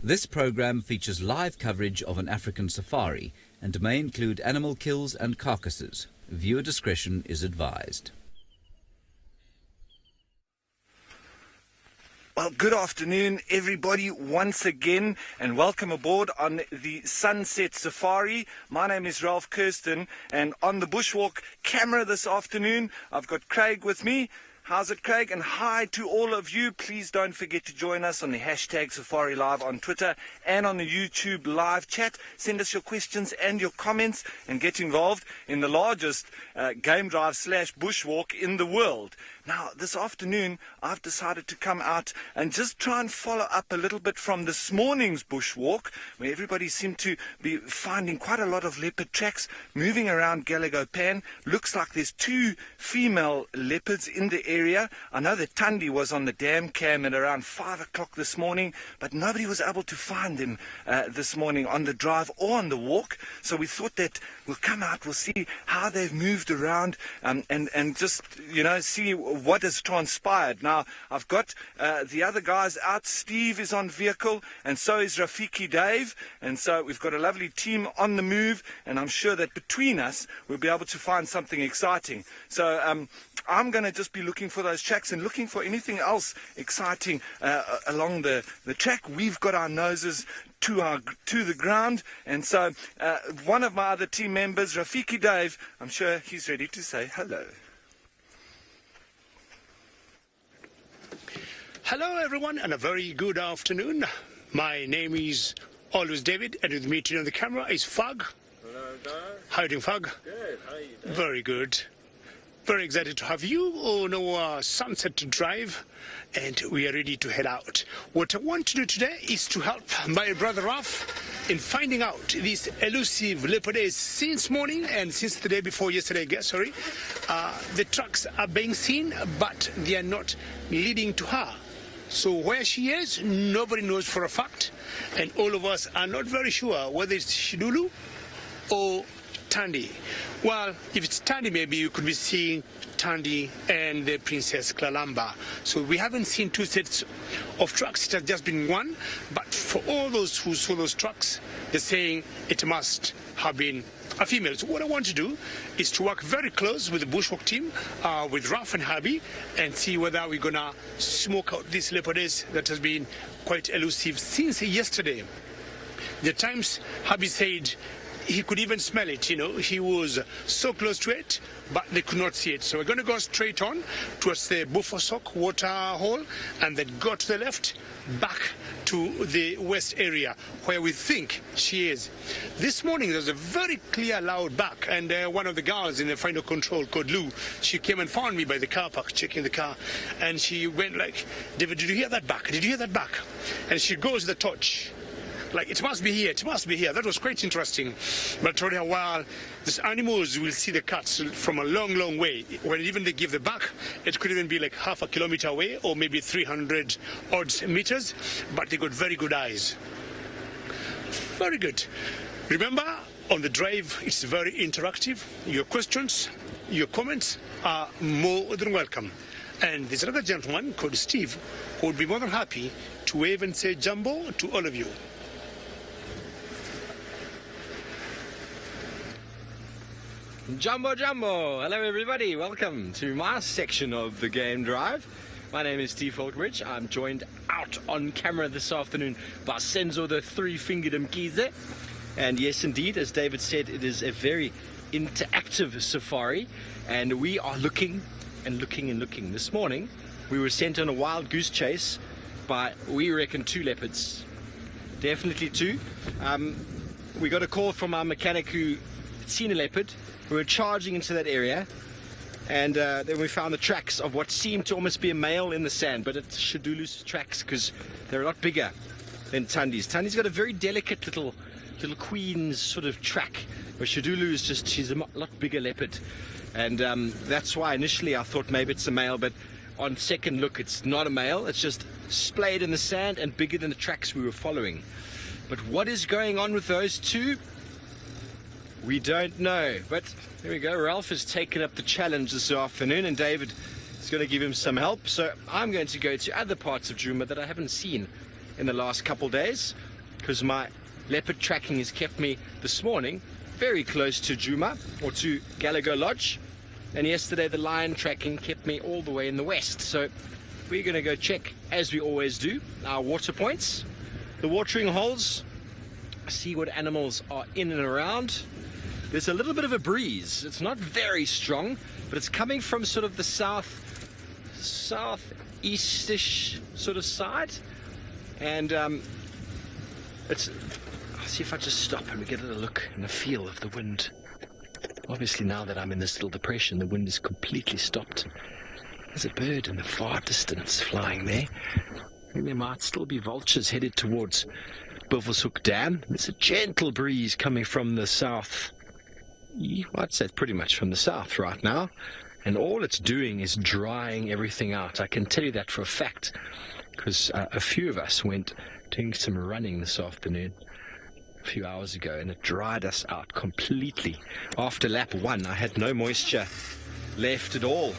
This program features live coverage of an African safari and may include animal kills and carcasses. Viewer discretion is advised. Well, good afternoon, everybody, once again, and welcome aboard on the Sunset Safari. My name is Ralph Kirsten, and on the Bushwalk camera this afternoon, I've got Craig with me. How's it, Craig? And hi to all of you. Please don't forget to join us on the hashtag Safari Live on Twitter and on the YouTube live chat. Send us your questions and your comments and get involved in the largest game drive / bushwalk in the world. Now, this afternoon, I've decided to come out and just try and follow up a little bit from this morning's bushwalk, where everybody seemed to be finding quite a lot of leopard tracks moving around Gallagher Pan. Looks like there's 2 female leopards in the area. I know that Tundi was on the dam cam at around 5 o'clock this morning, but nobody was able to find them this morning on the drive or on the walk. So we thought that we'll come out, we'll see how they've moved around and just, see what has transpired. Now, I've got the other guys out. Steve is on vehicle, and so is Rafiki Dave. And so we've got a lovely team on the move, and I'm sure that between us, we'll be able to find something exciting. So I'm going to just be looking for those tracks and looking for anything else exciting along the track. We've got our noses to the ground, and so one of my other team members, Rafiki Dave, I'm sure he's ready to say hello. Hello everyone, and a very good afternoon. My name is always David, and with me today on the camera is Fug. Hello, guys. How are you doing, Fug? Good, how are you doing? Very good. Very excited to have you on our sunset drive, and we are ready to head out. What I want to do today is to help my brother Ralph in finding out these elusive leopards since morning and since the day before yesterday, I guess, sorry. The tracks are being seen, but they are not leading to her. So where she is, nobody knows for a fact, and all of us are not very sure whether it's Shidulu or Tandy. Well, if it's Tandy, maybe you could be seeing Tandy and the Princess Kalamba. So we haven't seen 2 sets of tracks, it has just been one, but for all those who saw those tracks, they're saying it must have been a female. So what I want to do is to work very close with the bushwalk team, with Ralph and Habi, and see whether we're gonna smoke out this leopardess that has been quite elusive since yesterday. The times Habi said he could even smell it, he was so close to it, but they could not see it. So we're going to go straight on towards the Bufosok waterhole, and then go to the left, back to the west area, where we think she is. This morning there's a very clear, loud bark, and one of the girls in the final control, called Lou, she came and found me by the car park, checking the car, and she went like, David, did you hear that bark? Did you hear that bark? And she goes the torch. Like, it must be here, it must be here. That was quite interesting. But I told her, well, these animals will see the cats from a long, long way. When even they give the back, it could even be like half a kilometer away, or maybe 300 odd meters, but they got very good eyes. Very good. Remember, on the drive, it's very interactive. Your questions, your comments are more than welcome. And there's another gentleman called Steve who would be more than happy to wave and say jumbo to all of you. Jumbo Jumbo! Hello everybody, welcome to my section of the game drive. My name is Steve Falkridge. I'm joined out on camera this afternoon by Senzo the three-fingered Mkize. And yes indeed, as David said, it is a very interactive safari, and we are looking and looking and looking. This morning we were sent on a wild goose chase by, we reckon, 2 leopards. Definitely 2. We got a call from our mechanic who had seen a leopard. We were charging into that area, and then we found the tracks of what seemed to almost be a male in the sand, but it's Shidulu's tracks because they're a lot bigger than Tandi's. Tandi's got a very delicate little queen's sort of track, where Shidulu is just, she's a lot bigger leopard, and that's why initially I thought maybe it's a male, but on second look it's not a male, it's just splayed in the sand and bigger than the tracks we were following. But what is going on with those 2? We don't know, but there we go. Ralph has taken up the challenge this afternoon, and David is going to give him some help. So I'm going to go to other parts of Djuma that I haven't seen in the last couple days. because my leopard tracking has kept me this morning very close to Juma, or to Gallagher Lodge, and yesterday the lion tracking kept me all the way in the west. So we're going to go check, as we always do, our water points, the watering holes, see what animals are in and around. There's a little bit of a breeze. It's not very strong, but it's coming from sort of the southeastish sort of side, and it's. I'll see if I just stop and we get a look and a feel of the wind. Obviously, now that I'm in this little depression, the wind is completely stopped. There's a bird in the far distance flying there. I think there might still be vultures headed towards Buffelshoek Dam. There's a gentle breeze coming from the south. I'd say pretty much from the south right now. And all it's doing is drying everything out. I can tell you that for a fact, because a few of us went doing some running this afternoon a few hours ago, and it dried us out completely. After lap 1, I had no moisture left at all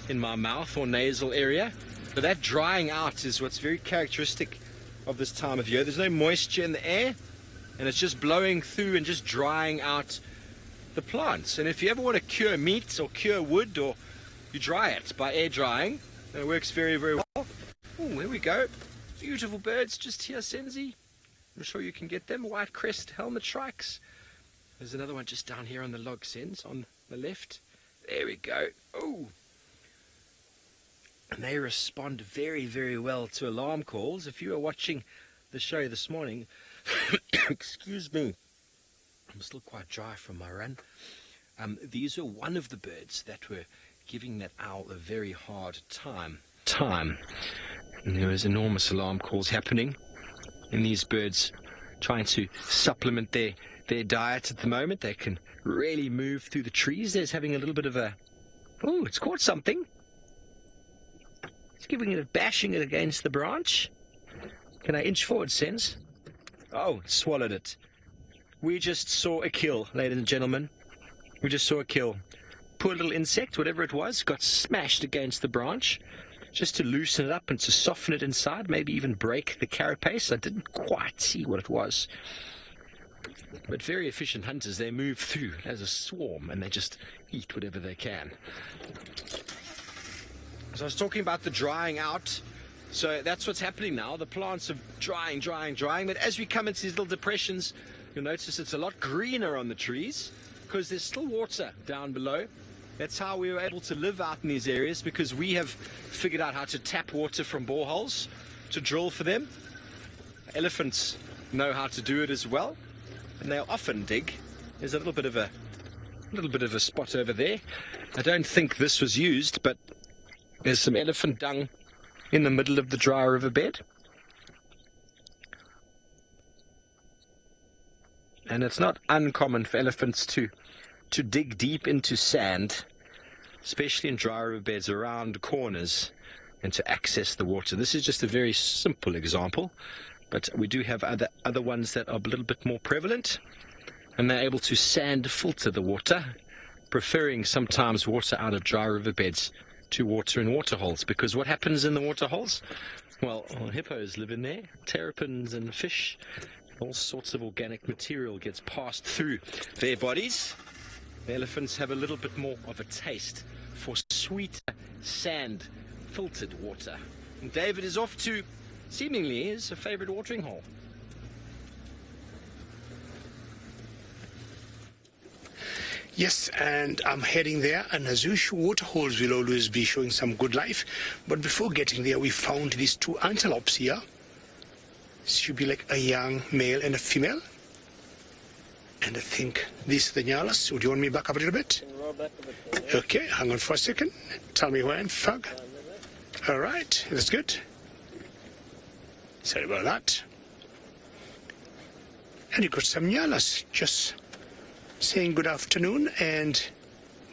in my mouth or nasal area. So that drying out is what's very characteristic of this time of year. There's no moisture in the air, and it's just blowing through and just drying out the plants. And if you ever want to cure meat or cure wood, or you dry it by air drying, it works very, very well. Oh, there we go. Beautiful birds just here, Senzi. I'm sure you can get them. White crest helmet shrikes. There's another one just down here on the log, Sens, on the left. There we go. Oh. And they respond very, very well to alarm calls. If you were watching the show this morning, excuse me, I'm still quite dry from my run. These were one of the birds that were giving that owl a very hard time. And there was enormous alarm calls happening, and these birds trying to supplement their diet at the moment. They can really move through the trees. There's having a little bit of a... Oh, it's caught something. It's giving it a bashing it against the branch. Can I inch forward, Sens? Oh, it swallowed it. We just saw a kill, ladies and gentlemen. We just saw a kill. Poor little insect, whatever it was, got smashed against the branch, just to loosen it up and to soften it inside, maybe even break the carapace. I didn't quite see what it was. But very efficient hunters, they move through as a swarm and they just eat whatever they can. So I was talking about the drying out. So that's what's happening now. The plants are drying. But as we come into these little depressions, you'll notice it's a lot greener on the trees because there's still water down below. That's how we were able to live out in these areas, because we have figured out how to tap water from boreholes to drill for them. Elephants know how to do it as well, and they'll often dig. There's a little bit of a spot over there. I don't think this was used, but there's some elephant dung in the middle of the dry riverbed. And it's not uncommon for elephants to dig deep into sand, especially in dry riverbeds around corners, and to access the water. This is just a very simple example, but we do have other ones that are a little bit more prevalent, and they're able to sand filter the water, preferring sometimes water out of dry riverbeds to water in waterholes. Because what happens in the waterholes? Well, hippos live in there, terrapins and fish. All sorts of organic material gets passed through their bodies. The elephants have a little bit more of a taste for sweet sand filtered water. And David is off to, seemingly, his favorite watering hole. Yes, and I'm heading there, and as usual, waterholes will always be showing some good life. But before getting there, we found these two antelopes here. Should be like a young male and a female. And I think these are the nyalas. Would you want me back up a little bit? Okay, hang on for a second. Tell me when, Fug. All right, that's good. Sorry about that. And you got some nyalas just saying good afternoon and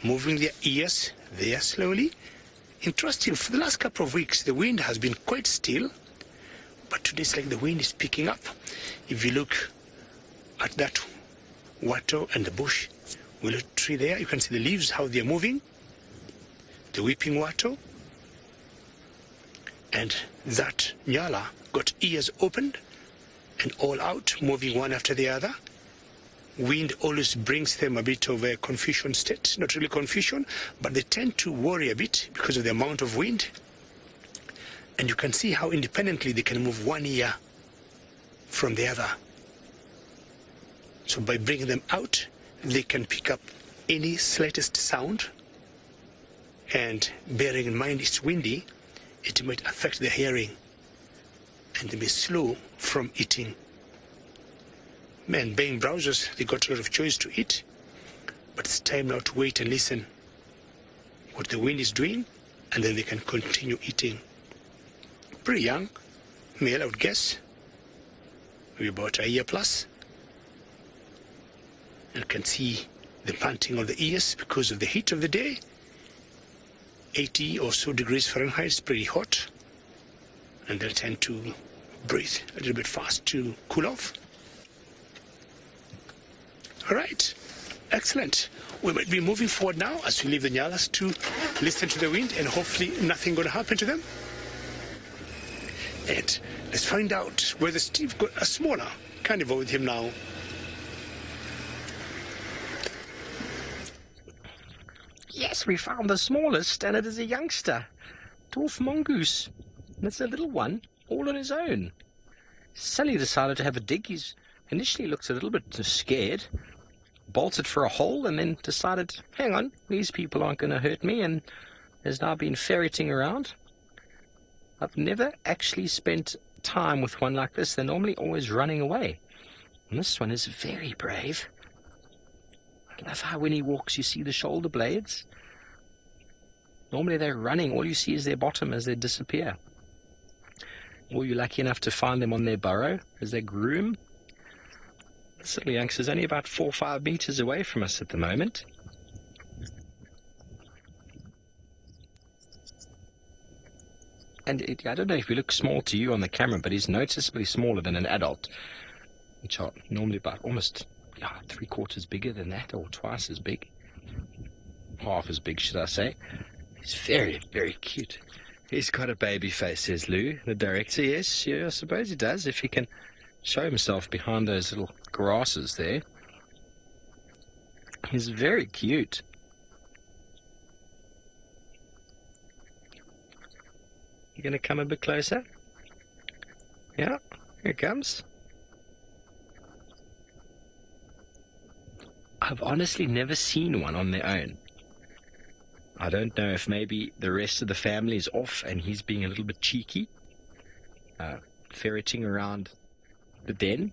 moving their ears there slowly. Interesting, for the last couple of weeks, the wind has been quite still. But today it's like the wind is picking up. If you look at that wattle and the bush, willow tree there, you can see the leaves, how they're moving. The weeping wattle. And that nyala got ears opened and all out, moving one after the other. Wind always brings them a bit of a confusion state. Not really confusion, but they tend to worry a bit because of the amount of wind. And you can see how independently they can move one ear from the other. So by bringing them out, they can pick up any slightest sound. And bearing in mind it's windy, it might affect their hearing. And they may slow from eating. Men being browsers, they got a lot of choice to eat. But it's time now to wait and listen what the wind is doing, and then they can continue eating. Pretty young, male I would guess, maybe about a year plus. And can see the panting of the ears because of the heat of the day. 80 or so degrees Fahrenheit is pretty hot, and they'll tend to breathe a little bit fast to cool off. All right, excellent. We might be moving forward now as we leave the nyalas to listen to the wind, and hopefully nothing going to happen to them. And let's find out whether Steve got a smaller carnivore with him now. Yes, we found the smallest, and it is a youngster, dwarf mongoose. And it's a little one, all on his own. Sally decided to have a dig. He initially looked a little bit scared, bolted for a hole, and then decided, hang on, these people aren't going to hurt me, and has now been ferreting around. I've never actually spent time with one like this. They're normally always running away. And this one is very brave. I love how when he walks you see the shoulder blades. Normally they're running. All you see is their bottom as they disappear. Or you're lucky enough to find them on their burrow as they groom. This little youngster's only about 4 or 5 meters away from us at the moment. And I don't know if he looks small to you on the camera, but he's noticeably smaller than an adult, which are normally about almost 3/4 bigger than that, or twice as big. Half as big, should I say. He's very, very cute. He's got a baby face, says Lou, the director. Yes, yeah, I suppose he does, if he can show himself behind those little grasses there. He's very cute. You going to come a bit closer? Yeah, here it comes. I've honestly never seen one on their own. I don't know if maybe the rest of the family is off and he's being a little bit cheeky, ferreting around the den.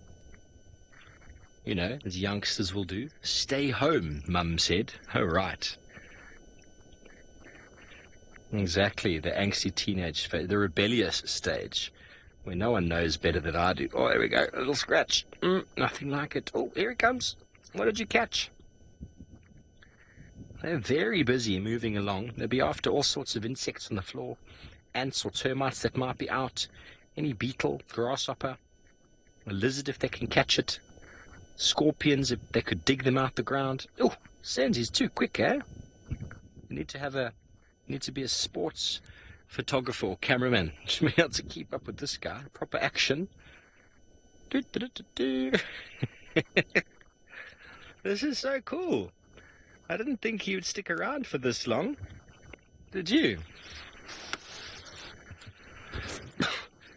You know, as youngsters will do. Stay home, Mum said. Oh, right. Exactly, the angsty teenage phase, the rebellious stage, where no one knows better than I do. Oh, there we go, a little scratch. Nothing like it. Oh, here it comes. What did you catch? They're very busy moving along. They'll be after all sorts of insects on the floor, ants or termites that might be out, any beetle, grasshopper, a lizard if they can catch it, scorpions if they could dig them out the ground. Oh, Sansy's too quick, eh? You need to be a sports photographer or cameraman to be able to keep up with this guy. Proper action. This is so cool. I didn't think he would stick around for this long. Did you?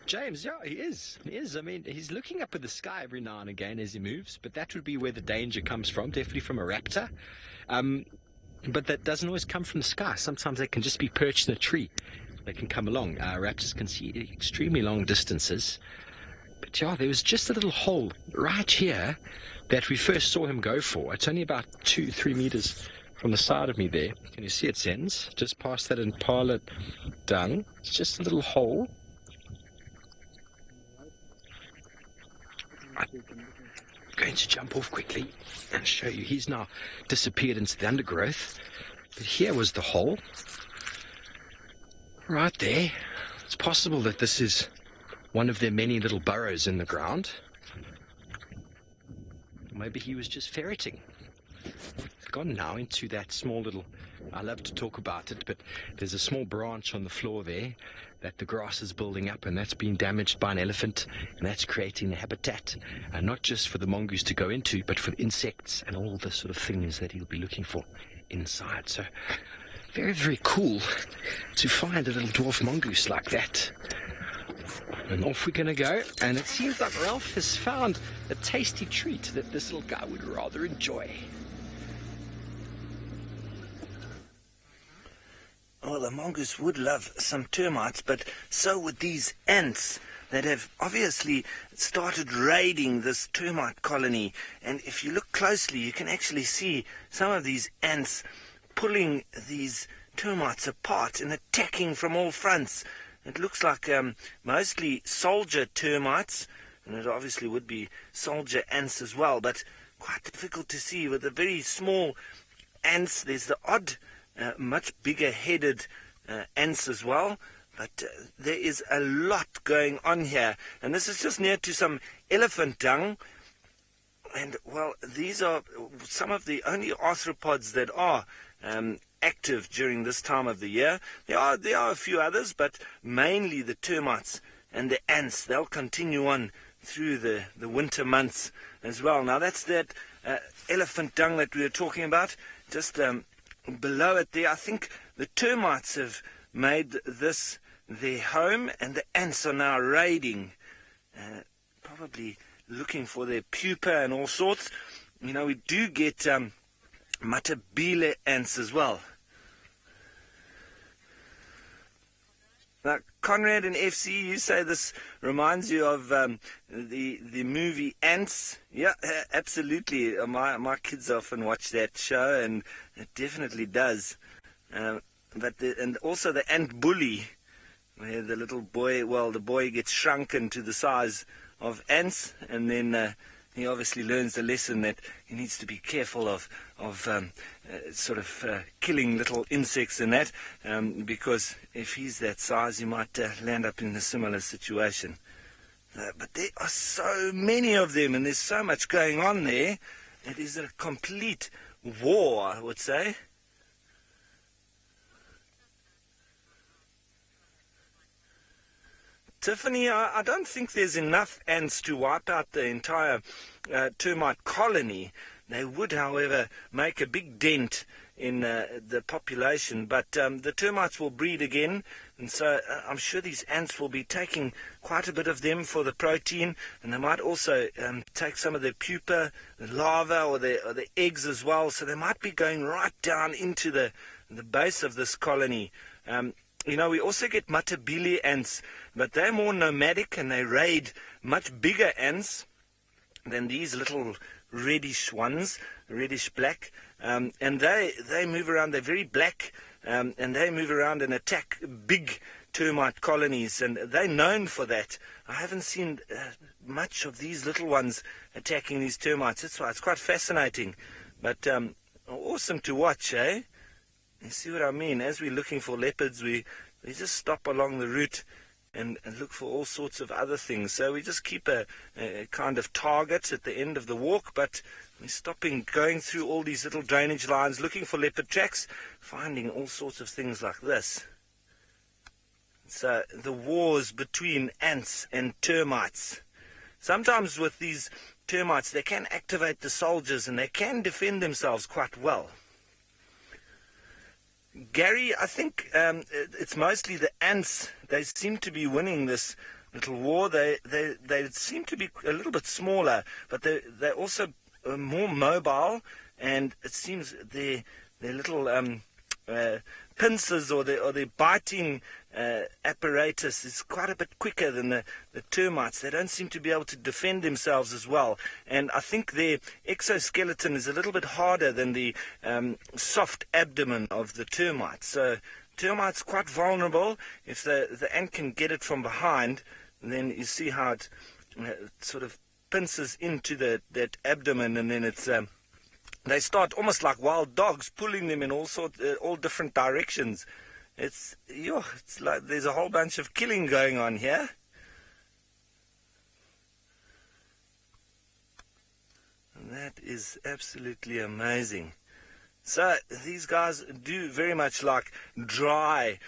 James, yeah, he is. He is. I mean, he's looking up at the sky every now and again as he moves, but that would be where the danger comes from, definitely from a raptor. But that doesn't always come from the sky. Sometimes they can just be perched in a tree. They can come along. Raptors can see extremely long distances. But yeah, there was just a little hole right here that we first saw him go for. It's only about 2-3 meters from the side of me there. Can you see it, Sens? Just past that impala dung. It's just a little hole. I'm going to jump off quickly and show you. He's now disappeared into the undergrowth. But here was the hole. Right there. It's possible that this is one of their many little burrows in the ground. Maybe he was just ferreting. gone now into that small little, I love to talk about it, but there's a small branch on the floor there that the grass is building up, and that's been damaged by an elephant, and that's creating a habitat, and not just for the mongoose to go into, but for the insects and all the sort of things that he'll be looking for inside. So very, very cool to find a little dwarf mongoose like that. And off we're going to go, and it seems like Ralph has found a tasty treat that this little guy would rather enjoy. Well, the mongoose would love some termites, but so would these ants that have obviously started raiding this termite colony. And if you look closely, you can actually see some of these ants pulling these termites apart and attacking from all fronts. It looks like mostly soldier termites, and it obviously would be soldier ants as well, but quite difficult to see with the very small ants. There's the odd much bigger headed ants as well, but there is a lot going on here, and this is just near to some elephant dung. And well, these are some of the only arthropods that are active during this time of the year. There are a few others, but mainly the termites and the ants. They'll continue on through the winter months as well. Now that's that elephant dung that we were talking about. Just below it there, I think the termites have made this their home, and the ants are now raiding, probably looking for their pupa and all sorts. You know, we do get matabele ants as well. Now, Conrad and FC, you say this reminds you of the movie Ants. Yeah, absolutely. My kids often watch that show, and it definitely does. And also the ant bully, where the little boy, well, the boy gets shrunken to the size of ants, and then he obviously learns the lesson that he needs to be careful of killing little insects and that, because if he's that size, he might land up in a similar situation. But there are so many of them, and there's so much going on there. It is a complete war, I would say. Tiffany, I don't think there's enough ants to wipe out the entire termite colony. They would, however, make a big dent in the population, but the termites will breed again, and so I'm sure these ants will be taking quite a bit of them for the protein, and they might also take some of their pupa, the larvae, or the eggs as well, so they might be going right down into the base of this colony. You know, we also get matabele ants, but they're more nomadic, and they raid much bigger ants than these little reddish ones, reddish black, and they move around. They're very black, and they move around and attack big termite colonies, and they're known for that. I haven't seen much of these little ones attacking these termites. That's why it's quite fascinating, but awesome to watch, eh? You see what I mean? As we're looking for leopards, we just stop along the route and look for all sorts of other things. So we just keep a kind of target at the end of the walk, but we're stopping, going through all these little drainage lines, looking for leopard tracks, finding all sorts of things like this. So the wars between ants and termites. Sometimes with these termites, they can activate the soldiers, and they can defend themselves quite well. Gary, I think it's mostly the ants. They seem to be winning this little war. They seem to be a little bit smaller, but they're also more mobile, and it seems their little pincers or their biting apparatus is quite a bit quicker than the termites. They don't seem to be able to defend themselves as well, and I think their exoskeleton is a little bit harder than the soft abdomen of the termites. So termites quite vulnerable. If the ant can get it from behind, then you see how it sort of pinces into that abdomen, and then it's they start almost like wild dogs, pulling them in all different directions. It's like there's a whole bunch of killing going on here. And that is absolutely amazing. So these guys do very much like dry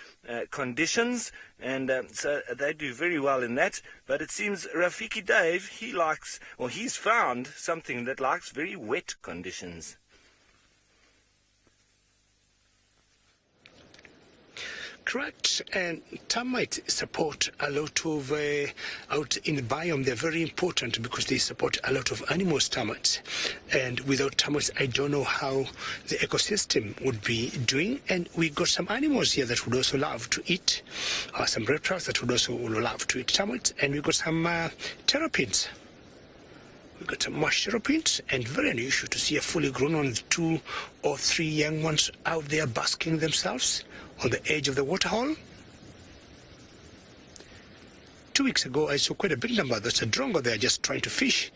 conditions, and so they do very well in that. But it seems Rafiki Dave, he's found something that likes very wet conditions. Correct, and termites support a lot of, out in the biome, they're very important because they support a lot of animals, termites. And without termites, I don't know how the ecosystem would be doing. And we got some animals here that would also love to eat, some reptiles that would also love to eat termites, and we got some terrapins. We got some marsh terrapins, and very unusual to see a fully grown one with 2 or 3 young ones out there basking themselves on the edge of the waterhole. 2 weeks ago, I saw quite a big number. There's a drongo there just trying to fish.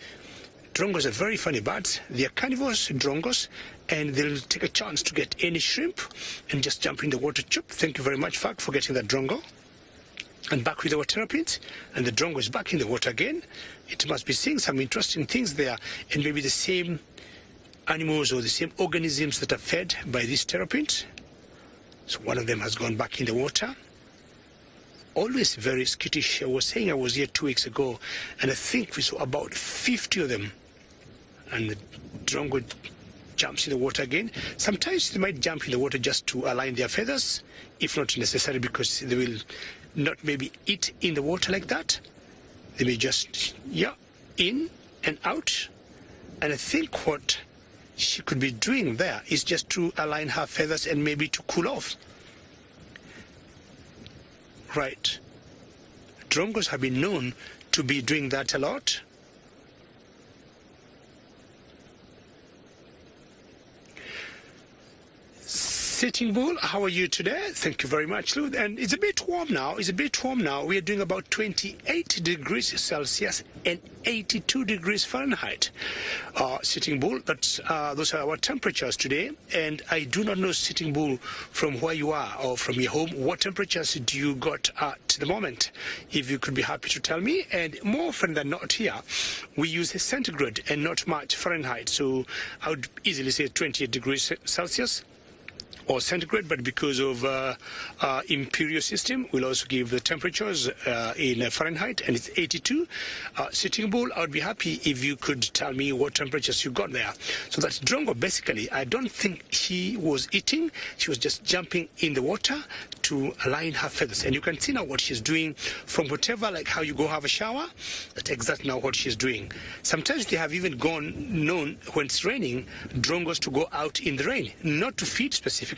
Drongos are very funny birds. They are carnivores, drongos, and they'll take a chance to get any shrimp and just jump in the water. Chup. Thank you very much, Fak, for getting that drongo. And back with our terrapins, and the drongo is back in the water again. It must be seeing some interesting things there, and maybe the same animals or the same organisms that are fed by these terrapins. So one of them has gone back in the water. Always very skittish. I was saying I was here 2 weeks ago, and I think we saw about 50 of them. And the drongo jumps in the water again. Sometimes they might jump in the water just to align their feathers, if not necessary because they will not maybe eat in the water like that. They may just, in and out. And I think what she could be doing there is just to align her feathers and maybe to cool off. Right. Drongos have been known to be doing that a lot. Sitting Bull, how are you today? Thank you very much, Lou. And it's a bit warm now. We are doing about 28 degrees Celsius and 82 degrees Fahrenheit. Sitting Bull, those are our temperatures today. And I do not know, Sitting Bull, from where you are or from your home, what temperatures do you got at the moment? If you could be happy to tell me. And more often than not here, we use centigrade and not much Fahrenheit. So I would easily say 28 degrees Celsius or centigrade, but because of imperial system, we'll also give the temperatures in Fahrenheit, and it's 82. Sitting Bull, I would be happy if you could tell me what temperatures you got there. So that drongo, basically, I don't think she was eating. She was just jumping in the water to align her feathers. And you can see now what she's doing from whatever, like how you go have a shower. That's exactly now what she's doing. Sometimes they have even known when it's raining, drongos to go out in the rain, not to feed specifically,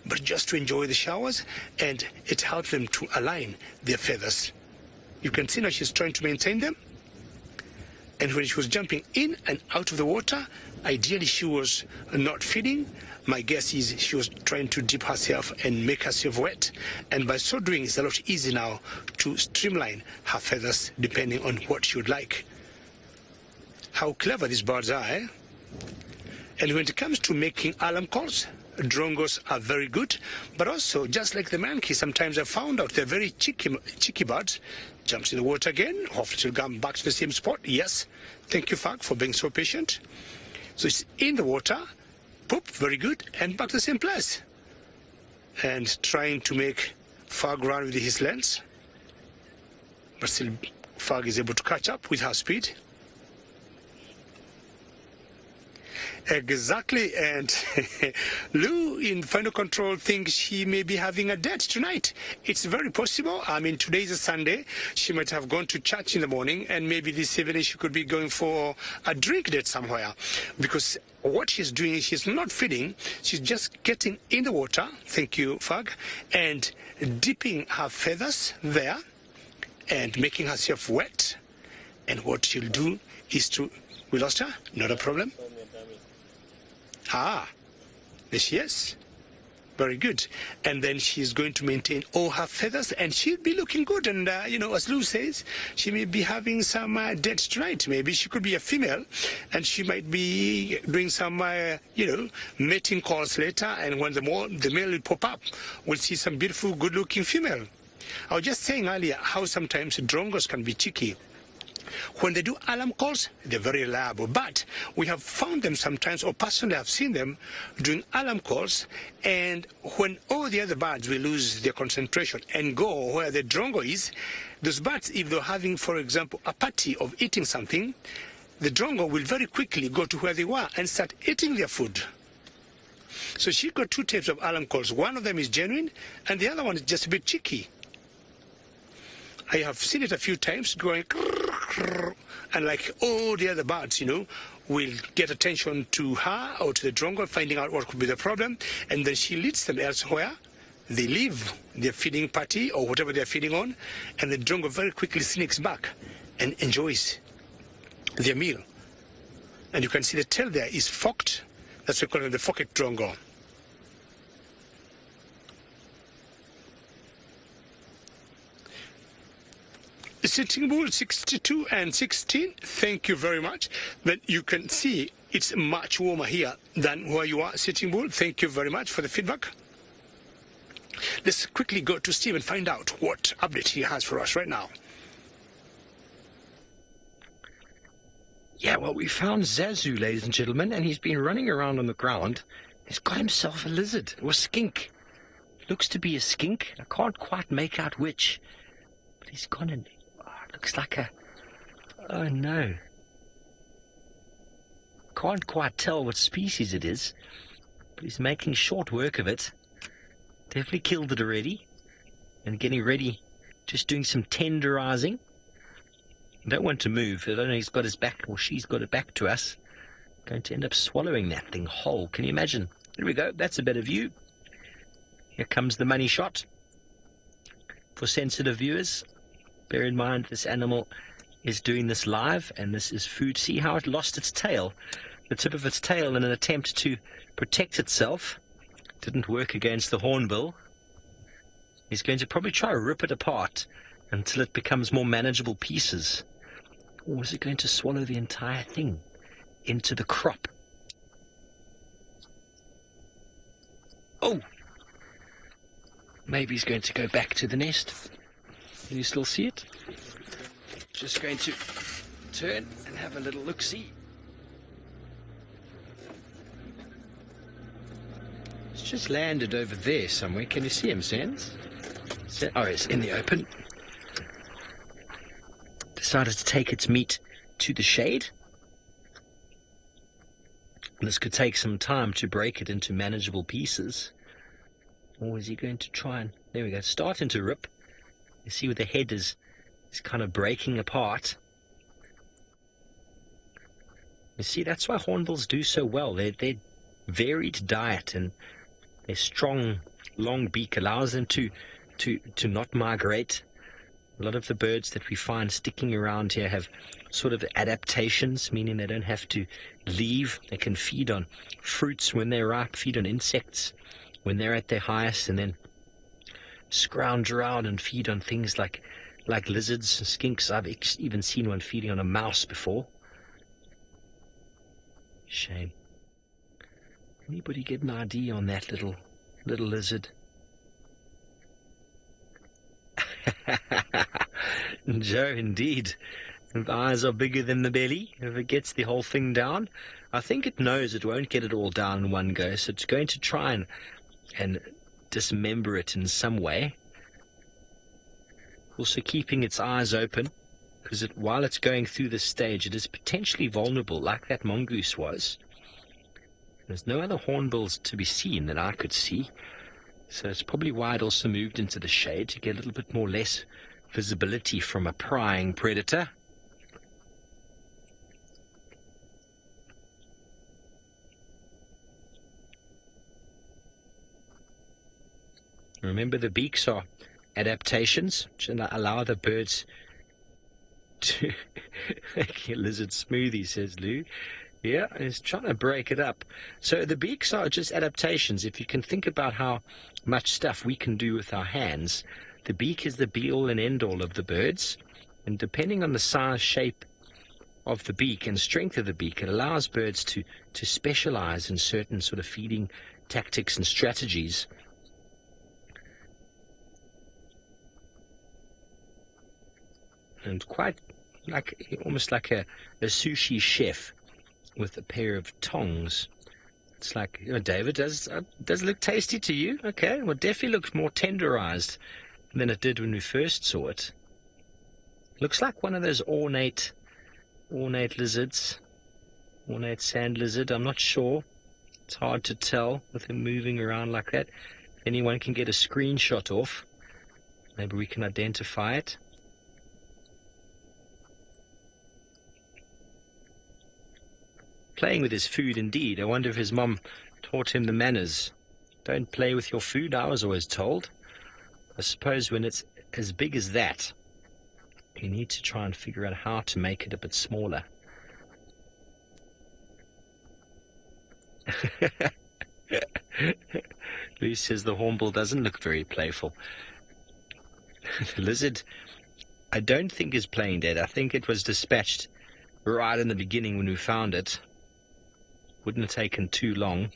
but just to enjoy the showers, and it helps them to align their feathers. You can see now she's trying to maintain them. And when she was jumping in and out of the water, ideally she was not feeding. My guess is she was trying to dip herself and make herself wet. And by so doing, it's a lot easier now to streamline her feathers depending on what she would like. How clever these birds are, eh? And when it comes to making alarm calls, drongos are very good, but also, just like the monkey, sometimes I found out they're very cheeky birds. Jumps in the water again, hopefully she'll come back to the same spot. Yes, thank you, Fak, for being so patient. So it's in the water, poop, very good, and back to the same place. And trying to make Fag run with his lens, but still Fag is able to catch up with her speed. Exactly, and Lou in Final Control thinks she may be having a date tonight. It's very possible. I mean, today is a Sunday. She might have gone to church in the morning, and maybe this evening she could be going for a drink date somewhere. Because what she's doing is she's not feeding, she's just getting in the water, thank you, Fag, and dipping her feathers there and making herself wet. And what she'll do is to... We lost her? Not a problem. Ah, there she is. Very good. And then she's going to maintain all her feathers, and she'll be looking good. And, as Lou says, she may be having some date tonight. Maybe she could be a female, and she might be doing some, mating calls later. And when the male will pop up, we'll see some beautiful, good-looking female. I was just saying earlier how sometimes drongos can be cheeky. When they do alarm calls, they're very reliable. But we have found them sometimes, or personally I've seen them doing alarm calls, and when all the other birds will lose their concentration and go where the drongo is, those birds, if they're having, for example, a party of eating something, the drongo will very quickly go to where they were and start eating their food. So she got two types of alarm calls. One of them is genuine, and the other one is just a bit cheeky. I have seen it a few times going, and like all the other birds, will get attention to her or to the drongo, finding out what could be the problem, and then she leads them elsewhere. They leave their feeding party or whatever they're feeding on, and the drongo very quickly sneaks back and enjoys their meal. And you can see the tail there is forked. That's what we call it, the forked drongo. Sitting Bull 62 and 16, thank you very much. But you can see it's much warmer here than where you are, Sitting Bull. Thank you very much for the feedback. Let's quickly go to Steve and find out what update he has for us right now. Yeah, well, we found Zazu, ladies and gentlemen, and he's been running around on the ground. He's got himself a lizard, or a skink. Looks to be a skink. I can't quite make out which. But he's got an... looks like a... oh, no. Can't quite tell what species it is, but he's making short work of it. Definitely killed it already. And getting ready, just doing some tenderizing. I don't want to move. I don't know, he's got his back, or she's got it back to us. Going to end up swallowing that thing whole. Can you imagine? There we go. That's a better view. Here comes the money shot. For sensitive viewers, bear in mind this animal is doing this live, and this is food. See how it lost its tail? The tip of its tail in an attempt to protect itself. Didn't work against the hornbill. He's going to probably try to rip it apart until it becomes more manageable pieces. Or is it going to swallow the entire thing into the crop? Oh! Maybe he's going to go back to the nest. Can you still see it? Just going to turn and have a little look-see. It's just landed over there somewhere. Can you see him, Sans? Oh, it's in the open. Decided to take its meat to the shade. This could take some time to break it into manageable pieces. Or is he going to try and... there we go, starting to rip. You see where the head is kind of breaking apart. You see, that's why hornbills do so well. Their varied diet and their strong, long beak allows them to not migrate. A lot of the birds that we find sticking around here have sort of adaptations, meaning they don't have to leave. They can feed on fruits when they're ripe, feed on insects when they're at their highest, and then scrounge around and feed on things like lizards, skinks. I've even seen one feeding on a mouse before. Shame. Anybody get an ID on that little lizard? Joe, indeed. The eyes are bigger than the belly. If it gets the whole thing down, I think it knows it won't get it all down in one go, so it's going to try and dismember it in some way. Also keeping its eyes open, because while it's going through this stage, it is potentially vulnerable, like that mongoose was. There's no other hornbills to be seen that I could see, so it's probably why it also moved into the shade, to get a little bit more less visibility from a prying predator. Remember, the beaks are adaptations, which allow the birds to make a lizard smoothie, says Lou. Yeah, he's trying to break it up. So the beaks are just adaptations. If you can think about how much stuff we can do with our hands, the beak is the be-all and end-all of the birds. And depending on the size, shape of the beak and strength of the beak, it allows birds to specialize in certain sort of feeding tactics and strategies. And quite like almost like a sushi chef with a pair of tongs. It's like, David, does it look tasty to you? Okay, well, definitely looks more tenderized than it did when we first saw it. Looks like one of those ornate lizards, ornate sand lizard. I'm not sure. It's hard to tell with him moving around like that. If anyone can get a screenshot off, maybe we can identify it. Playing with his food, indeed. I wonder if his mum taught him the manners. Don't play with your food, I was always told. I suppose when it's as big as that, you need to try and figure out how to make it a bit smaller. Lucy says the hornbill doesn't look very playful. The lizard, I don't think is playing dead. I think it was dispatched right in the beginning when we found it. Wouldn't have taken too long.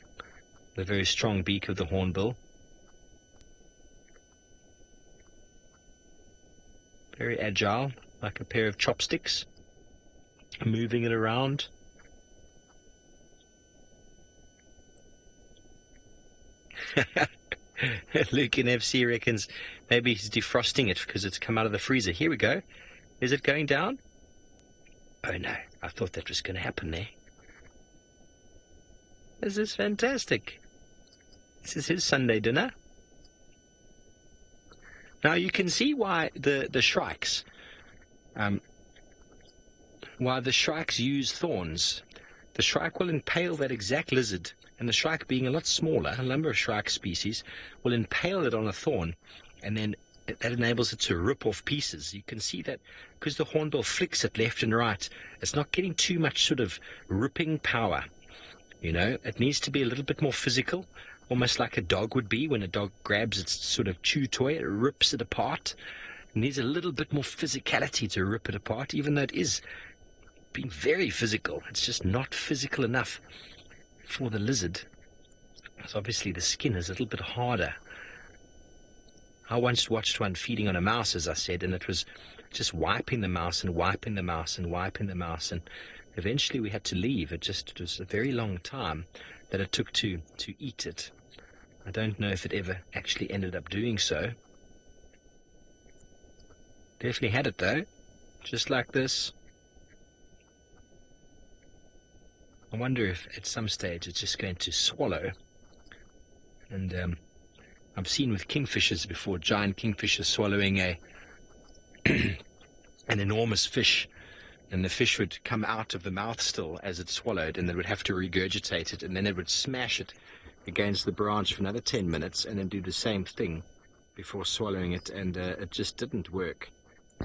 The very strong beak of the hornbill. Very agile, like a pair of chopsticks. Moving it around. Luke in FC reckons maybe he's defrosting it because it's come out of the freezer. Here we go. Is it going down? Oh no, I thought that was going to happen there. This is fantastic. This is his Sunday dinner. Now you can see why the shrikes use thorns. The shrike will impale that exact lizard, and the shrike being a lot smaller, a number of shrike species, will impale it on a thorn, and then that enables it to rip off pieces. You can see that because the hornbill flicks it left and right, it's not getting too much sort of ripping power. You know, it needs to be a little bit more physical, almost like a dog would be when a dog grabs its sort of chew toy, it rips it apart. It needs a little bit more physicality to rip it apart, even though it is being very physical. It's just not physical enough for the lizard. So obviously the skin is a little bit harder. I once watched one feeding on a mouse, as I said, and it was just wiping the mouse and wiping the mouse and wiping the mouse, and eventually we had to leave. It was a very long time that it took to eat it. I don't know if it ever actually ended up doing so. Definitely had it though, just like this. I wonder if at some stage it's just going to swallow. And I've seen with kingfishers before, giant kingfishers swallowing an enormous fish, and the fish would come out of the mouth still as it swallowed, and they would have to regurgitate it, and then it would smash it against the branch for another 10 minutes and then do the same thing before swallowing it, and it just didn't work.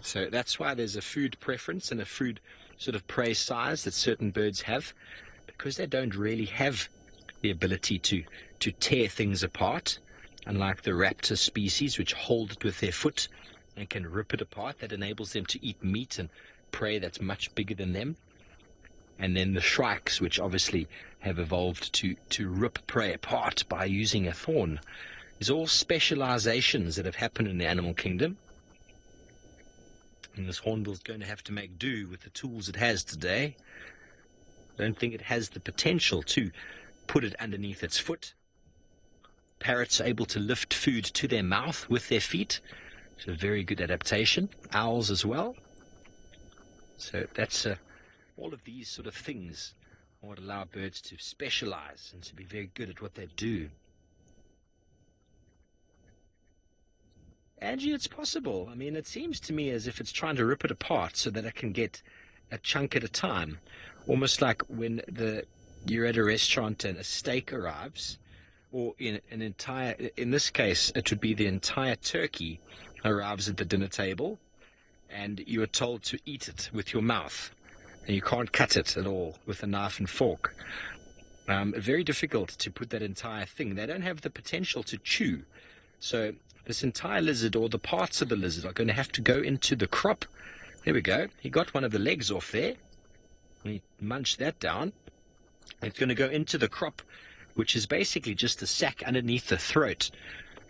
So that's why there's a food preference and a food sort of prey size that certain birds have, because they don't really have the ability to tear things apart, unlike the raptor species, which hold it with their foot and can rip it apart. That enables them to eat meat and prey that's much bigger than them. And then the shrikes, which obviously have evolved to rip prey apart by using a thorn. There's all specializations that have happened in the animal kingdom. And this hornbill's going to have to make do with the tools it has today. I don't think it has the potential to put it underneath its foot. Parrots are able to lift food to their mouth with their feet. It's a very good adaptation. Owls as well. So that's all of these sort of things would allow birds to specialize and to be very good at what they do. Angie, it's possible. I mean, it seems to me as if it's trying to rip it apart so that it can get a chunk at a time. Almost like when you're at a restaurant and a steak arrives, or in this case, it would be the entire turkey arrives at the dinner table, and you are told to eat it with your mouth, and you can't cut it at all with a knife and fork. Very difficult to put that entire thing. They don't have the potential to chew. So this entire lizard, or the parts of the lizard, are going to have to go into the crop. There we go. He got one of the legs off there. He munched that down. It's going to go into the crop, which is basically just the sac underneath the throat,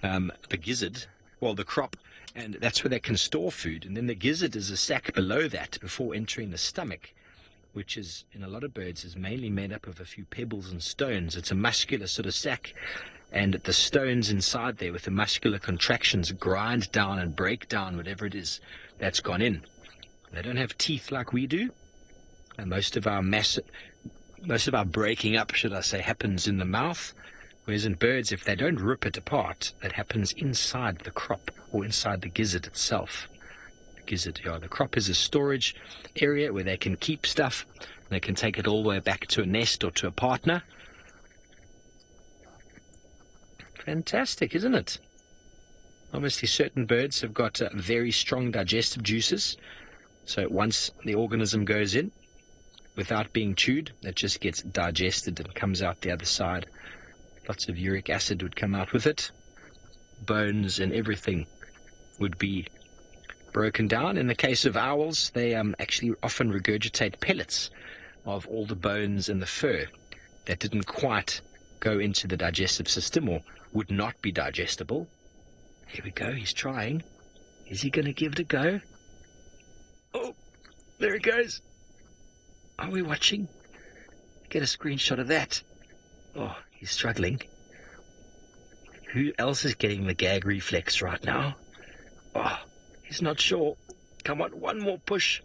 the gizzard, well, the crop, And that's where they can store food. And then the gizzard is a sac below that before entering the stomach, which is, in a lot of birds, is mainly made up of a few pebbles and stones. It's a muscular sort of sac, and the stones inside there with the muscular contractions grind down and break down whatever it is that's gone in. They don't have teeth like we do, and most of our breaking up, should I say, happens in the mouth. Whereas in birds, if they don't rip it apart, it happens inside the crop or inside the gizzard itself. The gizzard, yeah, the crop is a storage area where they can keep stuff. They can take it all the way back to a nest or to a partner. Fantastic, isn't it? Obviously, certain birds have got very strong digestive juices. So once the organism goes in, without being chewed, it just gets digested and comes out the other side. Lots of uric acid would come out with it. Bones and everything would be broken down. In the case of owls, they actually often regurgitate pellets of all the bones and the fur that didn't quite go into the digestive system or would not be digestible. Here we go, he's trying. Is he going to give it a go? Oh, there he goes. Are we watching? Get a screenshot of that. Oh, he's struggling. Who else is getting the gag reflex right now? Oh, he's not sure. Come on, one more push.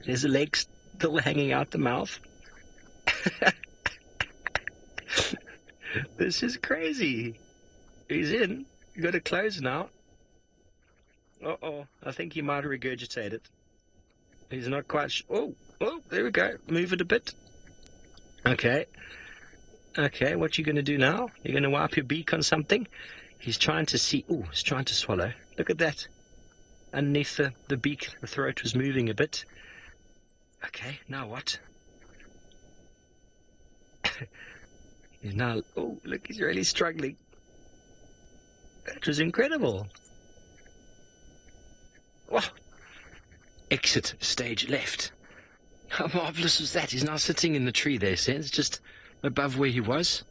There's a leg still hanging out the mouth. This is crazy. He's in. You got to close now. Uh-oh, I think he might regurgitate it. He's not quite sure. Oh, there we go. Move it a bit. Okay. Okay, what you going to do now? You're going to wipe your beak on something? He's trying to see. Oh, he's trying to swallow. Look at that. Underneath the beak, the throat was moving a bit. Okay, now what? He's now... Oh, look, he's really struggling. That was incredible. Oh. Exit stage left. How marvellous was that? He's now sitting in the tree there, Sense, just above where he was.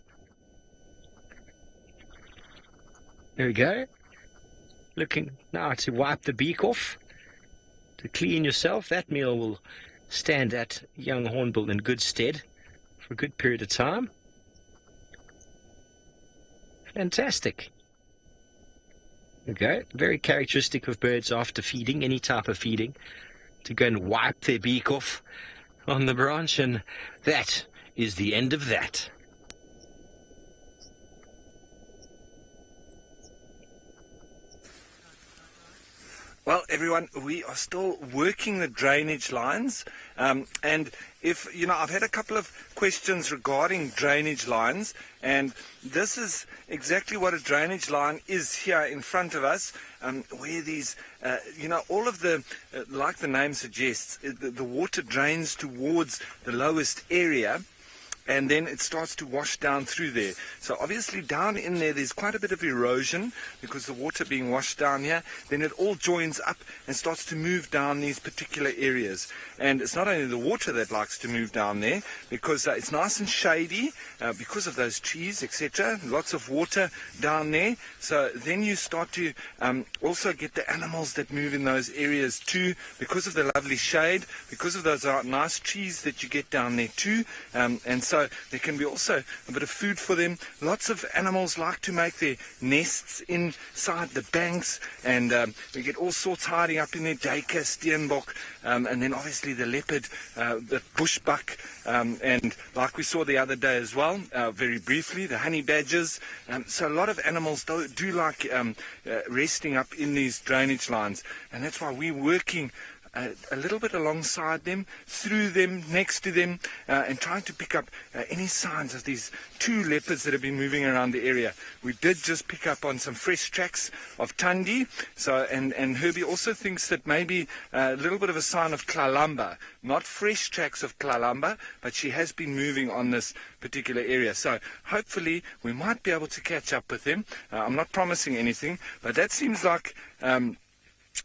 There we go. Looking now to wipe the beak off, to clean yourself. That meal will stand that young hornbill in good stead for a good period of time. Fantastic. There we go. Very characteristic of birds after feeding, any type of feeding, to go and wipe their beak off on the branch, and that is the end of that. Well, everyone, we are still working the drainage lines, and if, I've had a couple of questions regarding drainage lines, and this is exactly what a drainage line is here in front of us, where these, all of the, like the name suggests, the water drains towards the lowest area, and then it starts to wash down through there. So obviously down in there's quite a bit of erosion because the water being washed down here, then it all joins up and starts to move down these particular areas. And it's not only the water that likes to move down there, because it's nice and shady because of those trees, etc. Lots of water down there. So then you start to also get the animals that move in those areas too, because of the lovely shade, because of those nice trees that you get down there too. And so there can be also a bit of food for them. Lots of animals like to make their nests inside the banks, and we get all sorts hiding up in there, duiker, steenbok, and then obviously the leopard, the bushbuck, and like we saw the other day as well, very briefly, the honey badgers. So a lot of animals do like resting up in these drainage lines, and that's why we're working a little bit alongside them, through them, next to them, and trying to pick up any signs of these two leopards that have been moving around the area. We did just pick up on some fresh tracks of Tundi, so and Herbie also thinks that maybe a little bit of a sign of Kalamba, not fresh tracks of Kalamba, but she has been moving on this particular area. So hopefully we might be able to catch up with them. I'm not promising anything, but that seems like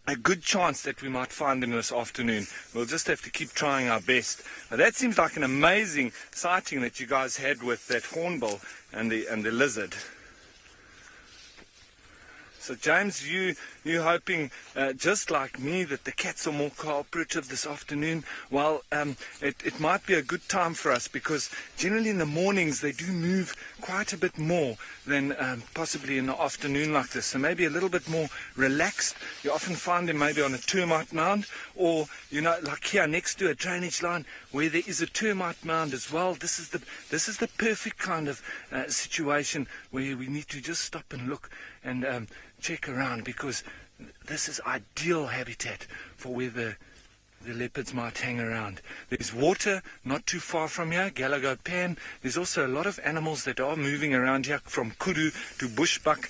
a good chance that we might find them this afternoon. We'll just have to keep trying our best. But that seems like an amazing sighting that you guys had with that hornbill and the lizard. So James, you hoping just like me that the cats are more cooperative this afternoon? Well, it might be a good time for us because generally in the mornings they do move quite a bit more than possibly in the afternoon like this. So maybe a little bit more relaxed. You often find them maybe on a termite mound or, like here next to a drainage line where there is a termite mound as well. This is the perfect kind of situation where we need to just stop and look and check around because this is ideal habitat for where the leopards might hang around. There's water not too far from here, Galago Pan. There's also a lot of animals that are moving around here, from kudu to bushbuck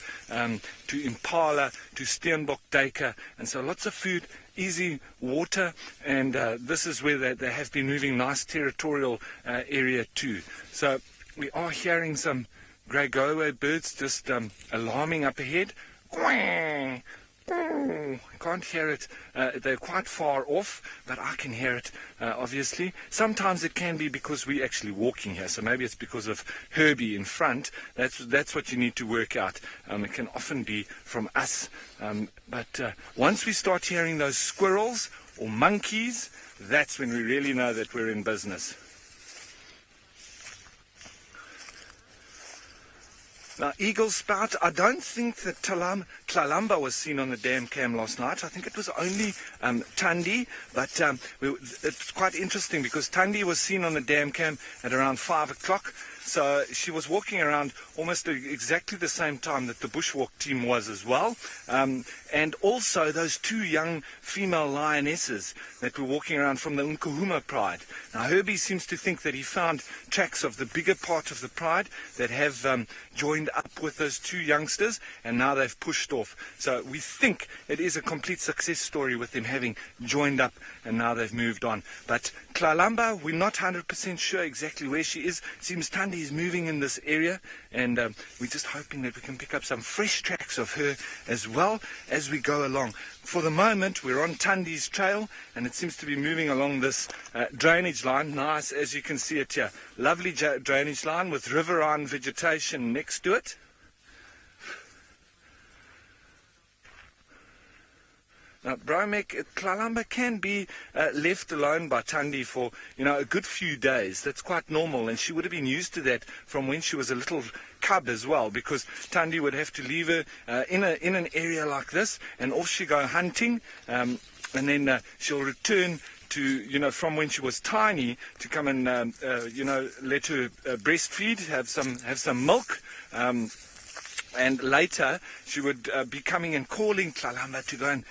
to impala to steenbok, duiker, and so lots of food, easy water, and this is where they have been moving, nice territorial area too. So we are hearing some grey go-away birds just alarming up ahead. Quang! I can't hear it. They're quite far off, but I can hear it, obviously. Sometimes it can be because we're actually walking here, so maybe it's because of Herbie in front. That's what you need to work out. It can often be from us. But once we start hearing those squirrels or monkeys, that's when we really know that we're in business. Now, eagle spout, I don't think that Kalamba was seen on the dam cam last night. I think it was only Thandi, but it's quite interesting because Thandi was seen on the dam cam at around 5 o'clock. So she was walking around almost exactly the same time that the bushwalk team was as well. And also those two young female lionesses that were walking around from the Nkuhuma pride. Now Herbie seems to think that he found tracks of the bigger part of the pride that have joined up with those two youngsters, and now they've pushed off. So we think it is a complete success story with them having joined up and now they've moved on. But Kalamba, we're not 100% sure exactly where she is. Seems Thandi is moving in this area, and we're just hoping that we can pick up some fresh tracks of her as well as we go along. For the moment, we're on Thandi's trail, and it seems to be moving along this drainage line. Nice, as you can see it here. Lovely drainage line with riverine vegetation next to it. Now, Bromek, Kalamba can be left alone by Thandi for, a good few days. That's quite normal, and she would have been used to that from when she was a little cub as well, because Thandi would have to leave her in an area like this, and off she go hunting, and then she'll return to, from when she was tiny to come and, let her breastfeed, have some milk. And later, she would be coming and calling Kalamba to go and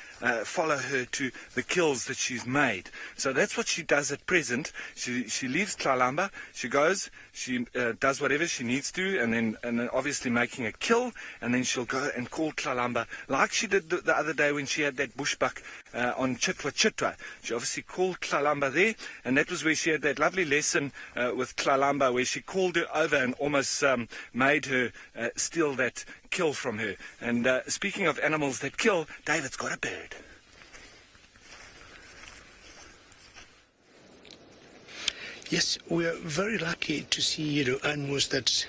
follow her to the kills that she's made. So that's what she does at present. She leaves Kalamba, she goes, she does whatever she needs to, and then obviously making a kill, and then she'll go and call Kalamba, like she did the other day when she had that bushbuck on Chitwa. She obviously called Kalamba there, and that was where she had that lovely lesson with Kalamba, where she called her over and almost made her steal that kill from her. And speaking of animals that kill, David's got a bird. Yes, we are very lucky to see animals that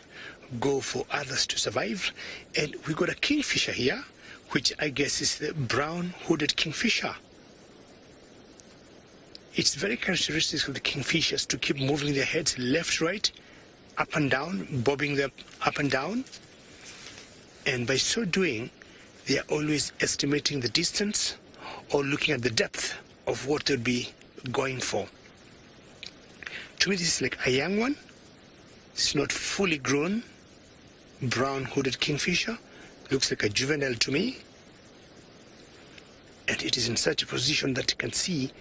go for others to survive, and we got a kingfisher here, which I guess is the brown hooded kingfisher. It's very characteristic of the kingfishers to keep moving their heads left, right, up and down, bobbing them up and down. And by so doing, they are always estimating the distance or looking at the depth of what they'll be going for. To me, this is like a young one. It's not fully grown. Brown hooded kingfisher. Looks like a juvenile to me. And it is in such a position that it can see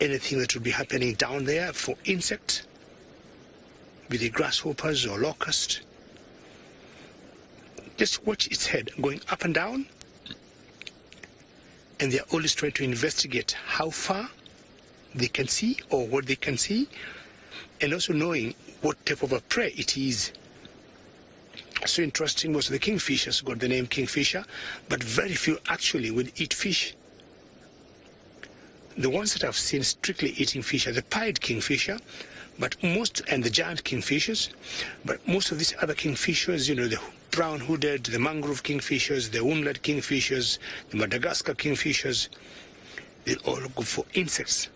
anything that will be happening down there for insects, be they grasshoppers or locusts. Just watch its head going up and down, and they're always trying to investigate how far they can see or what they can see, and also knowing what type of a prey it is. So interesting, most of the kingfishers got the name kingfisher, but very few actually would eat fish. The ones that I've seen strictly eating fish are the pied kingfisher, and the giant kingfishers, but most of these other kingfishers, the brown-hooded, the mangrove kingfishers, the unlet kingfishers, the Madagascar kingfishers, they all go for insects.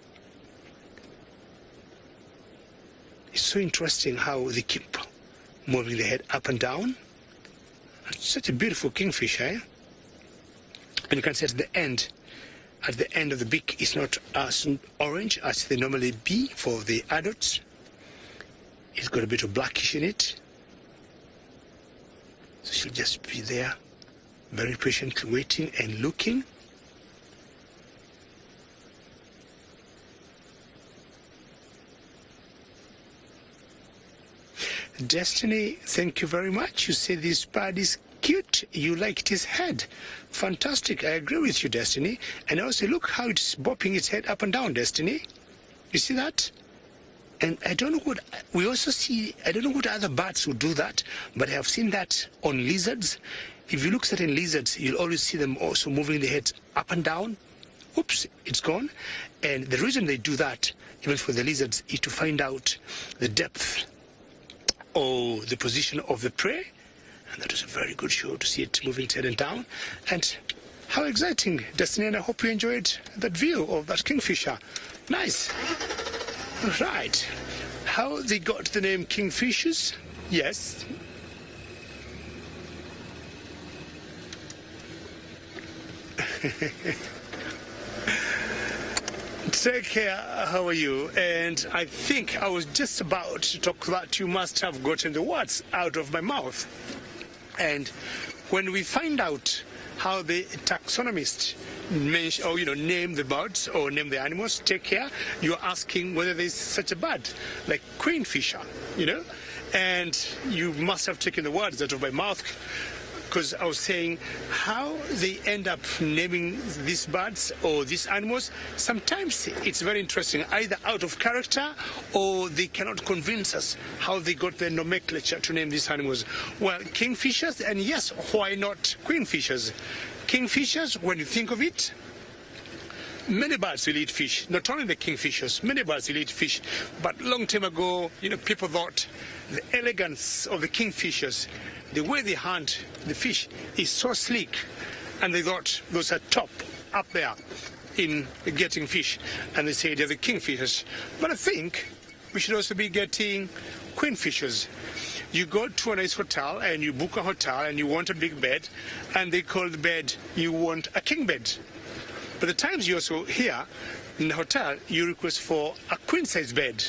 It's so interesting how they keep moving the head up and down. It's such a beautiful kingfisher, eh? And you can see at the end of the beak, it's not as orange as they normally be for the adults. It's got a bit of blackish in it. So she'll just be there, very patiently waiting and looking. Destiny, thank you very much. You say this bird is cute. You liked his head. Fantastic. I agree with you, Destiny. And also look how it's bopping its head up and down, Destiny. You see that? And I don't know what other birds would do that, but I have seen that on lizards. If you look at certain lizards, you'll always see them also moving their heads up and down. Oops, it's gone. And the reason they do that, even for the lizards, is to find out the depth or the position of the prey. And that was a very good show to see it moving its head and down. And how exciting, Destiny, and I hope you enjoyed that view of that kingfisher. Nice. Right. How they got the name kingfishers? Yes. Take care, how are you? And I think I was just about to talk that you must have gotten the words out of my mouth. And when we find out how the taxonomist name the birds or name the animals, take care, you're asking whether there's such a bird, like queenfisher, and you must have taken the words out of my mouth, because I was saying how they end up naming these birds or these animals. Sometimes it's very interesting, either out of character or they cannot convince us how they got their nomenclature to name these animals. Well, kingfishers, and yes, why not queenfishers? Kingfishers, when you think of it, many birds will eat fish. Not only the kingfishers, many birds will eat fish. But long time ago, people thought the elegance of the kingfishers, the way they hunt the fish, is so sleek, and they thought those are top up there in getting fish, and they say they're the kingfishers. But I think we should also be getting queenfishers. You go to a nice hotel and you book a hotel and you want a big bed, and they call the bed, you want a king bed. But the times you also here in the hotel, you request for a queen size bed.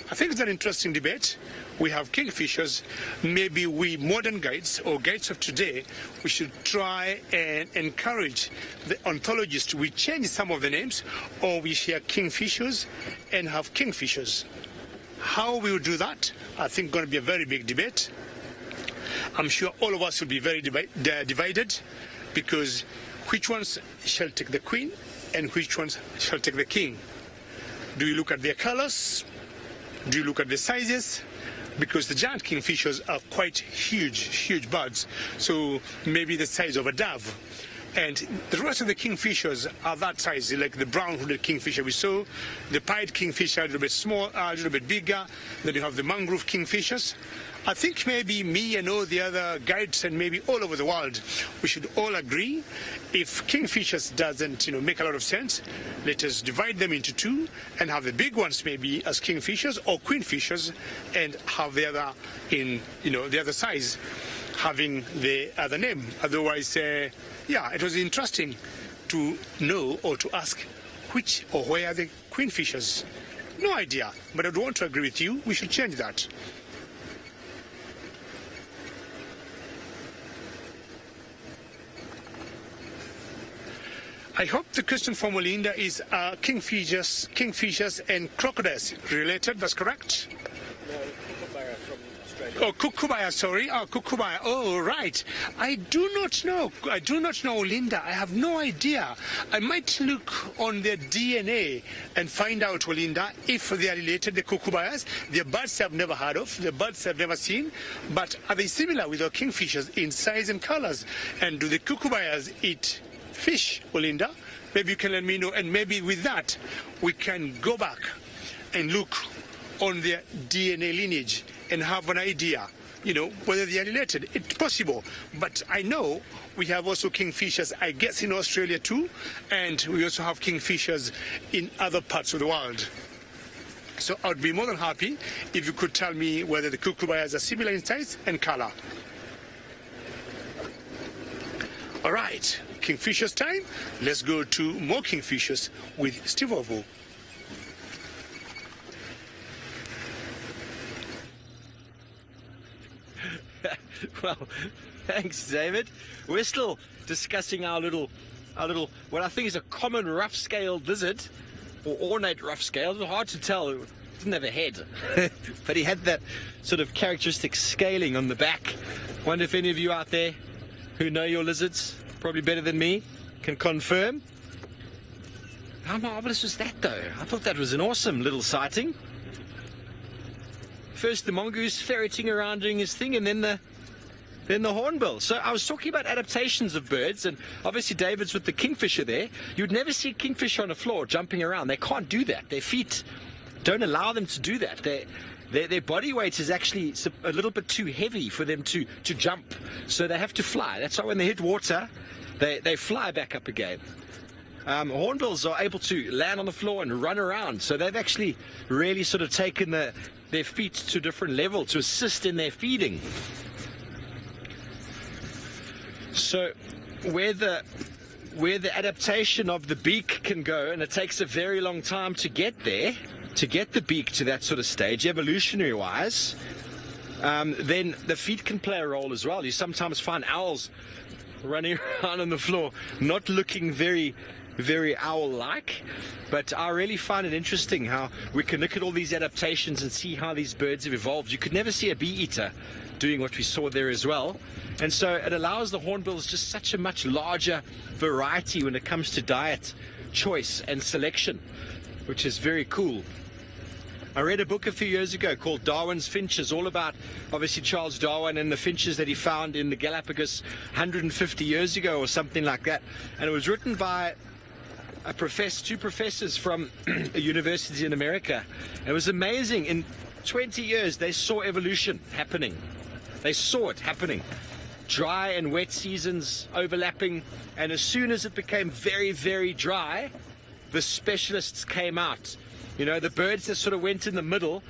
I think it's an interesting debate. We have kingfishers. Maybe we modern guides or guides of today, we should try and encourage the ontologists. We change some of the names, or we share kingfishers and have kingfishers. How we will do that, I think, going to be a very big debate. I'm sure all of us will be very divided, because which ones shall take the queen and which ones shall take the king? Do you look at their colors? Do you look at the sizes? Because the giant kingfishers are quite huge birds. So maybe the size of a dove. And the rest of the kingfishers are that size, like the brown-hooded kingfisher we saw, the pied kingfisher, a little bit small, a little bit bigger. Then you have the mangrove kingfishers. I think maybe me and all the other guides, and maybe all over the world, we should all agree, if kingfishers doesn't make a lot of sense, let us divide them into two and have the big ones maybe as kingfishers or queenfishers, and have the other in the other size having the other name. Otherwise, it was interesting to know or to ask which or where are the queenfishers. No idea, but I would want to agree with you. We should change that. I hope the question from Melinda is kingfishers and crocodiles related. That's correct? No, kookaburra from Australia. Oh, kookaburra, sorry. Oh, kookaburra. Oh, right. I do not know, Linda. I have no idea. I might look on their DNA and find out, Linda, if they are related, the kookaburras. They're birds I've never heard of, the birds I've never seen. But are they similar with our kingfishers in size and colors? And do the kookaburras eat fish, Linda? Maybe you can let me know, and maybe with that we can go back and look on their DNA lineage and have an idea, whether they are related. It's possible. But I know we have also kingfishers, I guess, in Australia too, and we also have kingfishers in other parts of the world. So I would be more than happy if you could tell me whether the kookaburras are similar in size and color. All right, kingfishers time. Let's go to more kingfishers with Steve Ovo. Well, thanks, David. We're still discussing our little, what I think is a common rough-scaled lizard, or ornate rough-scaled. It's hard to tell. It didn't have a head, but he had that sort of characteristic scaling on the back. Wonder if any of you out there who know your lizards, probably better than me, can confirm. How marvelous was that, though? I thought that was an awesome little sighting. First the mongoose ferreting around doing his thing, and then the hornbill. So I was talking about adaptations of birds, and obviously David's with the kingfisher there. You'd never see a kingfisher on the floor jumping around. They can't do that. Their feet don't allow them to do that. Their body weight is actually a little bit too heavy for them to jump. So they have to fly. That's why when they hit water, they fly back up again. Hornbills are able to land on the floor and run around. So they've actually really sort of taken their feet to a different level to assist in their feeding. So where the adaptation of the beak can go, and it takes a very long time to get there, to get the beak to that sort of stage, evolutionary wise, then the feet can play a role as well. You sometimes find owls running around on the floor, not looking very, very owl-like, but I really find it interesting how we can look at all these adaptations and see how these birds have evolved. You could never see a bee-eater doing what we saw there as well. And so it allows the hornbills just such a much larger variety when it comes to diet choice and selection, which is very cool. I read a book a few years ago called Darwin's Finches, all about obviously Charles Darwin and the finches that he found in the Galapagos 150 years ago or something like that. And it was written by two professors from a university in America. It was amazing. In 20 years, they saw evolution happening. They saw it happening. Dry and wet seasons overlapping, and as soon as it became very, very dry, the specialists came out. The birds that sort of went in the middle,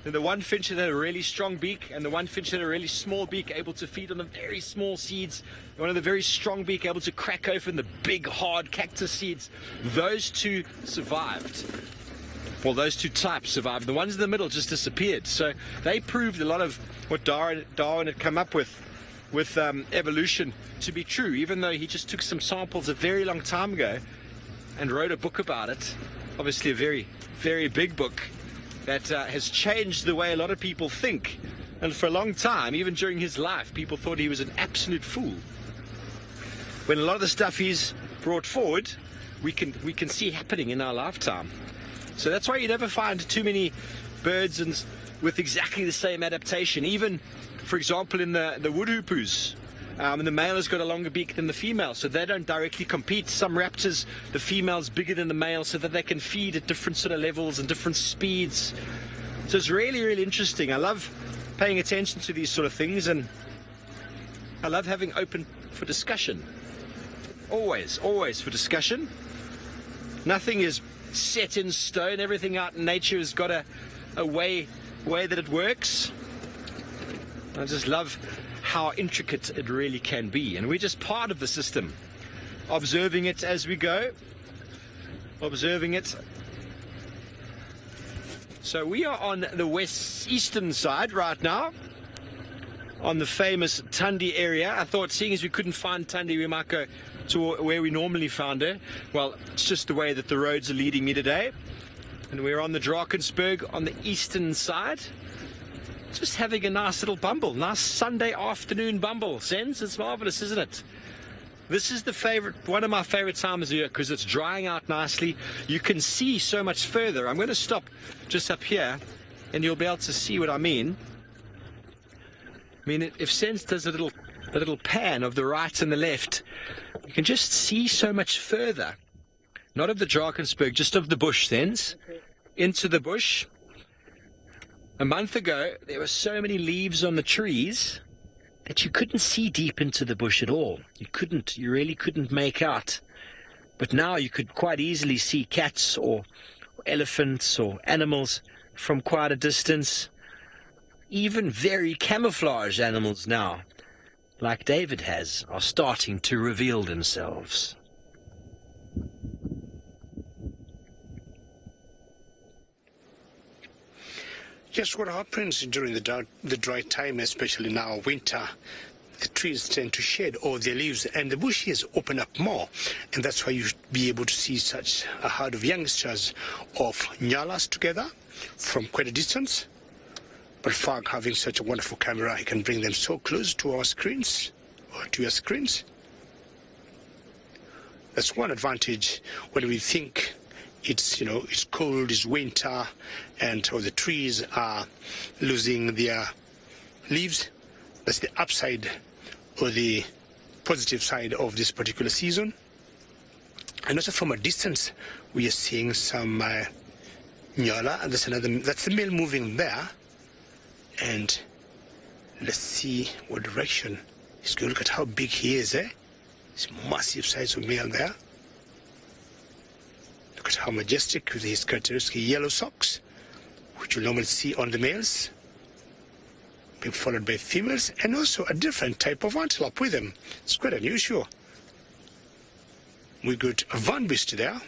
the one finch that had a really strong beak and the one finch that had a really small beak, able to feed on the very small seeds, one of the very strong beak able to crack open the big hard cactus seeds. Those two survived. Well, those two types survived. The ones in the middle just disappeared. So they proved a lot of what Darwin had come up with evolution to be true, even though he just took some samples a very long time ago and wrote a book about it. Obviously a very, very big book that has changed the way a lot of people think. And for a long time, even during his life, people thought he was an absolute fool. When a lot of the stuff he's brought forward, we can see happening in our lifetime. So that's why you never find too many birds with exactly the same adaptation. Even, for example, in the wood hoopoes, the male has got a longer beak than the female, so they don't directly compete. Some raptors, the female's bigger than the male, so that they can feed at different sort of levels and different speeds. So it's really, really interesting. I love paying attention to these sort of things, and I love having open for discussion. Always for discussion. Nothing is set in stone. Everything out in nature has got a way that it works. I just love how intricate it really can be, and we're just part of the system, observing it as we go, observing it. So we are on the eastern side right now, on the famous Tundi area. I thought, seeing as we couldn't find Tundi, we might go to where we normally found her. Well, it's just the way that the roads are leading me today, and we're on the Drakensberg on the eastern side. Just having a nice little bumble, nice Sunday afternoon bumble. Sense, it's marvelous, isn't it? This is one of my favorite times of year because it's drying out nicely. You can see so much further. I'm going to stop just up here, and you'll be able to see what I mean. I mean, if Sense does a little pan of the right and the left, you can just see so much further. Not of the Drakensberg, just of the bush, Sense. into the bush. A month ago, there were so many leaves on the trees that you couldn't see deep into the bush at all. You really couldn't make out. But now you could quite easily see cats or elephants or animals from quite a distance. Even very camouflaged animals now, like David has, are starting to reveal themselves. Yes, what happens during the dry time, especially now winter, the trees tend to shed all their leaves and the bushes open up more. And that's why you should be able to see such a herd of youngsters of nyalas together from quite a distance. But Fag, having such a wonderful camera, he can bring them so close to our screens, or to your screens. That's one advantage when we think it's cold, it's winter, and or the trees are losing their leaves. That's the upside or the positive side of this particular season. And also from a distance, we are seeing some nyala, and that's the male moving there. And let's see what direction he's going. Look at how big he is, eh? It's massive size of male there. Look at how majestic with his characteristic yellow socks, which you'll normally see on the males, being followed by females, and also a different type of antelope with them. It's quite unusual. We got a van beast there. I'm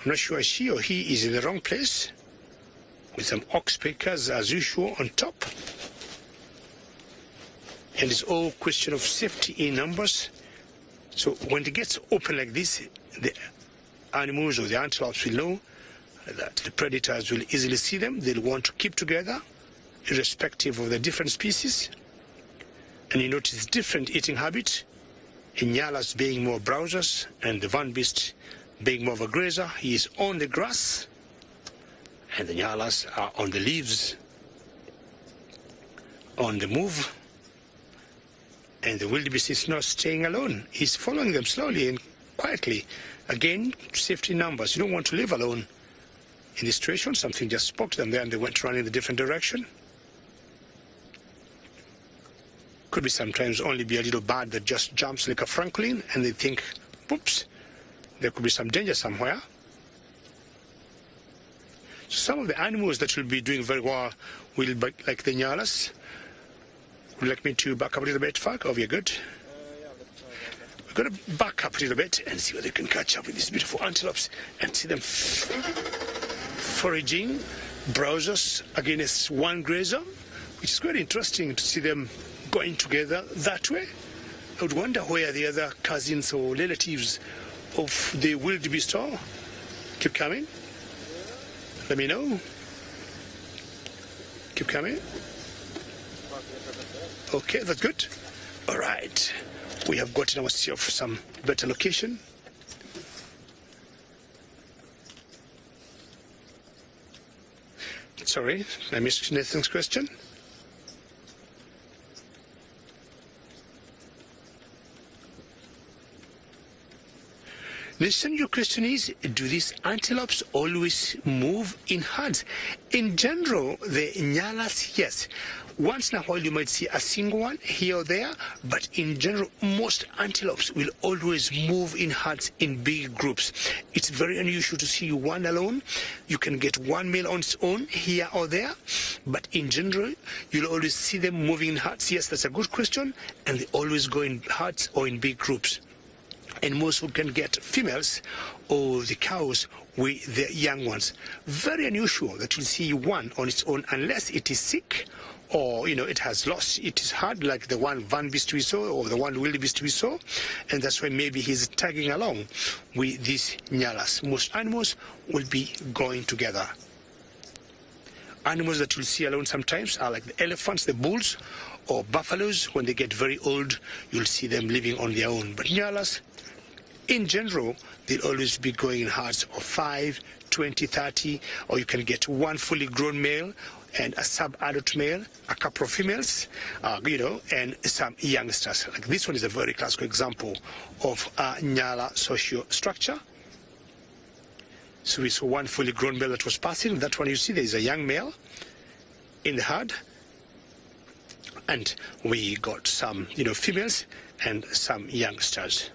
not sure she or he is in the wrong place, with some ox pickers as usual on top. And it's all question of safety in numbers. So when it gets open like this, the animals or the antelopes will know that the predators will easily see them. They'll want to keep together, irrespective of the different species. And you notice different eating habits. Nyalas being more browsers, and the van beast being more of a grazer. He is on the grass, and the nyalas are on the leaves, on the move. And the wildebeest is not staying alone. He's following them slowly and quietly. Again, safety numbers. You don't want to live alone in this situation. Something just spoke to them there and they went running in a different direction. Could be sometimes only be a little bird that just jumps like a francolin and they think, whoops, there could be some danger somewhere. So some of the animals that will be doing very well will be like the nyalas. Would you like me to back up a little bit, Fag? Oh, we're good. We're going to back up a little bit and see whether we can catch up with these beautiful antelopes and see them foraging, browsers against one grazer, which is quite interesting to see them going together that way. I would wonder where the other cousins or relatives of the wildebeest are. Keep coming. Let me know. Keep coming. Okay, that's good. All right. We have gotten ourselves some better location. Sorry, I missed Nathan's question. Listen, your question is, do these antelopes always move in herds? In general, the nyalas, yes. Once in a while you might see a single one here or there, but in general, most antelopes will always move in herds in big groups. It's very unusual to see one alone. You can get one male on its own here or there, but in general, you'll always see them moving in herds. Yes, that's a good question, and they always go in herds or in big groups. And most can get females or the cows with the young ones. Very unusual that you see one on its own unless it is sick or, it has lost its herd, like the one van beast we saw or the one wildebeest we saw. And that's why maybe he's tagging along with these nyalas. Most animals will be going together. Animals that you'll see alone sometimes are like the elephants, the bulls, or buffaloes. When they get very old, you'll see them living on their own. But nyalas, in general, they'll always be going in herds of 5, 20, 30, or you can get one fully grown male and a sub-adult male, a couple of females, and some youngsters. Like this one is a very classical example of a nyala social structure. So we saw one fully grown male that was passing. That one you see there is a young male in the herd. And we got some, females and some youngsters.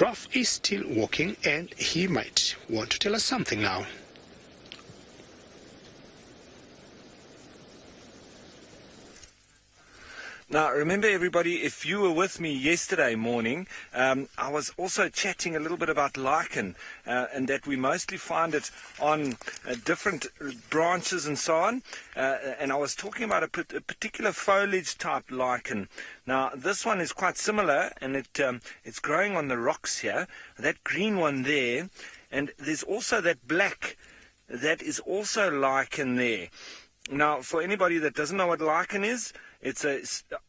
Ralph is still walking and he might want to tell us something now. Now, remember everybody, if you were with me yesterday morning, I was also chatting a little bit about lichen, and that we mostly find it on different branches and so on, and I was talking about a particular foliage type lichen. Now, this one is quite similar, and it's growing on the rocks here, that green one there, and there's also that black, that is also lichen there. Now, for anybody that doesn't know what lichen is, it's an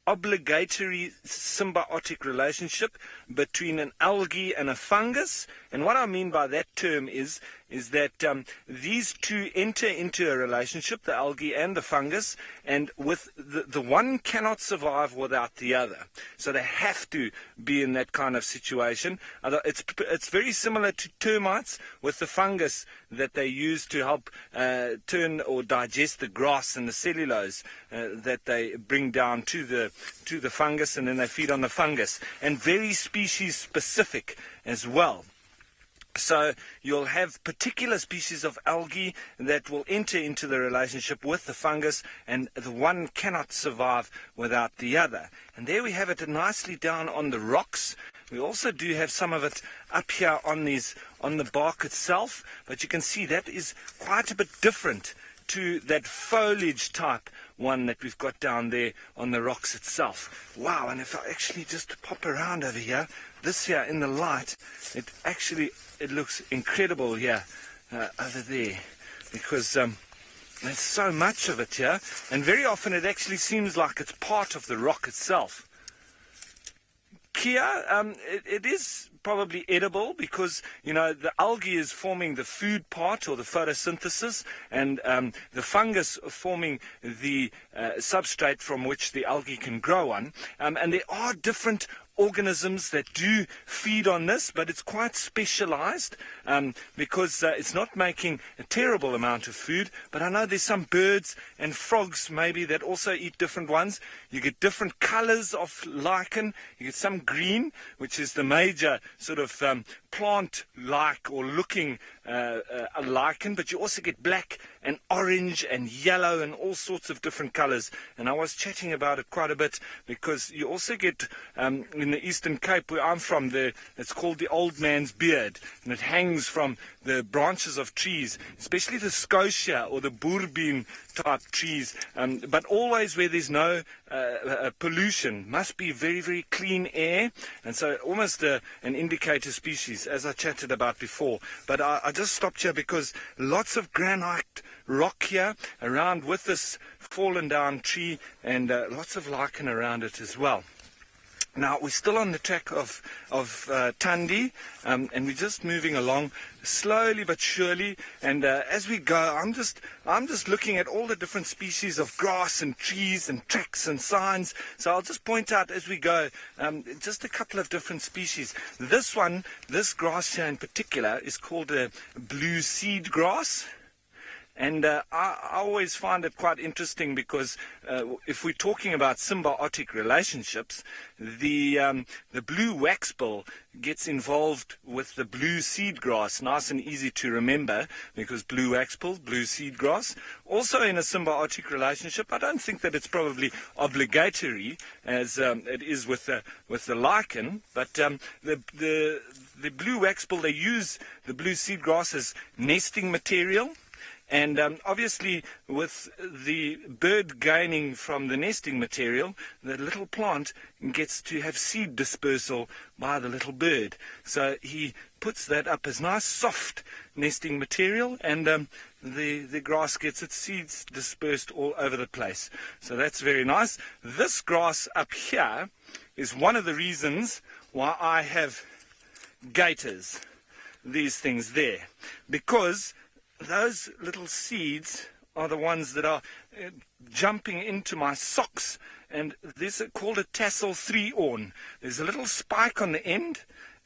obligatory symbiotic relationship between an algae and a fungus. And what I mean by that term is that these two enter into a relationship, the algae and the fungus, and with the one cannot survive without the other. So they have to be in that kind of situation. It's very similar to termites with the fungus that they use to help turn or digest the grass and the cellulose that they bring down to the fungus, and then they feed on the fungus, and very species specific as well. So you'll have particular species of algae that will enter into the relationship with the fungus, and the one cannot survive without the other. And there we have it nicely down on the rocks. We also do have some of it up here on the bark itself, but you can see that is quite a bit different to that foliage type one that we've got down there on the rocks itself. Wow, and if I actually just pop around over here, this here in the light, it looks incredible here over there, because there's so much of it here, and very often it actually seems like it's part of the rock itself. Here, it is probably edible because, the algae is forming the food part or the photosynthesis, and the fungus forming the substrate from which the algae can grow on. And there are different organisms that do feed on this, but it's quite specialized because it's not making a terrible amount of food. But I know there's some birds and frogs maybe that also eat different ones. You get different colors of lichen. You get some green, which is the major sort of plant-like or looking lichen, but you also get black and orange and yellow and all sorts of different colors. And I was chatting about it quite a bit because you also get in the Eastern Cape where I'm from, it's called the old man's beard, and it hangs from the branches of trees, especially the scotia or the boerbean type trees, but always where there's no pollution. Must be very, very clean air, and so almost an indicator species, as I chatted about before. But I just stopped here because lots of granite rock here around with this fallen down tree, and lots of lichen around it as well. Now, we're still on the track of Thandi, and we're just moving along slowly but surely. And as we go, I'm just looking at all the different species of grass and trees and tracks and signs. So I'll just point out as we go just a couple of different species. This grass here in particular, is called a blue seed grass. And I always find it quite interesting because if we're talking about symbiotic relationships, the blue waxbill gets involved with the blue seedgrass. Nice and easy to remember because blue waxbill, blue seedgrass, also in a symbiotic relationship. I don't think that it's probably obligatory as it is with the lichen, but the blue waxbill, they use the blue seedgrass as nesting material. And obviously, with the bird gaining from the nesting material, the little plant gets to have seed dispersal by the little bird. So he puts that up as nice, soft nesting material, and the grass gets its seeds dispersed all over the place. So that's very nice. This grass up here is one of the reasons why I have gators, these things there, because those little seeds are the ones that are jumping into my socks, and this is called a tassel 3-orn. There's a little spike on the end,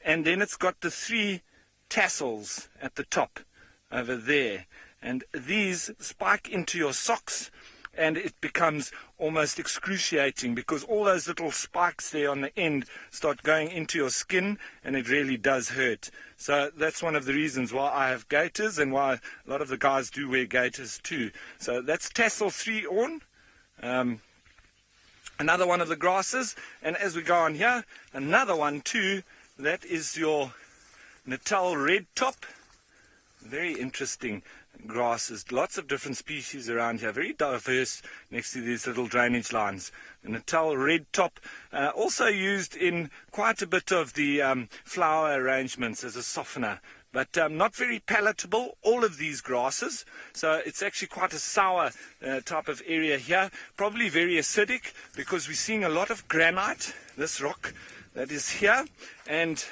and then it's got the 3 tassels at the top over there. And these spike into your socks, and it becomes almost excruciating because all those little spikes there on the end start going into your skin, and it really does hurt. So that's one of the reasons why I have gaiters, and why a lot of the guys do wear gaiters too. So that's tassel 3 on. Another one of the grasses, and as we go on here, another one too, that is your Natal red top. Very interesting grasses, lots of different species around here, very diverse next to these little drainage lines. The Natal red top, also used in quite a bit of the flower arrangements as a softener, but not very palatable, all of these grasses. So it's actually quite a sour type of area here, probably very acidic, because we're seeing a lot of granite, this rock that is here, and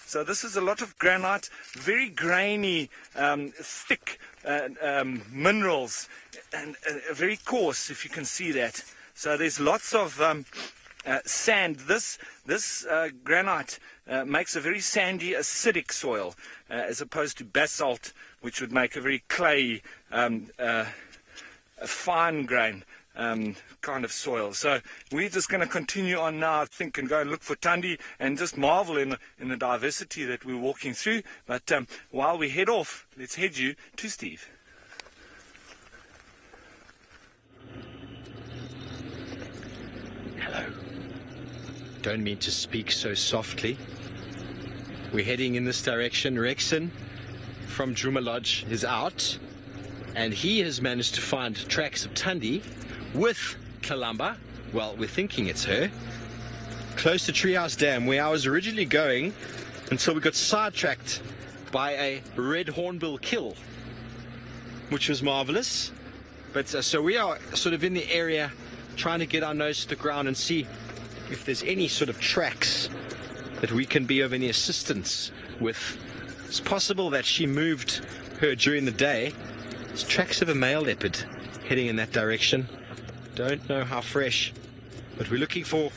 so this is a lot of granite, very grainy, thick minerals, and very coarse, if you can see that. So there's lots of sand. This granite makes a very sandy, acidic soil, as opposed to basalt, which would make a very clayey, fine grain kind of soil. So we're just going to continue on now, I think, and go and look for Tundi and just marvel in the diversity that we're walking through. But while we head off, let's head you to Steve. Hello. Don't mean to speak so softly. We're heading in this direction. Rexon from Druma Lodge is out, and he has managed to find tracks of Tundi with Kalamba. Well, we're thinking it's her. Close to Treehouse Dam, where I was originally going, until we got sidetracked by a red hornbill kill, which was marvelous. But so we are sort of in the area trying to get our nose to the ground and see if there's any sort of tracks that we can be of any assistance with. It's possible that she moved her during the day. There's tracks of a male leopard heading in that direction. Don't know how fresh, but we're looking for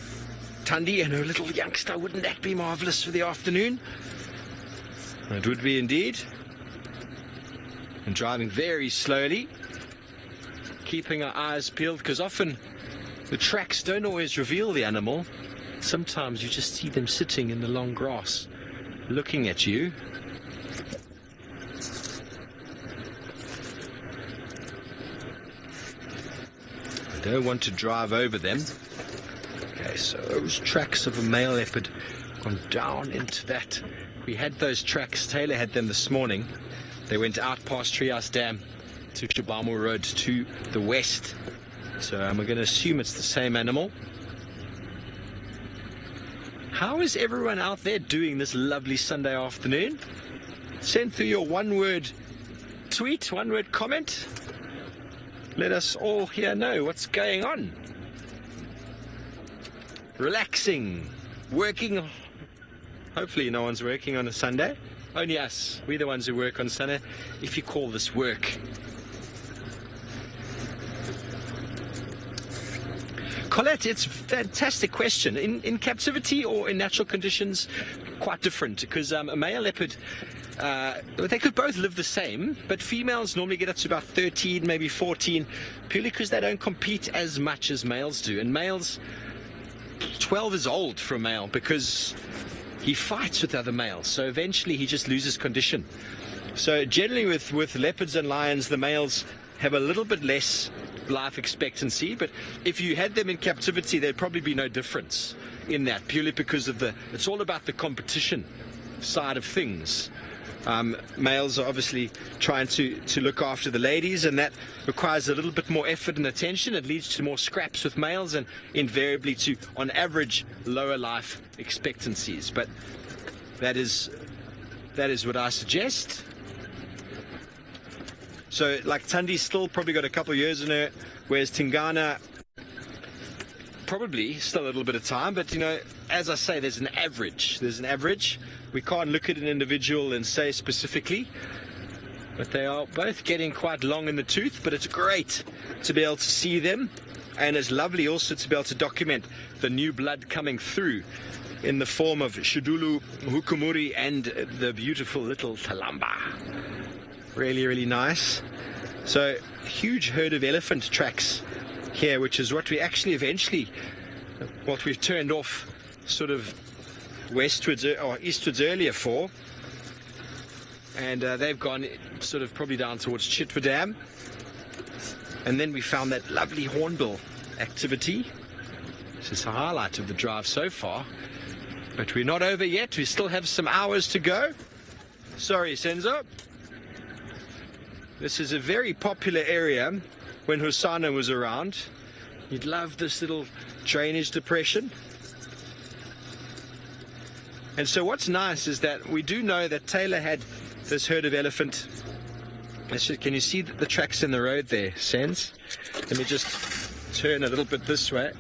Tundi and her little youngster. Wouldn't that be marvelous for the afternoon? It would be indeed. And driving very slowly, keeping our eyes peeled, because often the tracks don't always reveal the animal. Sometimes you just see them sitting in the long grass, looking at you. I don't want to drive over them. Okay, so those tracks of a male leopard gone down into that. We had those tracks, Taylor had them this morning. They went out past Treehouse Dam to Shabamo Road to the west. So we're going to assume it's the same animal. How is everyone out there doing this lovely Sunday afternoon? Send through your one-word tweet, one-word comment. Let us all here know what's going on. Relaxing, working. Hopefully no one's working on a Sunday. Only us. We're the ones who work on Sunday, if you call this work. Colette, it's a fantastic question. In captivity or in natural conditions, quite different, because a male leopard, they could both live the same, but females normally get up to about 13, maybe 14, purely because they don't compete as much as males do. And males, 12 is old for a male because he fights with other males, so eventually he just loses condition. So generally with leopards and lions, the males have a little bit less life expectancy, but if you had them in captivity, there'd probably be no difference in that, purely because of it's all about the competition side of things. Males are obviously trying to look after the ladies, and that requires a little bit more effort and attention. It leads to more scraps with males and invariably to, on average, lower life expectancies. But that is what I suggest. So, like, Tundi's still probably got a couple of years in her, whereas Tingana probably still a little bit of time. But, you know, as I say, there's an average. We can't look at an individual and say specifically, but they are both getting quite long in the tooth. But it's great to be able to see them, and it's lovely also to be able to document the new blood coming through. in the form of Shudulu, Hukumuri, and the beautiful little Kalamba. Really, really nice. So, huge herd of elephant tracks here, which is what we actually eventually, what we've turned off sort of westwards or eastwards earlier for. And they've gone sort of probably down towards Chitwa Dam. And then we found that lovely hornbill activity. This is the highlight of the drive so far. But we're not over yet. We still have some hours to go. Sorry, Senzo. This is a very popular area when Hosana was around. You'd love this little drainage depression. And so what's nice is that we do know that Taylor had this herd of elephant. Can you see the tracks in the road there, Sens? Let me just turn a little bit this way.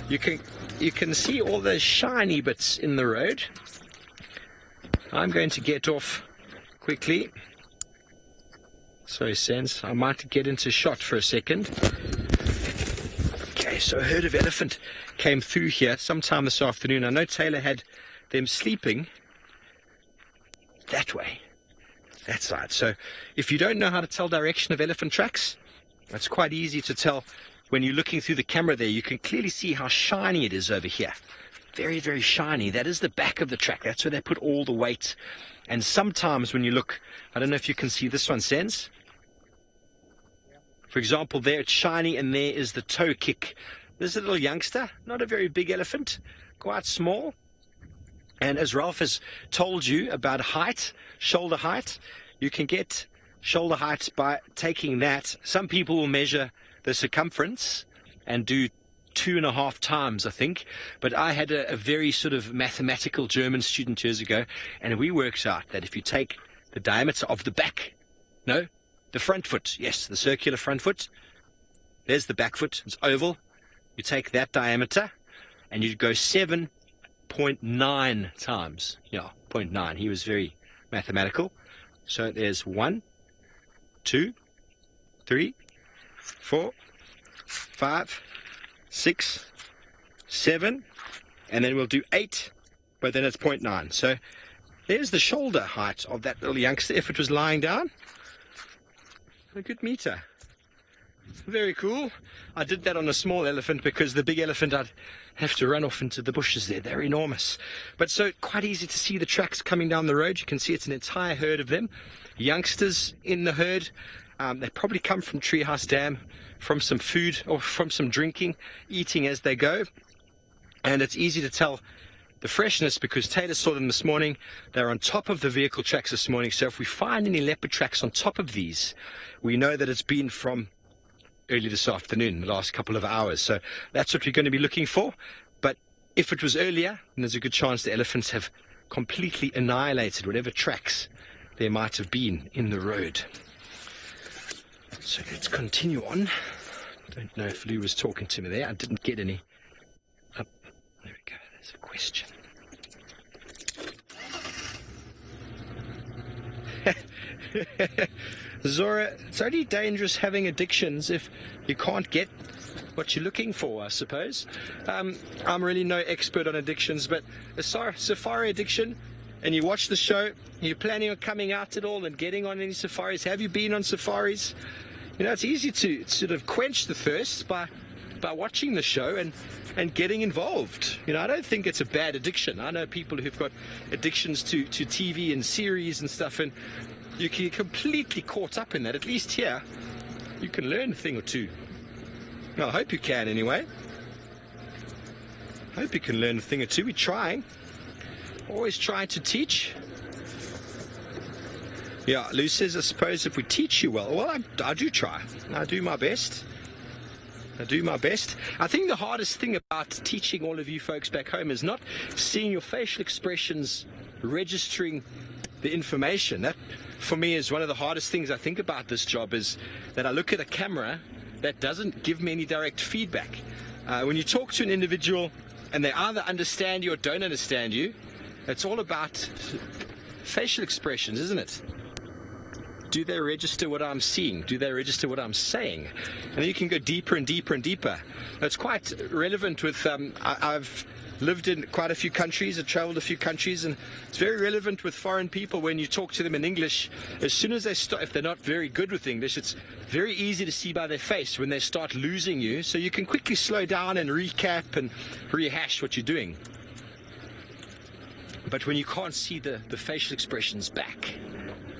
You can see all those shiny bits in the road. I'm going to get off quickly. Sorry, Sens, I might get into shot for a second. Okay, so a herd of elephant came through here sometime this afternoon. I know Taylor had them sleeping that way, that side. So if you don't know how to tell direction of elephant tracks, it's quite easy to tell when you're looking through the camera there. You can clearly see how shiny it is over here. Very, very shiny. That is the back of the track. That's where they put all the weight. And sometimes when you look, I don't know if you can see this one, Sens. For example, there it's shiny, and there is the toe kick. There's a little youngster, not a very big elephant, quite small. And as Ralph has told you about height, shoulder height, you can get shoulder height by taking that. Some people will measure the circumference and do 2.5 times, I think. But I had a very sort of mathematical German student years ago, and we worked out that if you take the diameter of the back, the front foot, yes, the circular front foot, there's the back foot, it's oval. You take that diameter and you go 7.9 times. Yeah, 0.9. He was very mathematical. So there's 1, 2, 3, 4, 5, 6, 7, and then we'll do 8, but then it's 0.9. So there's the shoulder height of that little youngster if it was lying down. A good meter. Very cool. I did that on a small elephant because the big elephant I'd have to run off into the bushes there. They're enormous. But so quite easy to see the tracks coming down the road. You can see it's an entire herd of them. Youngsters in the herd. They probably come from Treehouse Dam, from some food or from some drinking, eating as they go. And it's easy to tell the freshness because Taylor saw them this morning. They're on top of the vehicle tracks this morning. So if we find any leopard tracks on top of these, we know that it's been from early this afternoon, the last couple of hours. So that's what we're going to be looking for. But if it was earlier, then there's a good chance the elephants have completely annihilated whatever tracks there might have been in the road. So let's continue on. Don't know if Lou was talking to me there. I didn't get any. Up. There we go. There's a question. Zora, it's only dangerous having addictions if you can't get what you're looking for, I suppose. I'm really no expert on addictions, but a safari addiction, and you watch the show, you're planning on coming out at all and getting on any safaris. Have you been on safaris? You know, it's easy to sort of quench the thirst by watching the show and getting involved. You know, I don't think it's a bad addiction. I know people who've got addictions to TV and series and stuff, and you can get completely caught up in that. At least here, you can learn a thing or two. Well, I hope you can anyway. I hope you can learn a thing or two. We're trying. Always trying to teach. Yeah, Lou says, I suppose if we teach you well, I do try. I do my best. I do my best. I think the hardest thing about teaching all of you folks back home is not seeing your facial expressions, registering the information. That, for me, is one of the hardest things I think about this job, is that I look at a camera that doesn't give me any direct feedback. When you talk to an individual and they either understand you or don't understand you, it's all about facial expressions, isn't it? Do they register what I'm seeing? Do they register what I'm saying? And then you can go deeper and deeper and deeper. It's quite relevant with, I've lived in quite a few countries, I've traveled a few countries, and it's very relevant with foreign people when you talk to them in English. As soon as they start, if they're not very good with English, it's very easy to see by their face when they start losing you, so you can quickly slow down and recap and rehash what you're doing. But when you can't see the facial expressions back,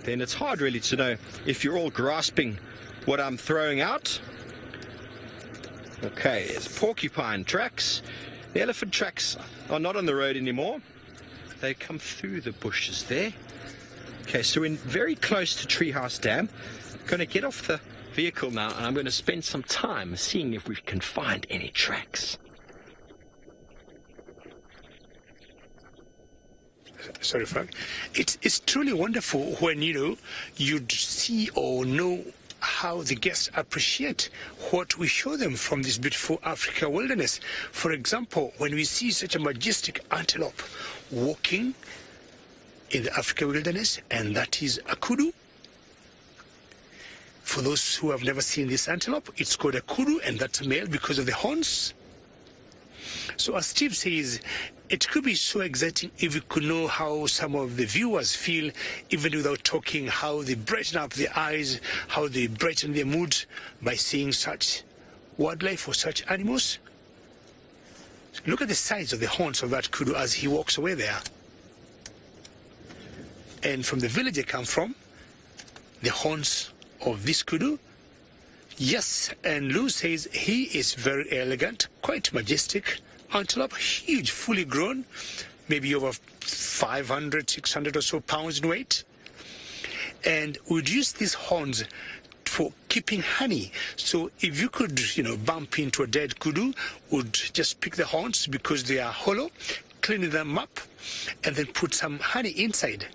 then it's hard really to know if you're all grasping what I'm throwing out. Okay, it's porcupine tracks. The elephant tracks are not on the road anymore. They come through the bushes there. Okay, so we're very close to Treehouse Dam. I'm going to get off the vehicle now, and I'm going to spend some time seeing if we can find any tracks. Sorry, Frank. It's truly wonderful when, you see or know how the guests appreciate what we show them from this beautiful Africa wilderness. For example, when we see such a majestic antelope walking in the Africa wilderness, and that is a kudu. For those who have never seen this antelope, it's called a kudu, and that's a male because of the horns. So as Steve says, it could be so exciting if we could know how some of the viewers feel, even without talking, how they brighten up their eyes, how they brighten their mood by seeing such wildlife or such animals. Look at the size of the horns of that kudu as he walks away there. And from the village I come from, the horns of this kudu, yes, and Lou says he is very elegant, quite majestic. Antelope, huge, fully grown, maybe over 500, 600 or so pounds in weight. And we'd use these horns for keeping honey. So if you could, bump into a dead kudu, would just pick the horns because they are hollow, clean them up, and then put some honey inside.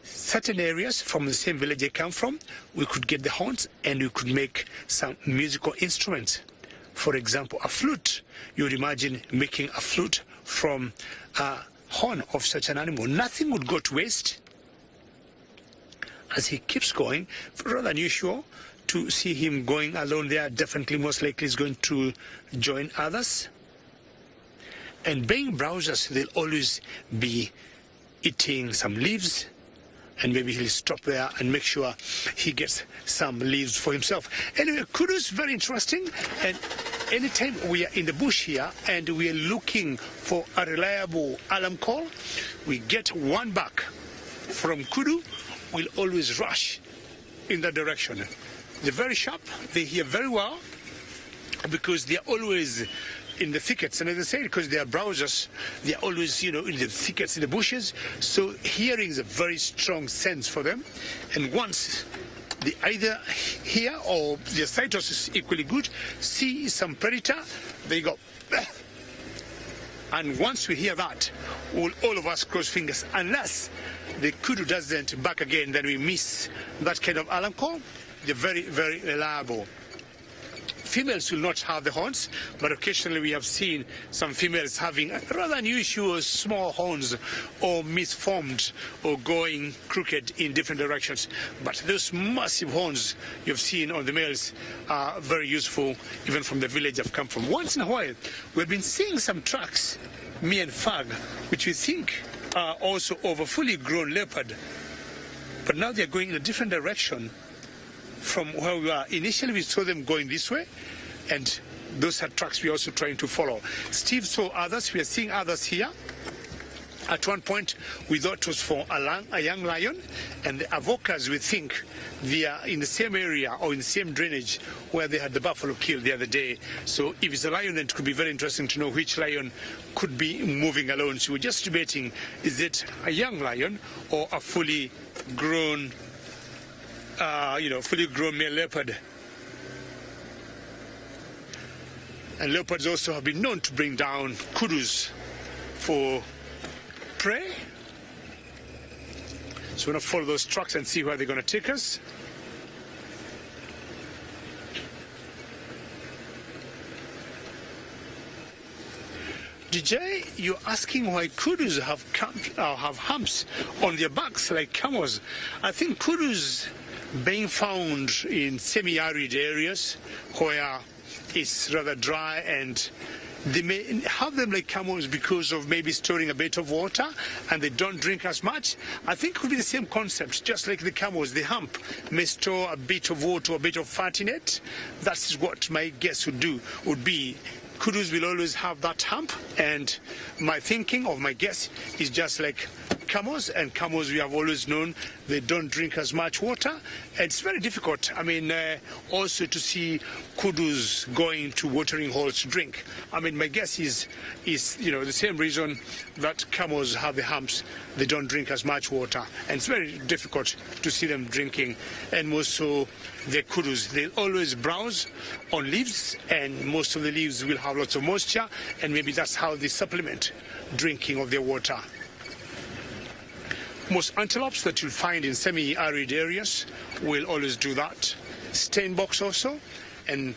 Certain areas from the same village I come from, we could get the horns and we could make some musical instruments. For example, a flute. You would imagine making a flute from a horn of such an animal. Nothing would go to waste. As he keeps going, rather unusual to see him going alone there. Definitely, most likely, is going to join others. And being browsers, they'll always be eating some leaves. And maybe he'll stop there and make sure he gets some leaves for himself. Anyway, kudu is very interesting. And anytime we are in the bush here and we are looking for a reliable alarm call, we get one back from kudu. We'll always rush in that direction. They're very sharp. They hear very well because they're always in the thickets, and as I say, because they are browsers, they are always, in the thickets, in the bushes, so hearing is a very strong sense for them, and once they either hear or their sight is equally good, see some predator, they go, and once we hear that, all of us cross fingers, unless the kudu doesn't back again, then we miss that kind of alarm call. They're very, very reliable. Females will not have the horns, but occasionally we have seen some females having rather unusual small horns or misformed or going crooked in different directions. But those massive horns you've seen on the males are very useful, even from the village I've come from. Once in a while, we've been seeing some tracks, me and Fag, which we think are also of a fully grown leopard. But now they're going in a different direction from where we are. Initially we saw them going this way, and those are tracks we're also trying to follow. Steve saw others, we are seeing others here. At one point we thought it was for a young lion, and the avokas, we think they are in the same area or in the same drainage where they had the buffalo killed the other day. So if it's a lion, then it could be very interesting to know which lion could be moving alone. So we're just debating, is it a young lion or a fully grown fully grown male leopard. And leopards also have been known to bring down kudus for prey. So we're going to follow those tracks and see where they're going to take us. DJ, you're asking why kudus have humps on their backs like camels. I think kudus being found in semi-arid areas where it's rather dry and They may have them like camels because of maybe storing a bit of water and they don't drink as much. I think it could be the same concept, just like the camels. The hump may store a bit of water, a bit of fat in it. That's what my guess would be. Kudus will always have that hump, and my thinking of my guess is just like camels, and camels we have always known they don't drink as much water. It's very difficult, I mean, also to see kudus going to watering holes to drink. I mean, my guess is the same reason that camels have the humps. They don't drink as much water, and it's very difficult to see them drinking. And most so the kudus, they always browse on leaves, and most of the leaves will have lots of moisture, and maybe that's how they supplement drinking of their water. Most antelopes that you'll find in semi-arid areas will always do that. Steenboks also, and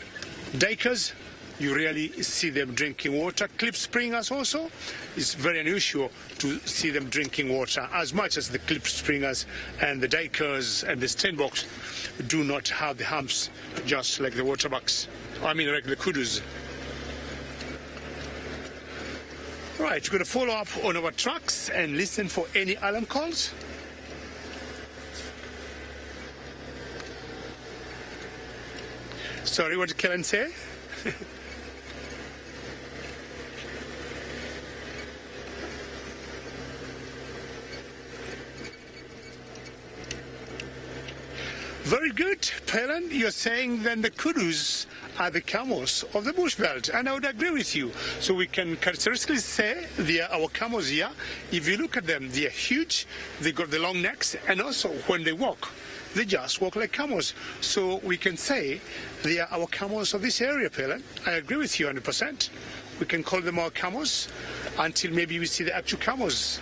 duikers, you rarely see them drinking water. Cliff springers also, it's very unusual to see them drinking water as much as the cliff springers and the duikers and the steenboks do not have the humps just like the waterbucks. I mean, like the kudus. Right, we're going to follow up on our tracks and listen for any alarm calls. Sorry, what did Kellen say? Very good, Pelin. You're saying then the kudus are the camels of the bush belt, and I would agree with you. So we can characteristically say they are our camels here. If you look at them, they are huge, they got the long necks, and also when they walk, they just walk like camels. So we can say they are our camels of this area, Pelin. I agree with you 100%. We can call them our camels until maybe we see the actual camels.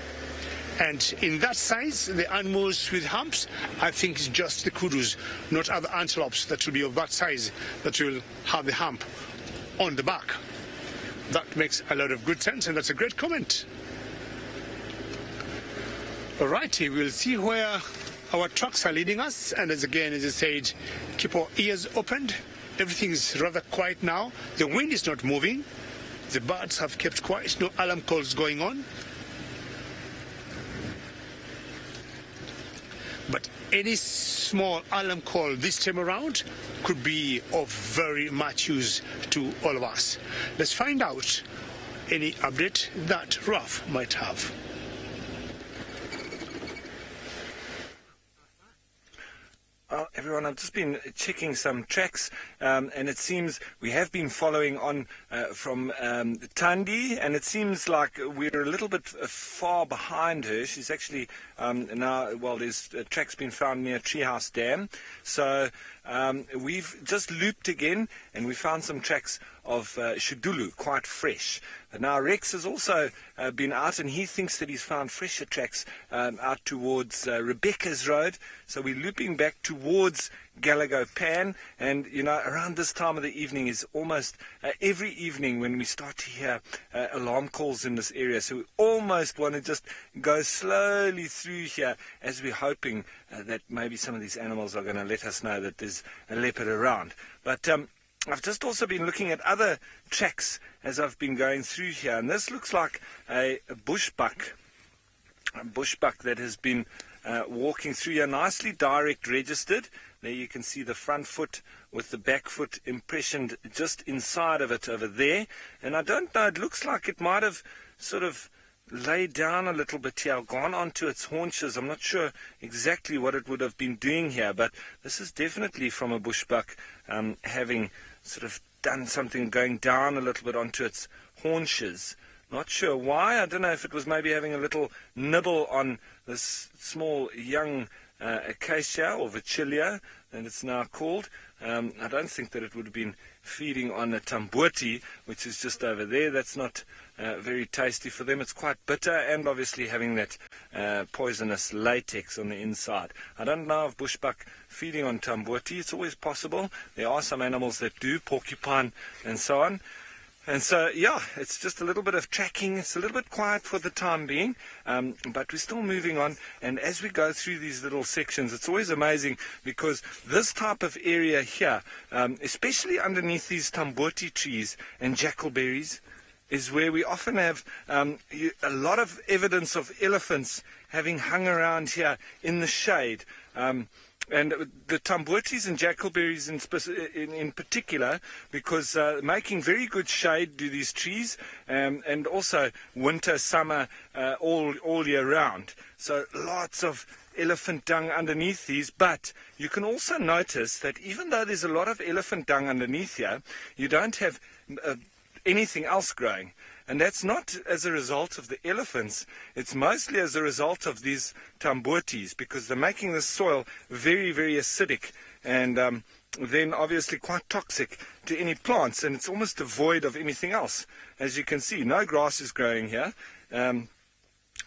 And in that size, the animals with humps, I think it's just the kudus, not other antelopes that will be of that size that will have the hump on the back. That makes a lot of good sense, and that's a great comment. Alrighty, we'll see where our tracks are leading us. And as I said, keep our ears opened. Everything is rather quiet now. The wind is not moving. The birds have kept quiet. No alarm calls going on. But any small alarm call this time around could be of very much use to all of us. Let's find out any update that Ralph might have. Everyone, I've just been checking some tracks, and it seems we have been following on from Tandi, and it seems like we're a little bit far behind her. She's actually now, well, there's tracks been found near Treehouse Dam, so we've just looped again, and we found some tracks of Shudulu, quite fresh. But now Rex has also been out, and he thinks that he's found fresher tracks out towards Rebecca's Road. So we're looping back towards Gallagher Pan, and around this time of the evening is almost every evening when we start to hear alarm calls in this area. So we almost want to just go slowly through here as we're hoping that maybe some of these animals are going to let us know that there's a leopard around. But I've just also been looking at other tracks as I've been going through here, and this looks like a bushbuck that has been walking through here, nicely direct registered. There you can see the front foot with the back foot impressioned just inside of it over there. And I don't know, it looks like it might have sort of laid down a little bit here, gone onto its haunches. I'm not sure exactly what it would have been doing here, but this is definitely from a bushbuck having sort of done something, going down a little bit onto its haunches. Not sure why. I don't know if it was maybe having a little nibble on this small young acacia or Vaccilia, and it's now called. I don't think that it would have been feeding on a tamboti, which is just over there. That's not very tasty for them. It's quite bitter, and obviously having that poisonous latex on the inside. I don't know of bushbuck feeding on tamboti. It's always possible. There are some animals that do, porcupine and so on. And so, yeah, it's just a little bit of tracking. It's a little bit quiet for the time being, but we're still moving on. And as we go through these little sections, it's always amazing because this type of area here, especially underneath these tamboti trees and jackalberries, is where we often have a lot of evidence of elephants having hung around here in the shade. And the tambutis and jackalberries in particular, because making very good shade do these trees, and also winter, summer, all year round. So lots of elephant dung underneath these, but you can also notice that even though there's a lot of elephant dung underneath here, you don't have anything else growing. And that's not as a result of the elephants, it's mostly as a result of these tambutis, because they're making the soil very, very acidic, and then obviously quite toxic to any plants, and it's almost devoid of anything else. As you can see, no grass is growing here, and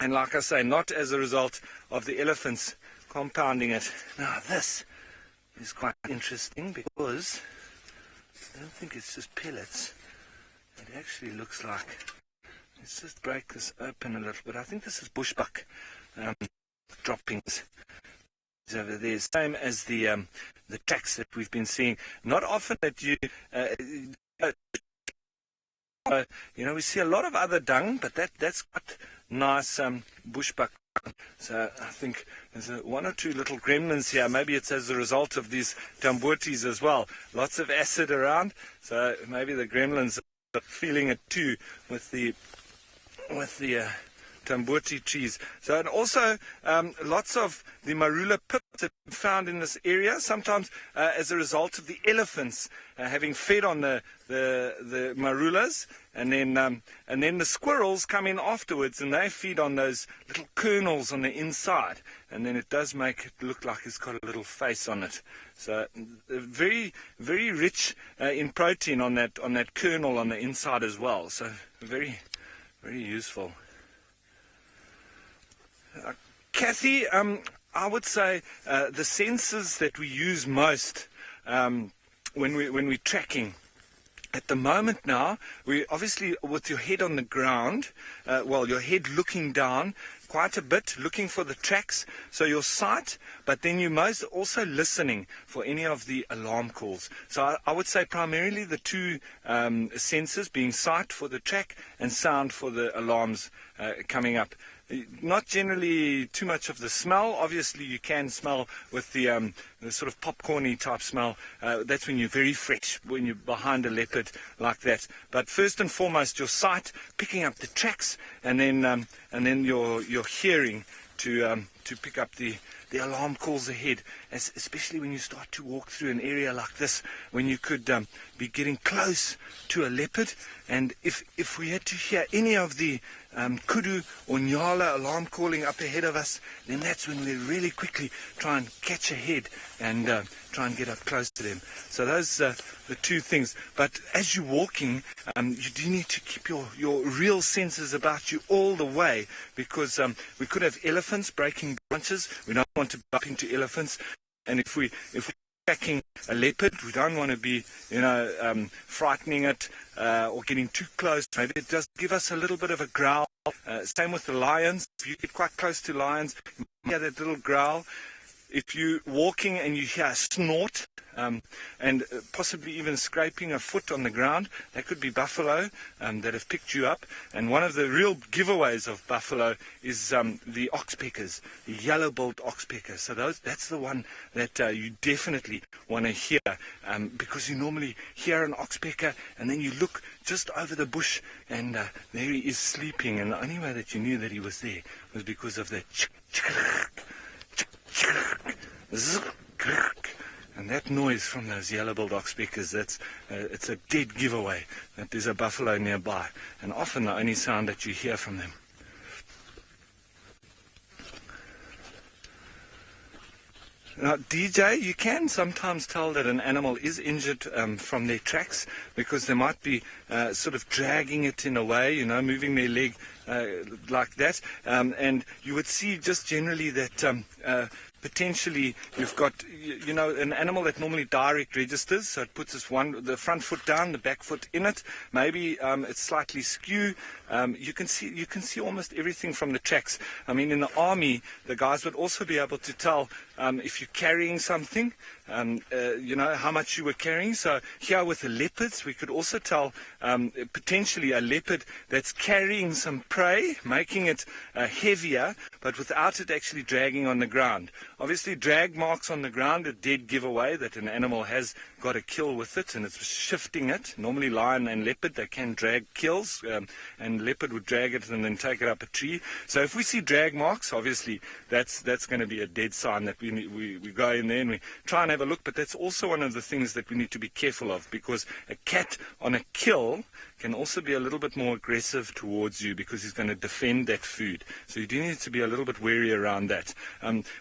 like I say, not as a result of the elephants compounding it. Now this is quite interesting, because I don't think it's just pellets. It actually looks like, let's just break this open a little bit. I think this is bushbuck droppings over there, same as the tracks that we've been seeing. Not often that you we see a lot of other dung, but that's quite nice bushbuck. So I think there's one or two little gremlins here. Maybe it's as a result of these tambutis as well. Lots of acid around, so maybe the gremlins are feeling it too with the tambuti trees. So, and also lots of the marula pips that we found in this area, sometimes as a result of the elephants having fed on the marulas, and then the squirrels come in afterwards and they feed on those little kernels on the inside, and then it does make it look like it's got a little face on it. So very, very rich in protein on that kernel on the inside as well. So very, very useful. Kathy, I would say the senses that we use most when we're tracking at the moment now, we obviously with your head on the ground, your head looking down quite a bit, looking for the tracks, so your sight, but then you're most also listening for any of the alarm calls. So I would say primarily the two senses being sight for the track and sound for the alarms coming up. Not generally too much of the smell. Obviously you can smell with the sort of popcorny type smell. That's when you're very fresh, when you're behind a leopard like that. But first and foremost your sight, picking up the tracks, and then your hearing to pick up the alarm calls ahead, especially when you start to walk through an area like this, when you could be getting close to a leopard. And if we had to hear any of the kudu or nyala alarm calling up ahead of us, then that's when we really quickly try and catch ahead and try and get up close to them. So those are the two things. But as you're walking, you do need to keep your real senses about you all the way, because we could have elephants breaking branches. We don't want to bump into elephants. And if we're tracking a leopard, we don't want to be, frightening it or getting too close. Maybe it does give us a little bit of a growl. Same with the lions. If you get quite close to lions, you hear that little growl. If you're walking and you hear a snort, and possibly even scraping a foot on the ground, that could be buffalo that have picked you up. And one of the real giveaways of buffalo is the oxpeckers, the yellow-billed oxpecker. So that's the one that you definitely want to hear, because you normally hear an oxpecker and then you look just over the bush and there he is sleeping, and the only way that you knew that he was there was because of the and that noise from those yellow-billed oxpeckers. It's a dead giveaway that there's a buffalo nearby, and often the only sound that you hear from them. Now, DJ, you can sometimes tell that an animal is injured from their tracks, because they might be sort of dragging it in a way, moving their leg like that. And you would see just generally that potentially you've got, an animal that normally direct registers, so it puts the front foot down, the back foot in it. Maybe it's slightly skew. You can see almost everything from the tracks. I mean, in the army, the guys would also be able to tell if you're carrying something, you know, how much you were carrying. So here with the leopards, we could also tell potentially a leopard that's carrying some prey, making it heavier, but without it actually dragging on the ground. Obviously, drag marks on the ground, a dead giveaway that an animal has got a kill with it, and it's shifting it. Normally lion and leopard, they can drag kills, and leopard would drag it and then take it up a tree. So if we see drag marks, obviously that's going to be a dead sign that we go in there and we try and have a look. But that's also one of the things that we need to be careful of, because a cat on a kill can also be a little bit more aggressive towards you because he's going to defend that food. So you do need to be a little bit wary around that.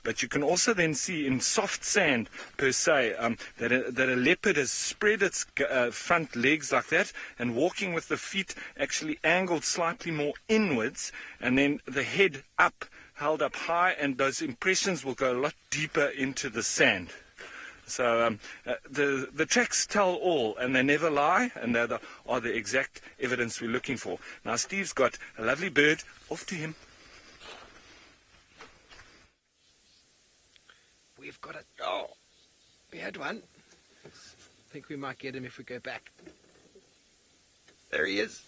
But you can also then see in soft sand, per se, that a leopard has spread its front legs like that and walking with the feet actually angled slightly more inwards, and then the head up, held up high, and those impressions will go a lot deeper into the sand. So the tracks tell all, and they never lie, and they are the exact evidence we're looking for. Now Steve's got a lovely bird. Off to him. We've got it. Oh, we had one. I think we might get him if we go back. There he is.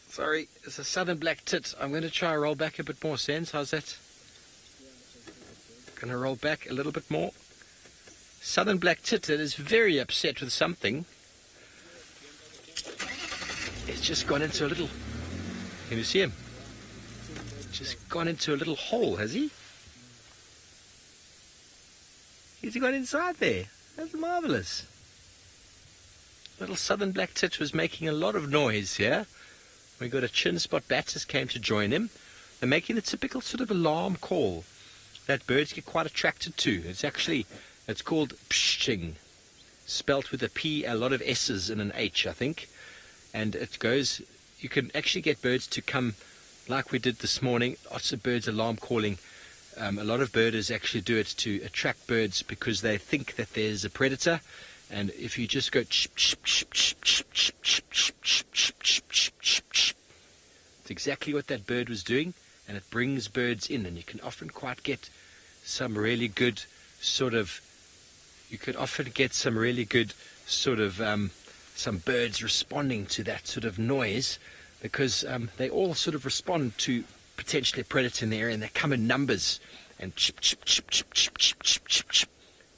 Sorry, it's a southern black tit. I'm going to try roll back a bit more, Sense. How's that? Going to roll back a little bit more. Southern black tit that is very upset with something. It's just gone into a little... Can you see him? Just gone into a little hole, has he? He's gone inside there. That's marvelous. Little southern black tit was making a lot of noise here. We got a chin spot batters came to join him. They're making the typical sort of alarm call that birds get quite attracted to. It's called pshing, spelt with a P, a lot of S's and an H, I think. And it goes, you can actually get birds to come, like we did this morning, lots of birds alarm calling. A lot of birders actually do it to attract birds because they think that there's a predator. And if you just go it's exactly what that bird was doing, and it brings birds in, and you can often quite get some really good sort of some birds responding to that sort of noise, because they all sort of respond to potentially a predator in the area, and they come in numbers, and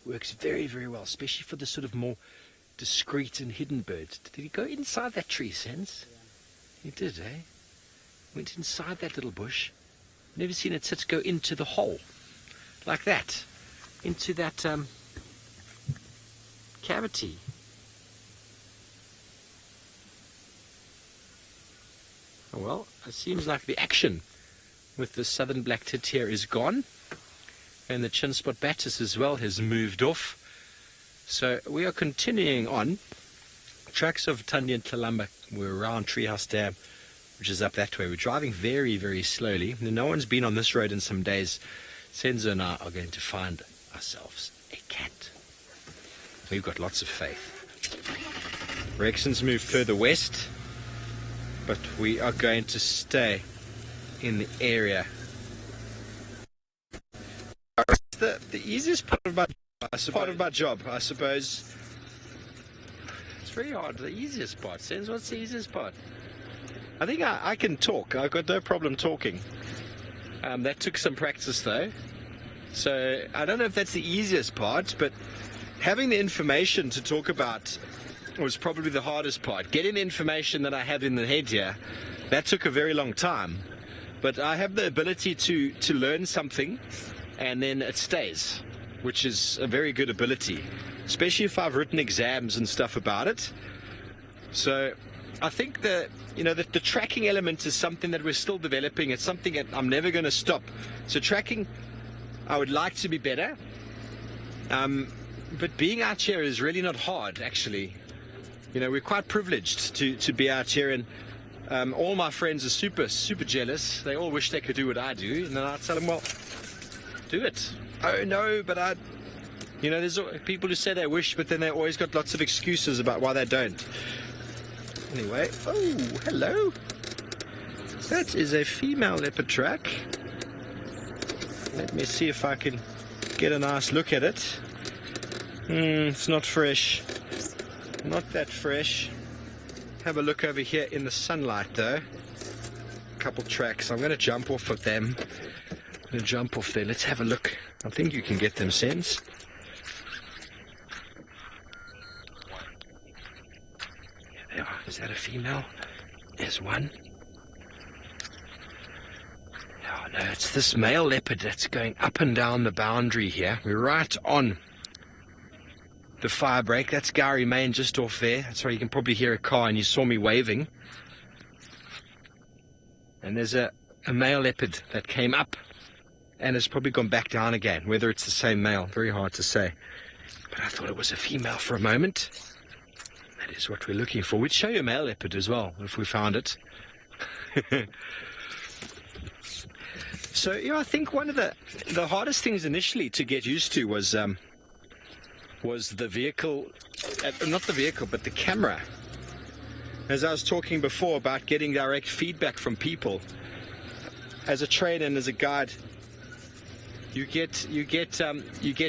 works very, very well, especially for the sort of more discreet and hidden birds. Did he go inside that tree, Sense? He did, eh? Went inside that little bush. Never seen a tit go into the hole like that, into that cavity. Oh, well, it seems like the action with the southern black tit here is gone, and the chin spot batis as well has moved off. So we are continuing on. Tracks of Tundi and Kalamba. We're around Treehouse Dam, which is up that way. We're driving very, very slowly. No one's been on this road in some days. Senzo and I are going to find ourselves a cat. We've got lots of faith. Rexon's moved further west, but we are going to stay in the area. The easiest part of my job, I suppose. It's very hard. The easiest part. Sense, what's the easiest part? I think I can talk. I've got no problem talking. That took some practice though. So I don't know if that's the easiest part, but having the information to talk about was probably the hardest part. Getting the information that I have in the head here, that took a very long time. But I have the ability to learn something, and then it stays, which is a very good ability, especially if I've written exams and stuff about it. So I think the tracking element is something that we're still developing. It's something that I'm never going to stop. So tracking, I would like to be better. But being out here is really not hard, actually. We're quite privileged to be out here, and all my friends are super, super jealous. They all wish they could do what I do, and then I tell them, well, do it. Oh no, but there's people who say they wish, but then they always got lots of excuses about why they don't. Anyway, oh, hello. That is a female leopard track. Let me see if I can get a nice look at it. It's not fresh. Not that fresh. Have a look over here in the sunlight though. A couple tracks. I'm going to jump off of them. I'm going to jump off there. Let's have a look. I think you can get them sense. Here they are. Is that a female? There's one. Oh no, it's this male leopard that's going up and down the boundary here. We're right on the fire break. That's Gary Main just off there. That's why you can probably hear a car and you saw me waving. And there's a male leopard that came up and has probably gone back down again. Whether it's the same male, very hard to say. But I thought it was a female for a moment. That is what we're looking for. We'd show you a male leopard as well if we found it. So yeah, I think one of the hardest things initially to get used to was the vehicle, not the vehicle, but the camera. As I was talking before about getting direct feedback from people, as a trainer and as a guide, you get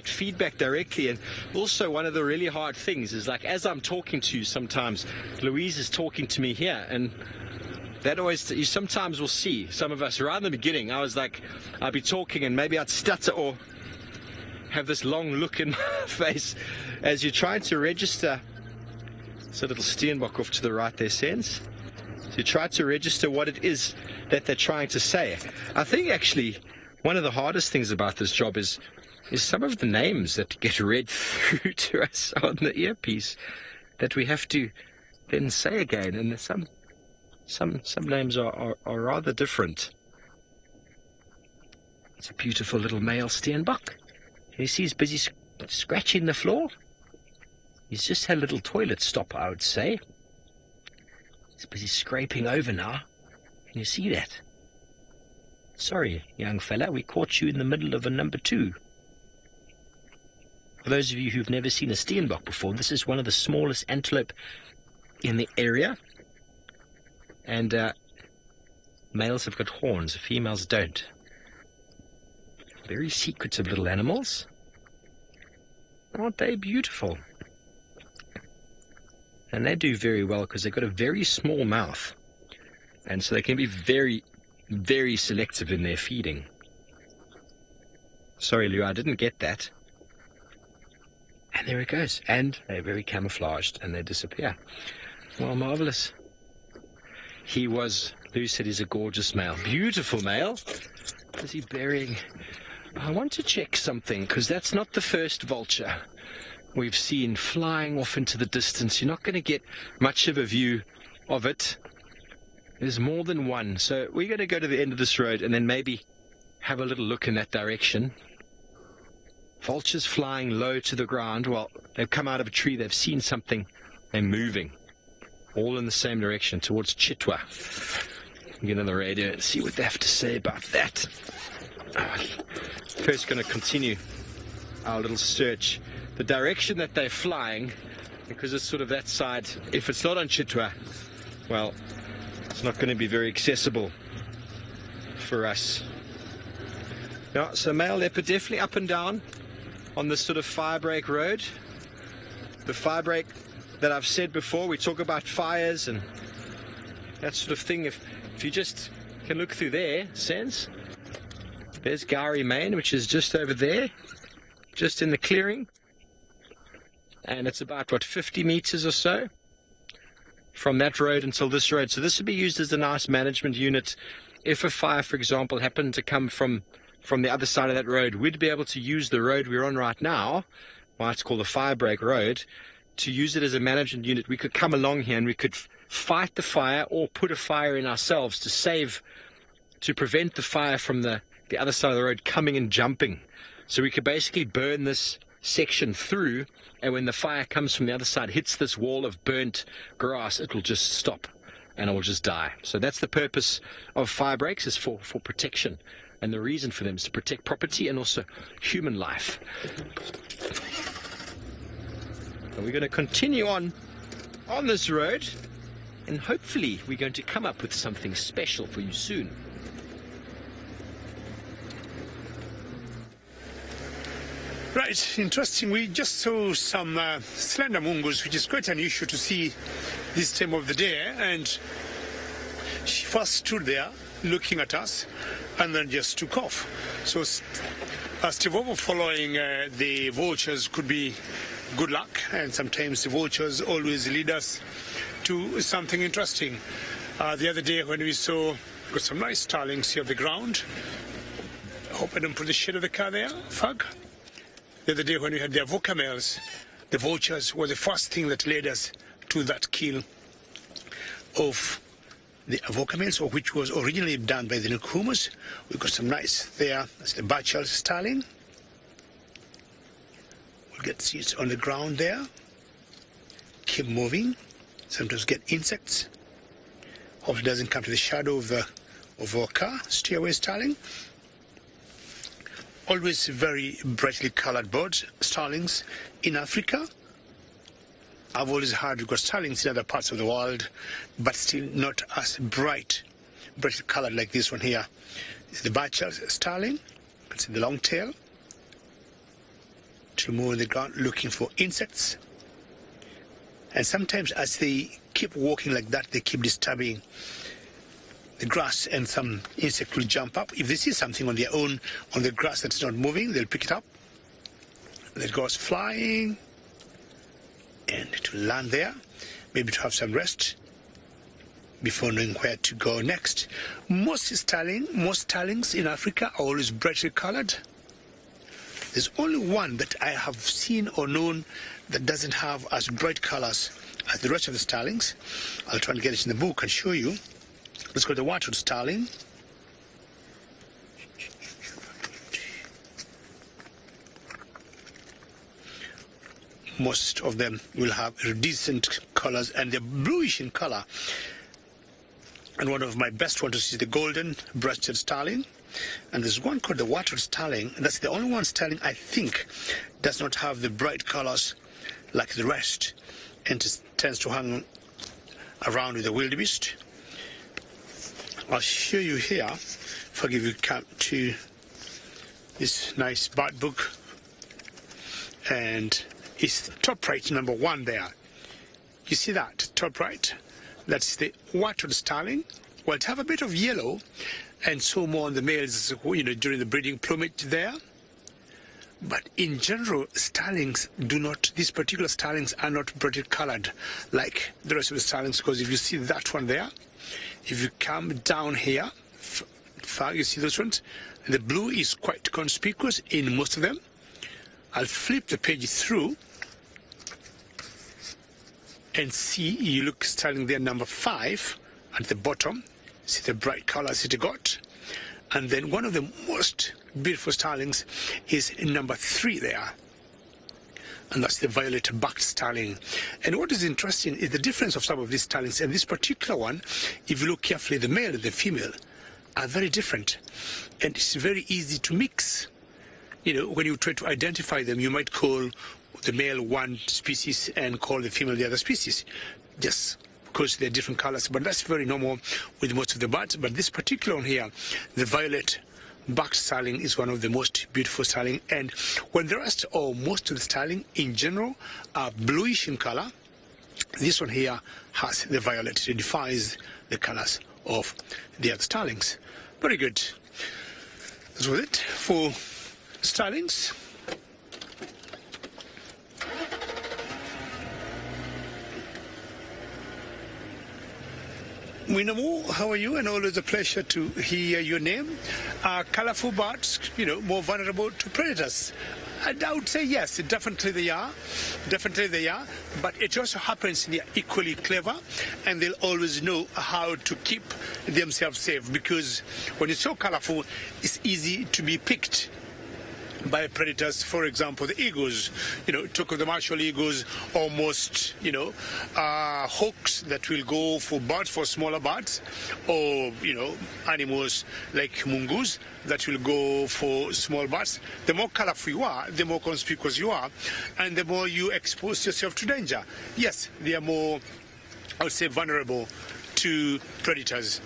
feedback directly. And also one of the really hard things is, like, as I'm talking to you, sometimes Louise is talking to me here, and that always, you sometimes will see some of us right in the beginning. I was like, I'd be talking and maybe I'd stutter or have this long look in my face as you're trying to register. It's a little steenbok off to the right there, Sense. So you try to register what it is that they're trying to say. I think actually one of the hardest things about this job is some of the names that get read through to us on the earpiece that we have to then say again, and some names are rather different. It's a beautiful little male steenbok. You see he's busy scratching the floor. He's just had a little toilet stop, I would say. He's busy scraping over now. Can you see that? Sorry, young fella, we caught you in the middle of a number 2. For those of you who've never seen a steenbok before, this is one of the smallest antelope in the area. And males have got horns, females don't. Very secretive little animals. Aren't they beautiful? And they do very well because they've got a very small mouth. And so they can be very, very selective in their feeding. Sorry, Lou, I didn't get that. And there it goes. And they're very camouflaged and they disappear. Well, marvelous. Lou said he's a gorgeous male. Beautiful male. Is he burying? I want to check something, because that's not the first vulture we've seen flying off into the distance. You're not going to get much of a view of it. There's more than one. So we're going to go to the end of this road and then maybe have a little look in that direction. Vultures flying low to the ground. Well, they've come out of a tree. They've seen something. They're moving. All in the same direction, towards Chitwa. Get on the radio and see what they have to say about that. First going to continue our little search. The direction that they're flying, because it's sort of that side, if it's not on Chitwa, well, it's not going to be very accessible for us. Yeah, so male leopard definitely up and down on this sort of firebreak road. The firebreak that I've said before, we talk about fires and that sort of thing. If you just can look through there, Sense. There's Gary Main, which is just over there, just in the clearing. And it's about, 50 meters or so from that road until this road. So this would be used as a nice management unit. If a fire, for example, happened to come from the other side of that road, we'd be able to use the road we're on right now, why it's called the firebreak road, to use it as a management unit. We could come along here and we could fight the fire or put a fire in ourselves to prevent the fire from the other side of the road coming and jumping. So we could basically burn this section through, and when the fire comes from the other side, hits this wall of burnt grass, it will just stop and it will just die. So that's the purpose of fire breaks, is for protection. And the reason for them is to protect property and also human life. And we're going to continue on this road, and hopefully we're going to come up with something special for you soon. Right, interesting. We just saw some slender mongoose, which is quite unusual to see this time of the day. And she first stood there looking at us and then just took off. So Steve, following the vultures could be good luck, and sometimes the vultures always lead us to something interesting. The other day when we got some nice starlings here on the ground. I hope I don't put the shade of the car there, Fug. The other day when we had the avoca males, the vultures were the first thing that led us to that kill of the avoca males, or which was originally done by the Nkuhumas. We got some nice there. That's the Bachel starling. We'll get seeds on the ground there. Keep moving. Sometimes get insects. Hope it doesn't come to the shadow of our car. Stay away, starling. Always very brightly colored birds, starlings in Africa. I've always heard we've got starlings in other parts of the world, but still not as brightly colored like this one here. This is the Bachel starling. It's the long tail. To move on the ground looking for insects. And sometimes as they keep walking like that, they keep disturbing the grass, and some insect will jump up. If they see something on their own on the grass that's not moving, they'll pick it up. It goes flying and it will land there, maybe to have some rest before knowing where to go next. Most starlings in Africa are always brightly colored. There's only one that I have seen or known that doesn't have as bright colors as the rest of the starlings. I'll try and get it in the book and show you. Let's go to the water starling. Most of them will have iridescent colors, and they're bluish in color. And one of my best ones is the golden-breasted starling. And there's one called the water starling. And that's the only one starling I think does not have the bright colors like the rest, and it tends to hang around with the wildebeest. I'll show you here, if I give you come to this nice bird book, and it's top right, number 1 there. You see that, top right? That's the water starling. Well, it have a bit of yellow, and so more on the males, during the breeding plumage there. But in general, starlings these particular starlings are not brightly colored like the rest of the starlings, because if you see that one there, if you come down here, you see those ones? The blue is quite conspicuous in most of them. I'll flip the page through and see, you look starling there, number 5 at the bottom. See the bright colors it got. And then one of the most beautiful starlings is number 3 there. And that's the violet-backed starling. And what is interesting is the difference of some of these starlings. And this particular one, if you look carefully, the male and the female are very different. And it's very easy to mix. When you try to identify them, you might call the male one species and call the female the other species, just because they're different colors. But that's very normal with most of the birds. But this particular one here, the violet-backed starling, is one of the most beautiful starling. And when the rest or most of the starling in general are bluish in color, this one here has the violet. It defies the colors of the other starlings. Very good. That's was it for starlings. Winamu, how are you? And always a pleasure to hear your name. Colorful birds, more vulnerable to predators. I would say yes, definitely they are. Definitely they are. But it also happens they are equally clever, and they'll always know how to keep themselves safe, because when it's so colorful, it's easy to be picked by predators. For example, the eagles, took of the martial eagles, almost, hawks that will go for birds, for smaller birds, or, animals like mongoose that will go for small birds. The more colorful you are, the more conspicuous you are, and the more you expose yourself to danger. Yes, they are more, I would say, vulnerable to predators.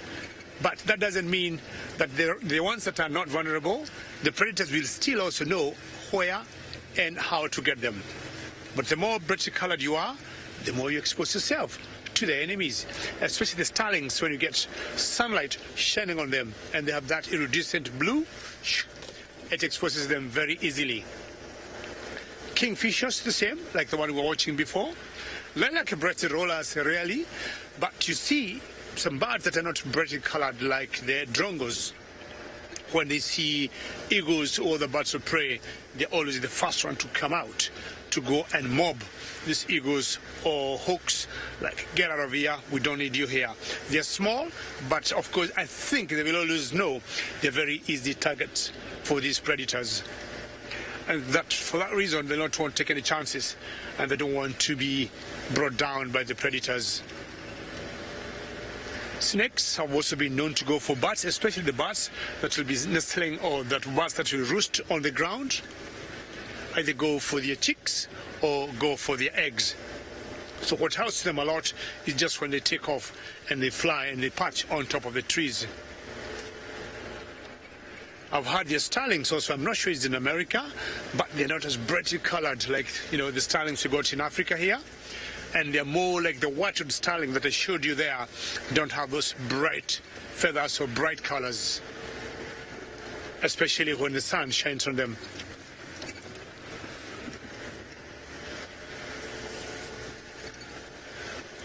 But that doesn't mean that the ones that are not vulnerable, the predators will still also know where and how to get them. But the more brightly colored you are, the more you expose yourself to the enemies, especially the starlings. When you get sunlight shining on them and they have that iridescent blue, it exposes them very easily. Kingfishers, the same, like the one we were watching before. Not like brightly rollers, really, but you see some birds that are not brightly colored, like the drongos. When they see eagles or the birds of prey, they're always the first one to come out to go and mob these eagles or hawks, like, get out of here, we don't need you here. They're small, but of course I think they will always know they're very easy targets for these predators. And that, for that reason, they don't want to take any chances, and they don't want to be brought down by the predators. Snakes have also been known to go for bats, especially the bats that will be nestling, or that bats that will roost on the ground. Either go for their chicks or go for their eggs. So what helps them a lot is just when they take off and they fly and they perch on top of the trees. I've heard the starlings also. I'm not sure it's in America, but they're not as brightly colored like, the starlings we got in Africa here. And they're more like the wattled starling that I showed you there. Don't have those bright feathers or bright colors, especially when the sun shines on them.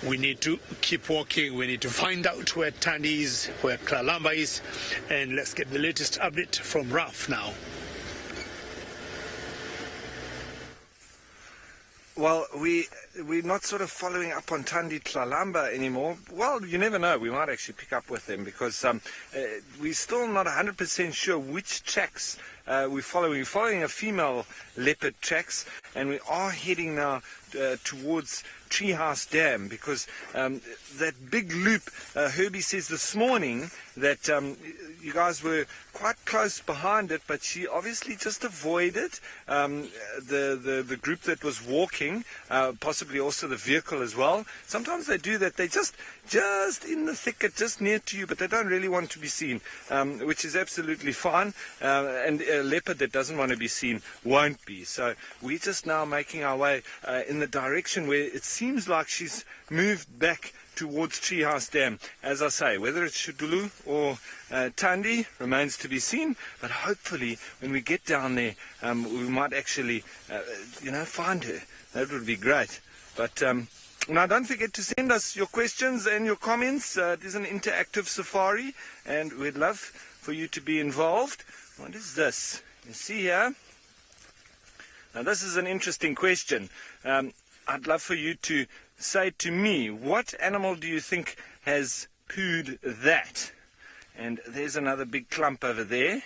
We need to keep walking. We need to find out where Tandy is, where Kalamba is, and let's get the latest update from Ralph now. Well, we're not sort of following up on Tandi Kalamba anymore. Well, you never know. We might actually pick up with them because we're still not 100% sure which tracks we're following. We're following a female leopard tracks, and we are heading now towards Treehouse Dam because that big loop, Herbie says this morning that you guys were quite close behind it, but she obviously just avoided the group that was walking, possibly also the vehicle as well. Sometimes they do that. They just in the thicket, just near to you, but they don't really want to be seen, which is absolutely fine. And a leopard that doesn't want to be seen won't be. So we're just now making our way in the direction where it seems like she's moved back towards Treehouse Dam. As I say, whether it's Shudulu or Tandi remains to be seen, but hopefully when we get down there, we might actually, find her. That would be great. But now don't forget to send us your questions and your comments. It is an interactive safari, and we'd love for you to be involved. What is this? You see here? Now this is an interesting question. I'd love for you to say to me, what animal do you think has pooed that? And there's another big clump over there.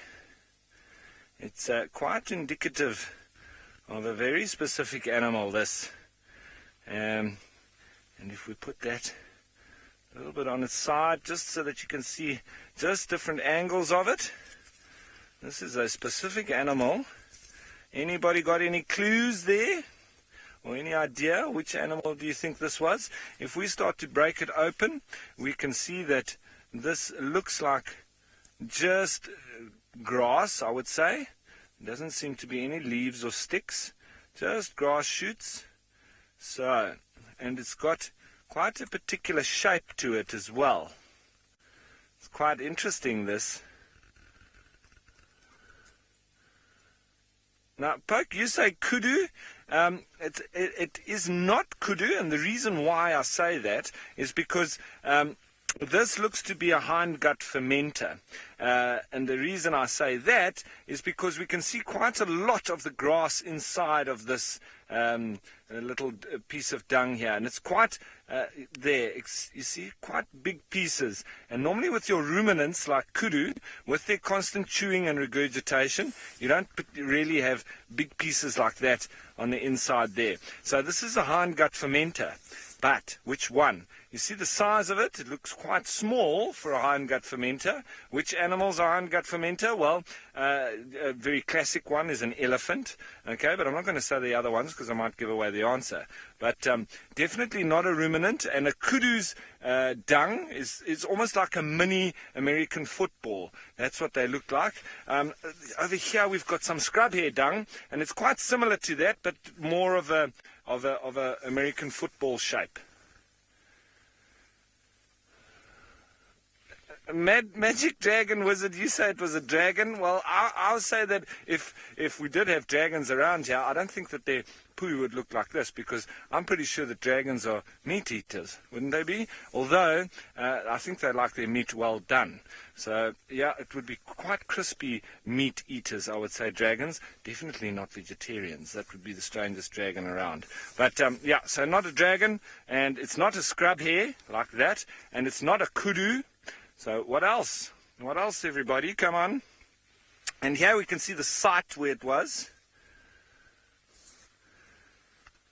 It's quite indicative of a very specific animal, this. And if we put that a little bit on its side, just so that you can see just different angles of it. This is a specific animal. Anybody got any clues there? Or any idea which animal do you think this was? If we start to break it open, we can see that this looks like just grass, I would say. There doesn't seem to be any leaves or sticks, just grass shoots. So, and it's got quite a particular shape to it as well. It's quite interesting, this. Now, Poke, you say kudu. It is not kudu, and the reason why I say that is because this looks to be a hindgut fermenter. And the reason I say that is because we can see quite a lot of the grass inside of this little piece of dung here. And it's quite there. You see, quite big pieces. And normally with your ruminants like kudu, with their constant chewing and regurgitation, you don't really have big pieces like that on the inside there. So this is a hindgut fermenter. But which one? You see the size of it? It looks quite small for a hindgut fermenter. Which animals are hindgut fermenter? Well, a very classic one is an elephant. Okay, but I'm not going to say the other ones because I might give away the answer. But definitely not a ruminant. And a kudu's dung is almost like a mini American football. That's what they look like. Over here we've got some scrub hair dung, and it's quite similar to that, but more of a American football shape. Magic dragon wizard, you say it was a dragon. Well, I'll say that if we did have dragons around here, I don't think that their poo would look like this, because I'm pretty sure that dragons are meat eaters, wouldn't they be? Although I think they like their meat well done. So yeah, it would be quite crispy meat eaters, I would say, dragons. Definitely not vegetarians. That would be the strangest dragon around. But yeah, so not a dragon, and it's not a scrub hare like that, and it's not a kudu. So what else? What else, everybody? Come on. And here we can see the site where it was.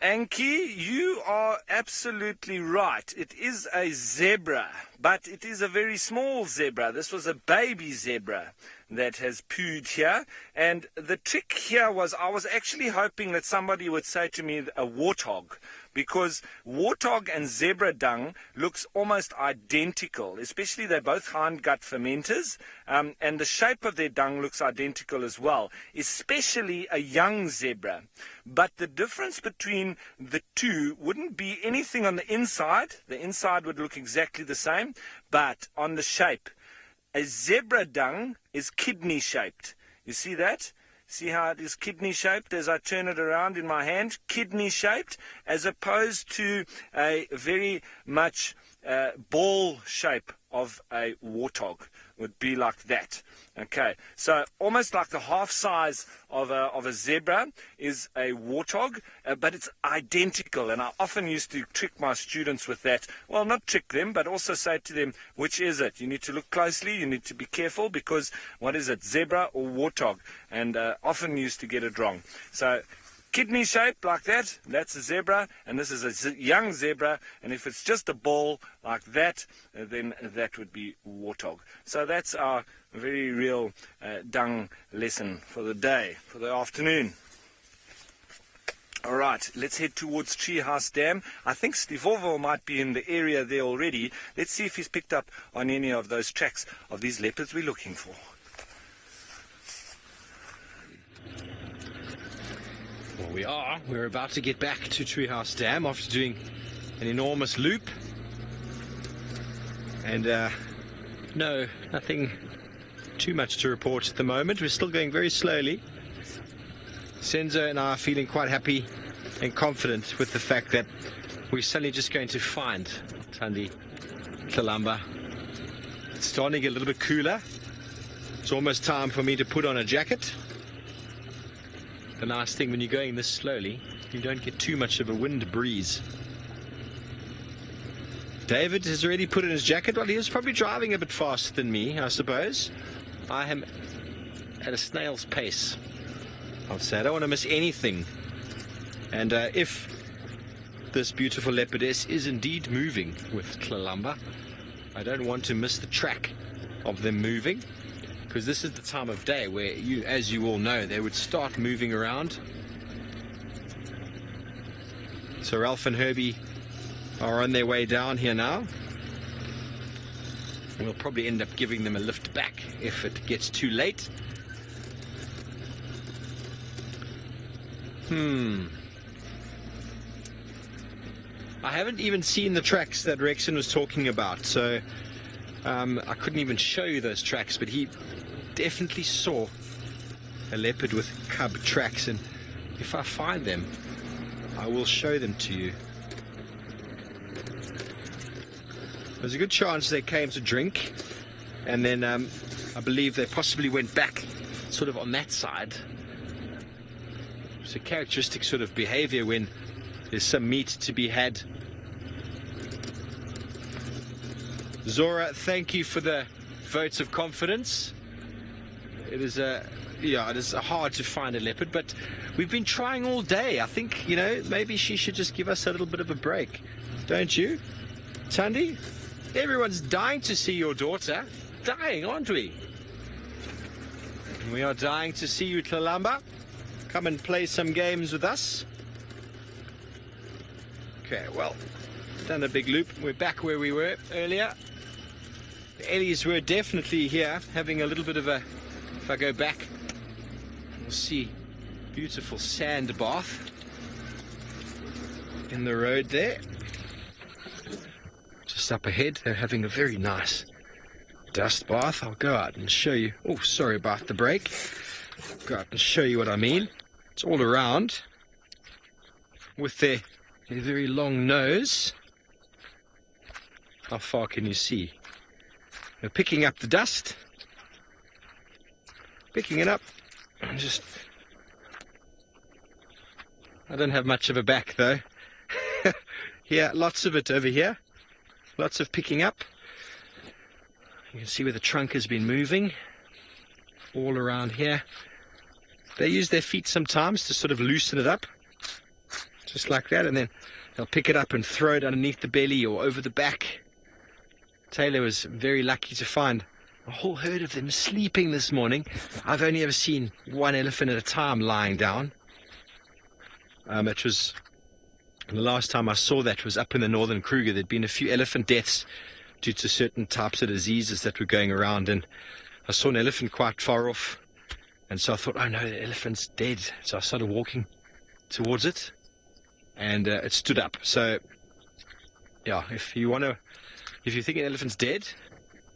Anki, you are absolutely right. It is a zebra, but it is a very small zebra. This was a baby zebra that has pooed here. And the trick here was, I was actually hoping that somebody would say to me a warthog, because warthog and zebra dung looks almost identical, especially they're both hindgut fermenters, and the shape of their dung looks identical as well, especially a young zebra. But the difference between the two wouldn't be anything on the inside. The inside would look exactly the same, but on the shape. A zebra dung is kidney shaped. You see that? See how it is kidney shaped as I turn it around in my hand? Kidney shaped, as opposed to a very much ball shape of a warthog. Would be like that. Okay, so almost like the half size of a zebra is a warthog, but it's identical. And I often used to trick my students with that. Well, not trick them, but also say to them, which is it? You need to look closely, you need to be careful, because what is it, zebra or warthog? And often used to get it wrong. So kidney shape like that, that's a zebra, and this is a young zebra, and if it's just a ball like that, then that would be warthog. So that's our very real dung lesson for the day, for the afternoon. All right, let's head towards Treehouse Dam. I think Stivovo might be in the area there already. Let's see if he's picked up on any of those tracks of these leopards we're looking for. Well, we're about to get back to Treehouse Dam after doing an enormous loop. And no, nothing too much to report at the moment. We're still going very slowly. Senzo and I are feeling quite happy and confident with the fact that we're suddenly just going to find Thandi Kalamba. It's starting to get a little bit cooler. It's almost time for me to put on a jacket. The nice thing when you're going this slowly, you don't get too much of a wind breeze. David has already put in his jacket. Well, he was probably driving a bit faster than me, I suppose. I am at a snail's pace, I'll say. I don't want to miss anything. And if this beautiful leopardess is indeed moving with Kalamba, I don't want to miss the track of them moving, because this is the time of day where, as you all know, they would start moving around. So Ralph and Herbie are on their way down here now. We'll probably end up giving them a lift back if it gets too late. I haven't even seen the tracks that Rexon was talking about, so I couldn't even show you those tracks, but he definitely saw a leopard with cub tracks, and if I find them, I will show them to you. There's a good chance they came to drink, and then I believe they possibly went back sort of on that side. It's a characteristic sort of behavior when there's some meat to be had. Zora, thank you for the votes of confidence. It is it is hard to find a leopard, but we've been trying all day. I think, maybe she should just give us a little bit of a break, don't you? Tandy, everyone's dying to see your daughter. Dying, aren't we? We are dying to see you, Kalamba. Come and play some games with us. Okay, well, done a big loop. We're back where we were earlier. The Ellies were definitely here, having a little bit of a... If I go back, we'll see beautiful sand bath in the road there. Just up ahead, they're having a very nice dust bath. I'll go out and show you. Oh, sorry about the break. Go out and show you what I mean. It's all around with their very long nose. How far can you see? They're picking up the dust. Picking it up. And just... I don't have much of a back though. Yeah, lots of it over here. Lots of picking up. You can see where the trunk has been moving. All around here. They use their feet sometimes to sort of loosen it up. Just like that, and then they'll pick it up and throw it underneath the belly or over the back. Taylor was very lucky to find a whole herd of them sleeping this morning. I've only ever seen one elephant at a time lying down. It was... The last time I saw that was up in the northern Kruger. There'd been a few elephant deaths due to certain types of diseases that were going around, and I saw an elephant quite far off, and so I thought, oh no, the elephant's dead. So I started walking towards it, and it stood up. So yeah, if you think an elephant's dead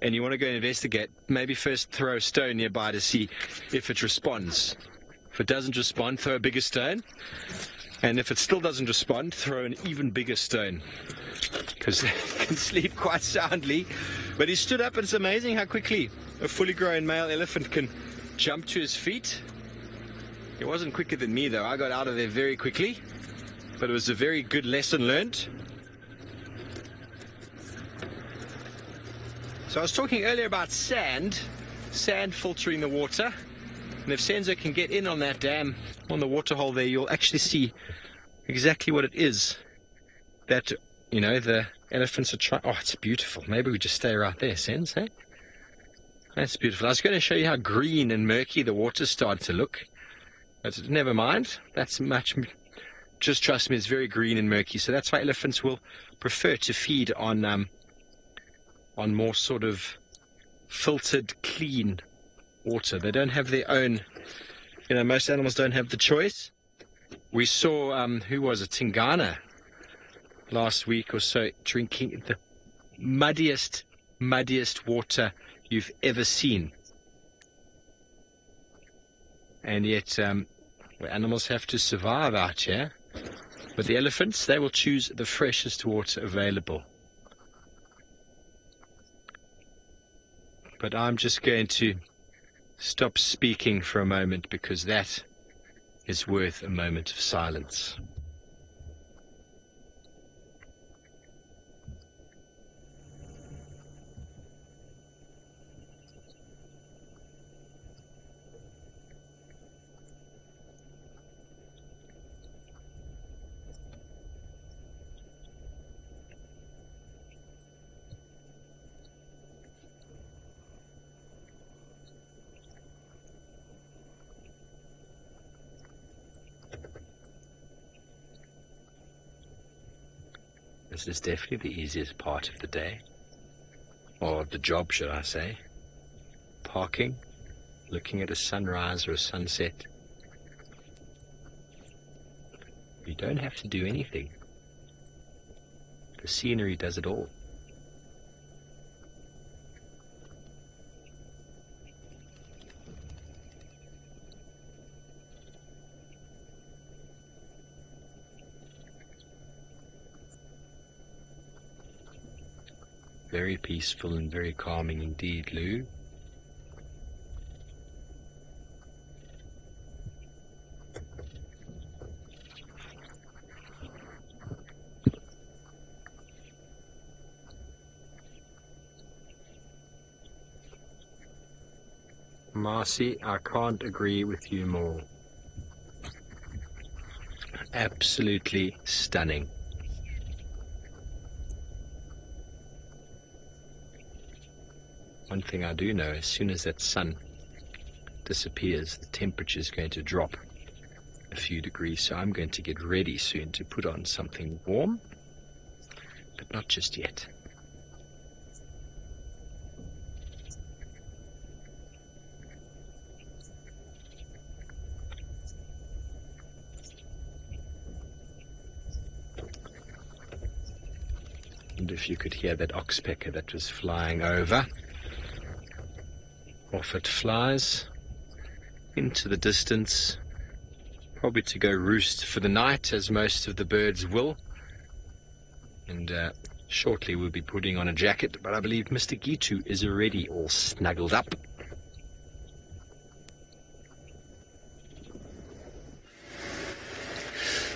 and you want to go investigate, maybe first throw a stone nearby to see if it responds. If it doesn't respond, throw a bigger stone. And if it still doesn't respond, throw an even bigger stone, because they can sleep quite soundly. But he stood up, and it's amazing how quickly a fully grown male elephant can jump to his feet. He wasn't quicker than me, though. I got out of there very quickly, but it was a very good lesson learned. So I was talking earlier about sand filtering the water. And if Senzo can get in on that dam, on the waterhole there, you'll actually see exactly what it is that, you know, the elephants are trying. Oh, it's beautiful. Maybe we just stay right there, Senz, eh? That's beautiful. I was going to show you how green and murky the water started to look. But never mind. That's much... Just trust me, it's very green and murky. So that's why elephants will prefer to feed on more sort of filtered, clean water. They don't have their own, you know, most animals don't have the choice. We saw, who was it, Tingana last week or so, drinking the muddiest water you've ever seen. And yet, animals have to survive out here. But the elephants, they will choose the freshest water available. But I'm just going to stop speaking for a moment, because that is worth a moment of silence. This is definitely the easiest part of the day, or of the job, should I say. Parking, looking at a sunrise or a sunset. You don't have to do anything. The scenery does it all. Very peaceful and very calming indeed, Lou. Marcy, I can't agree with you more. Absolutely stunning. one thing I do know, as soon as that sun disappears, the temperature is going to drop a few degrees, so I'm going to get ready soon to put on something warm, but not just yet. And if you could hear that oxpecker that was flying over, off it flies into the distance, probably to go roost for the night, as most of the birds will. And shortly we'll be putting on a jacket, but I believe Mr. Gitu is already all snuggled up.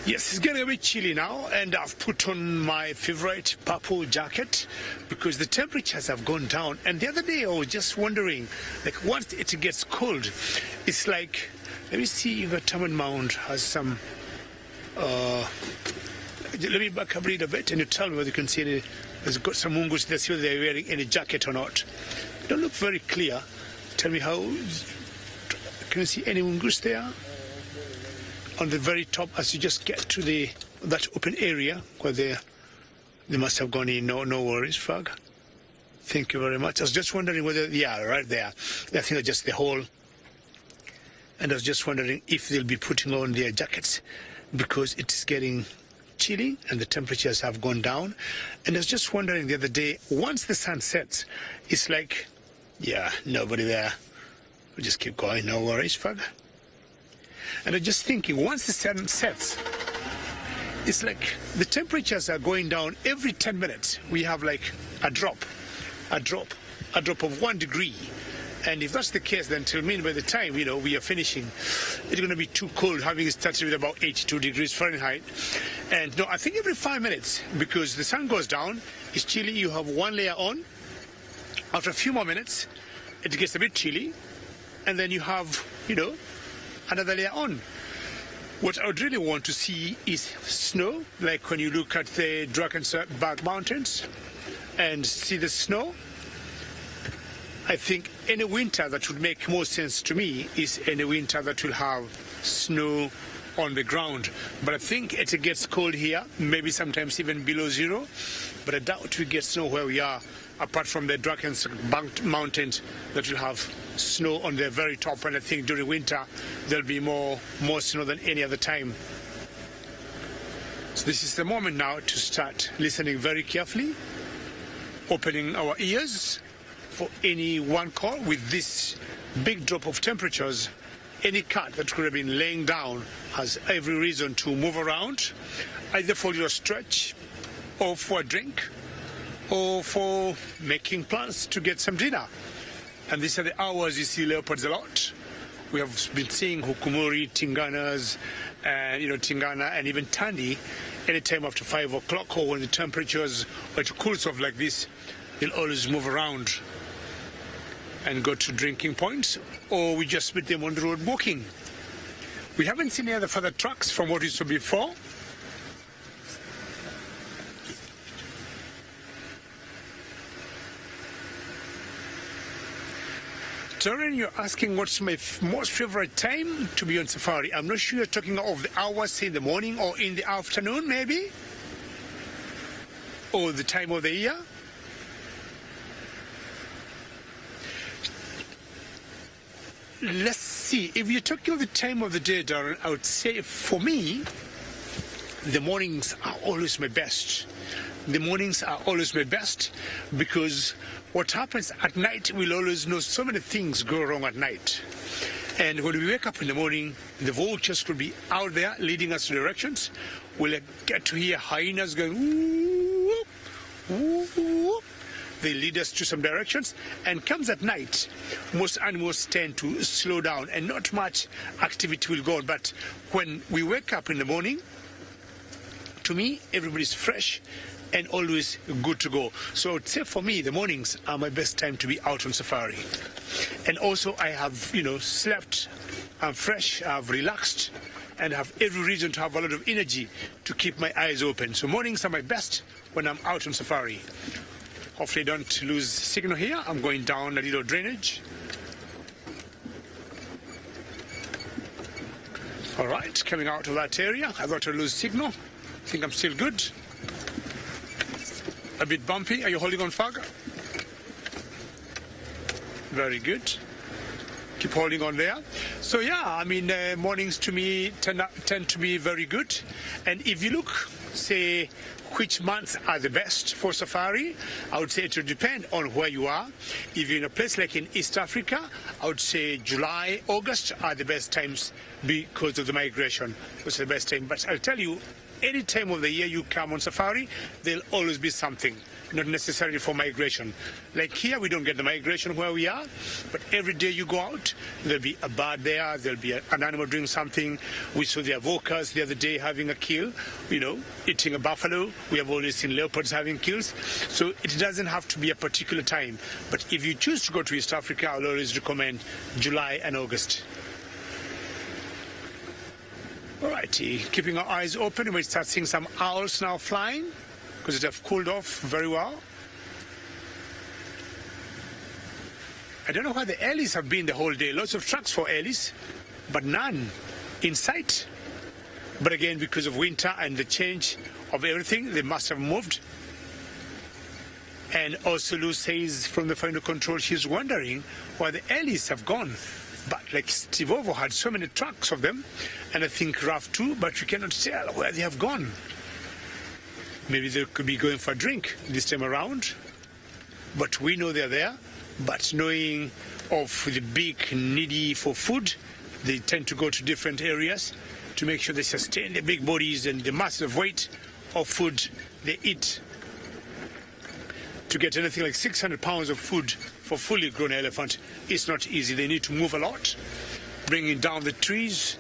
Yes, it's getting a bit chilly now, and I've put on my favorite purple jacket because the temperatures have gone down. And the other day I was just wondering, like, once it gets cold, it's like, let me see if a Taman Mound has some, let me back up a little bit and you tell me whether you can see any, there's got some mongoose there, see whether they're wearing any jacket or not. They don't look very clear. Tell me how, can you see any mongoose there? On the very top, as you just get to that open area where they must have gone in. No worries, Frog. Thank you very much. I was just wondering whether, yeah, right there. I think that's just the hole. And I was just wondering if they'll be putting on their jackets because it's getting chilly and the temperatures have gone down. And I was just wondering the other day, once the sun sets, it's like, yeah, nobody there. We'll just keep going. No worries, Frog. And I'm just thinking, once the sun sets, it's like the temperatures are going down every 10 minutes. We have like a drop of 1 degree. And if that's the case, then tell me by the time, we are finishing, it's going to be too cold, having started with about 82 degrees Fahrenheit. And no, I think every 5 minutes, because the sun goes down, it's chilly, you have one layer on. After a few more minutes, it gets a bit chilly. And then you have, another layer on. What I would really want to see is snow, like when you look at the Drakensberg Mountains and see the snow. I think any winter that would make more sense to me is any winter that will have snow on the ground. But I think it gets cold here, maybe sometimes even below zero, but I doubt we get snow where we are, apart from the Drakensberg Mountains that will have snow on the very top. And I think during winter there'll be more snow than any other time. So this is the moment now to start listening very carefully, opening our ears for any one call. With this big drop of temperatures, any cat that could have been laying down has every reason to move around, either for your stretch or for a drink or for making plans to get some dinner. And these are the hours you see leopards a lot. We have been seeing hukumuri, tinganas, and tingana, and even tandi anytime after 5 o'clock, or when the temperatures or it cools off like this, they'll always move around and go to drinking points, or we just meet them on the road walking. We haven't seen any other further tracks from what we saw before. Darren, you're asking what's my most favorite time to be on safari. I'm not sure you're talking of the hours in the morning or in the afternoon, maybe? Or the time of the year? Let's see. If you're talking of the time of the day, Darren, I would say for me, the mornings are always my best. The mornings are always my best because what happens at night, we'll always know so many things go wrong at night. And when we wake up in the morning, the vultures will be out there leading us to directions. We'll get to hear hyenas going, whoop, whoop, whoop. They lead us to some directions. And comes at night, most animals tend to slow down and not much activity will go on. But when we wake up in the morning, to me, everybody's fresh and always good to go. So I would say for me, the mornings are my best time to be out on safari. And also I have, slept, I'm fresh, I've relaxed, and have every reason to have a lot of energy to keep my eyes open. So mornings are my best when I'm out on safari. Hopefully don't lose signal here. I'm going down a little drainage. All right, coming out of that area. I got to lose signal. I think I'm still good. A bit bumpy. Are you holding on, Fag? Very good. Keep holding on there. So yeah, I mean, mornings to me tend to be very good. And if you look, say, which months are the best for safari, I would say it will depend on where you are. If you're in a place like in East Africa, I would say July, August are the best times because of the migration. Those are the best time. But I'll tell you, any time of the year you come on safari, there'll always be something, not necessarily for migration. Like here, we don't get the migration where we are, but every day you go out, there'll be a bird there, there'll be an animal doing something. We saw the avokas the other day having a kill, eating a buffalo. We have always seen leopards having kills. So it doesn't have to be a particular time. But if you choose to go to East Africa, I'll always recommend July and August. Alrighty, keeping our eyes open, we start seeing some owls now flying because it have cooled off very well. I don't know why the ellies have been the whole day. Lots of tracks for ellies, but none in sight. But again, because of winter and the change of everything, they must have moved. And also Lou says from the final control, she's wondering why the ellies have gone. But like Steve Ovo had so many tracks of them, and I think Raf too, but we cannot tell where they have gone. Maybe they could be going for a drink this time around, but we know they're there. But knowing of the big needy for food, they tend to go to different areas to make sure they sustain their big bodies and the massive weight of food they eat. To get anything like 600 pounds of food for fully grown elephant is not easy. They need to move a lot, bringing down the trees,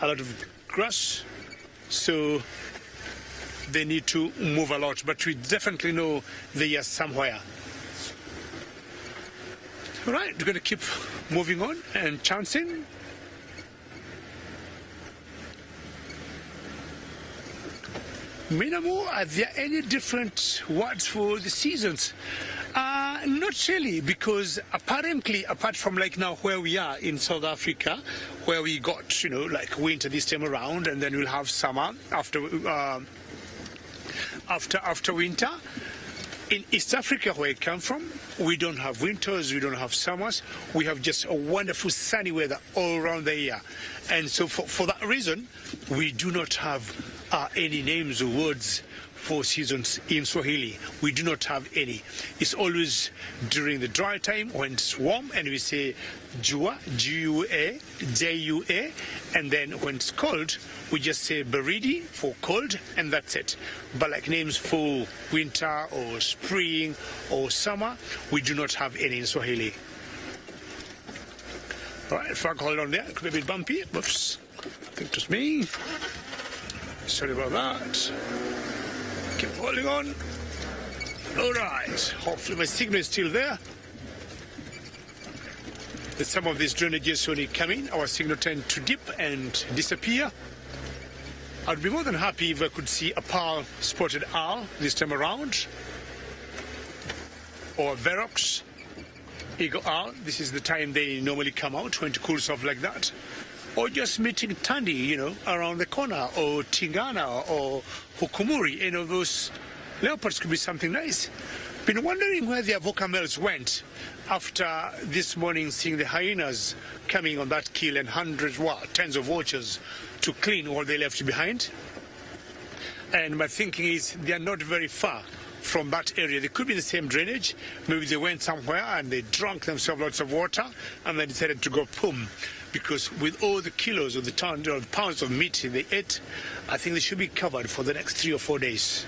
a lot of grass, so they need to move a lot. But we definitely know they are somewhere. All right, we're going to keep moving on and chancing. Minamu, are there any different words for the seasons? Not really, because apparently, apart from like now where we are in South Africa, where we got, like winter this time around, and then we'll have summer after winter. In East Africa, where I come from, we don't have winters, we don't have summers. We have just a wonderful sunny weather all around the year. And so for that reason, we do not have any names or words for seasons in Swahili. We do not have any. It's always during the dry time when it's warm, and we say Jua, G-U-A, J-U-A, and then when it's cold, we just say Baridi for cold, and that's it. But like names for winter or spring or summer, we do not have any in Swahili. All right, if I hold on there, it could be a bit bumpy. Whoops, I think it was me. Sorry about that. Keep holding on. All right, hopefully my signal is still there. With some of these drainages when you come in, our signal tend to dip and disappear. I'd be more than happy if I could see a pearl spotted owl this time around, or Verox, eagle owl. This is the time they normally come out when it cools off like that. Or just meeting Tandy, around the corner, or Tingana, or Hukumuri. Any of those leopards could be something nice. Been wondering where the avoca males went after this morning seeing the hyenas coming on that kill and tens of vultures to clean what they left behind. And my thinking is they are not very far from that area. They could be the same drainage. Maybe they went somewhere and they drank themselves lots of water and they decided to go boom. Because with all the kilos of the pounds of meat they ate, I think they should be covered for the next 3 or 4 days.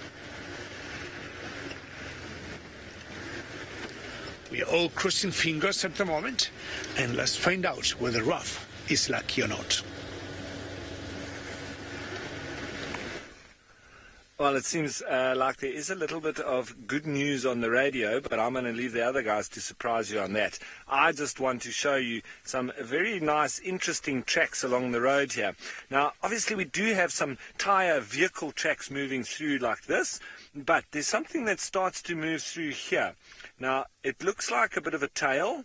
We are all crossing fingers at the moment, and let's find out whether Raf is lucky or not. Well, it seems like there is a little bit of good news on the radio, but I'm going to leave the other guys to surprise you on that. I just want to show you some very nice, interesting tracks along the road here. Now, obviously, we do have some tire vehicle tracks moving through like this, but there's something that starts to move through here. Now, it looks like a bit of a tail,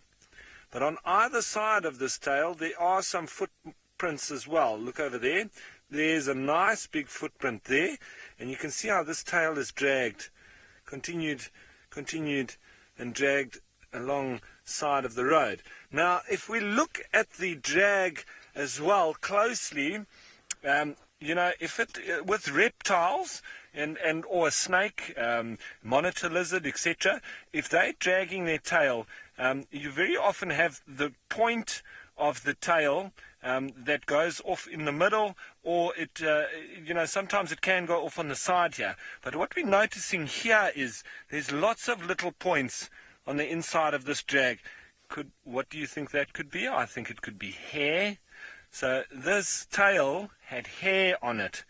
but on either side of this tail, there are some footprints as well. Look over there. There's a nice big footprint there, and you can see how this tail is dragged, continued, and dragged along side of the road. Now, if we look at the drag as well closely, you know, if it with reptiles and or a snake, monitor lizard, etc., if they're dragging their tail, you very often have the point of the tail that goes off in the middle, or it, you know, sometimes it can go off on the side here. But what we're noticing here is there's lots of little points on the inside of this drag. What do you think that could be? I think it could be hair. So this tail had hair on it,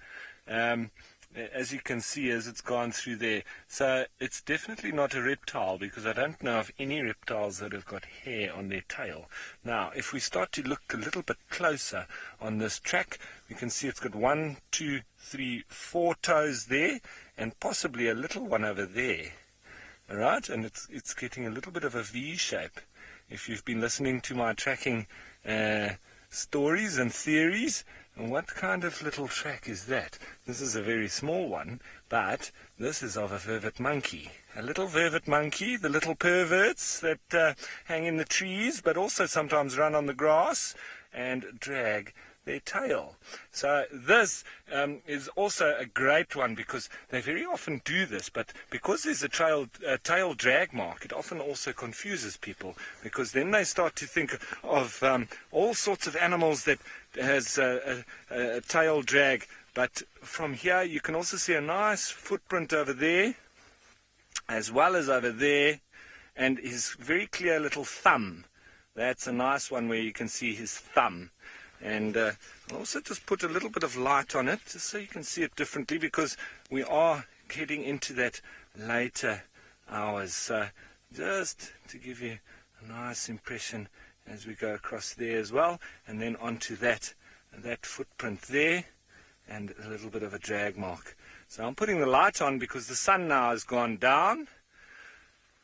as you can see as it's gone through there. So it's definitely not a reptile, because I don't know of any reptiles that have got hair on their tail. Now, if we start to look a little bit closer on this track, we can see it's got 1, 2, 3, 4 toes there, and possibly a little one over there. All right, and it's getting a little bit of a V shape. If you've been listening to my tracking stories and theories, and what kind of little track is that? This is a very small one, but this is of a vervet monkey. A little vervet monkey, the little perverts that hang in the trees, but also sometimes run on the grass and drag their tail. So this is also a great one, because they very often do this, but because there's a tail drag mark, it often also confuses people, because then they start to think of all sorts of animals that has a tail drag. But from here you can also see a nice footprint over there, as well as over there, and his very clear little thumb. That's a nice one where you can see his thumb. And I'll also just put a little bit of light on it, just so you can see it differently, because we are getting into that later hours. So just to give you a nice impression as we go across there as well, and then onto that footprint there, and a little bit of a drag mark. So I'm putting the light on because the sun now has gone down,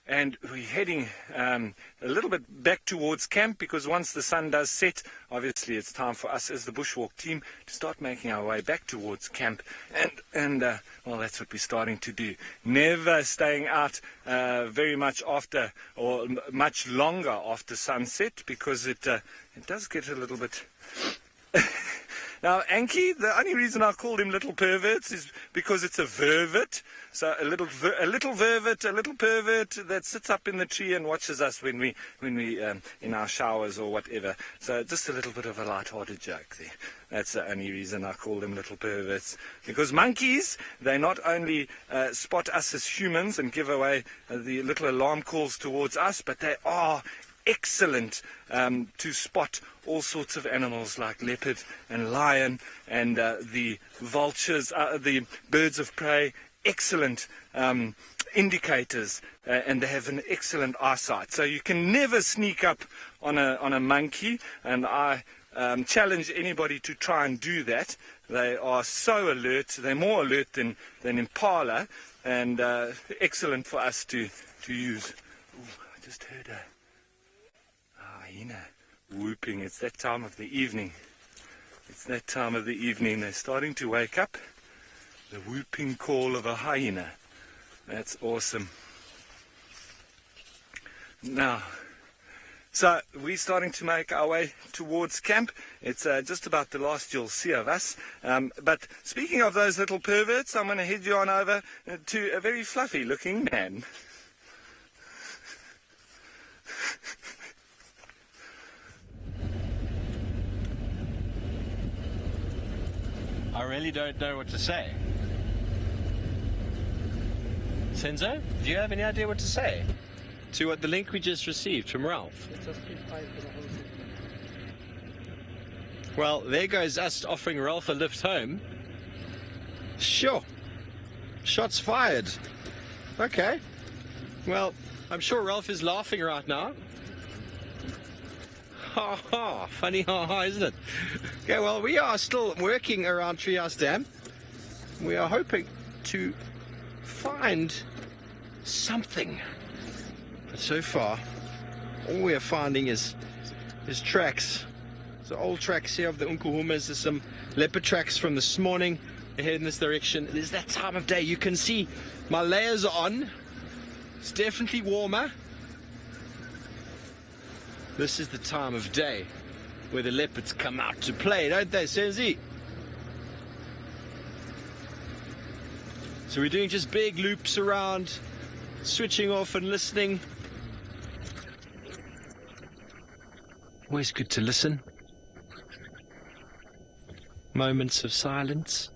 and we're heading a little bit back towards camp, because once the sun does set, obviously it's time for us as the bushwalk team to start making our way back towards camp. And well, that's what we're starting to do. Never staying out very much after, or much longer after sunset, because it does get a little bit... Now, Anki, the only reason I called him little perverts is because it's a vervet. So a little vervet, a little pervert that sits up in the tree and watches us when we in our showers or whatever. So just a little bit of a light-hearted joke there. That's the only reason I call them little perverts. Because monkeys, they not only spot us as humans and give away the little alarm calls towards us, but they are excellent to spot all sorts of animals like leopard and lion and the vultures, the birds of prey. Excellent indicators, and they have an excellent eyesight. So you can never sneak up on a monkey, and I challenge anybody to try and do that. They are so alert. They're more alert than impala, and excellent for us to use. Ooh, I just heard a hyena whooping. It's that time of the evening. It's that time of the evening. They're starting to wake up. The whooping call of a hyena. That's awesome. Now, so we're starting to make our way towards camp. It's just about the last you'll see of us. But speaking of those little perverts, I'm going to head you on over to a very fluffy looking man. I really don't know what to say. Senzo, do you have any idea what to say to what the link we just received from Ralph? Well, there goes us offering Ralph a lift home. Sure. Shots fired. Okay. Well, I'm sure Ralph is laughing right now. Ha ha. Funny ha ha, isn't it? Okay, well, we are still working around Treehouse Dam. We are hoping to find something. But so far, all we are finding is tracks. So old tracks here of the Unkuhumas. There's some leopard tracks from this morning. They're heading in this direction. It is that time of day. You can see my layers are on. It's definitely warmer. This is the time of day where the leopards come out to play, don't they, Senzi? So we're doing just big loops around, switching off and listening. Always good to listen. Moments of silence.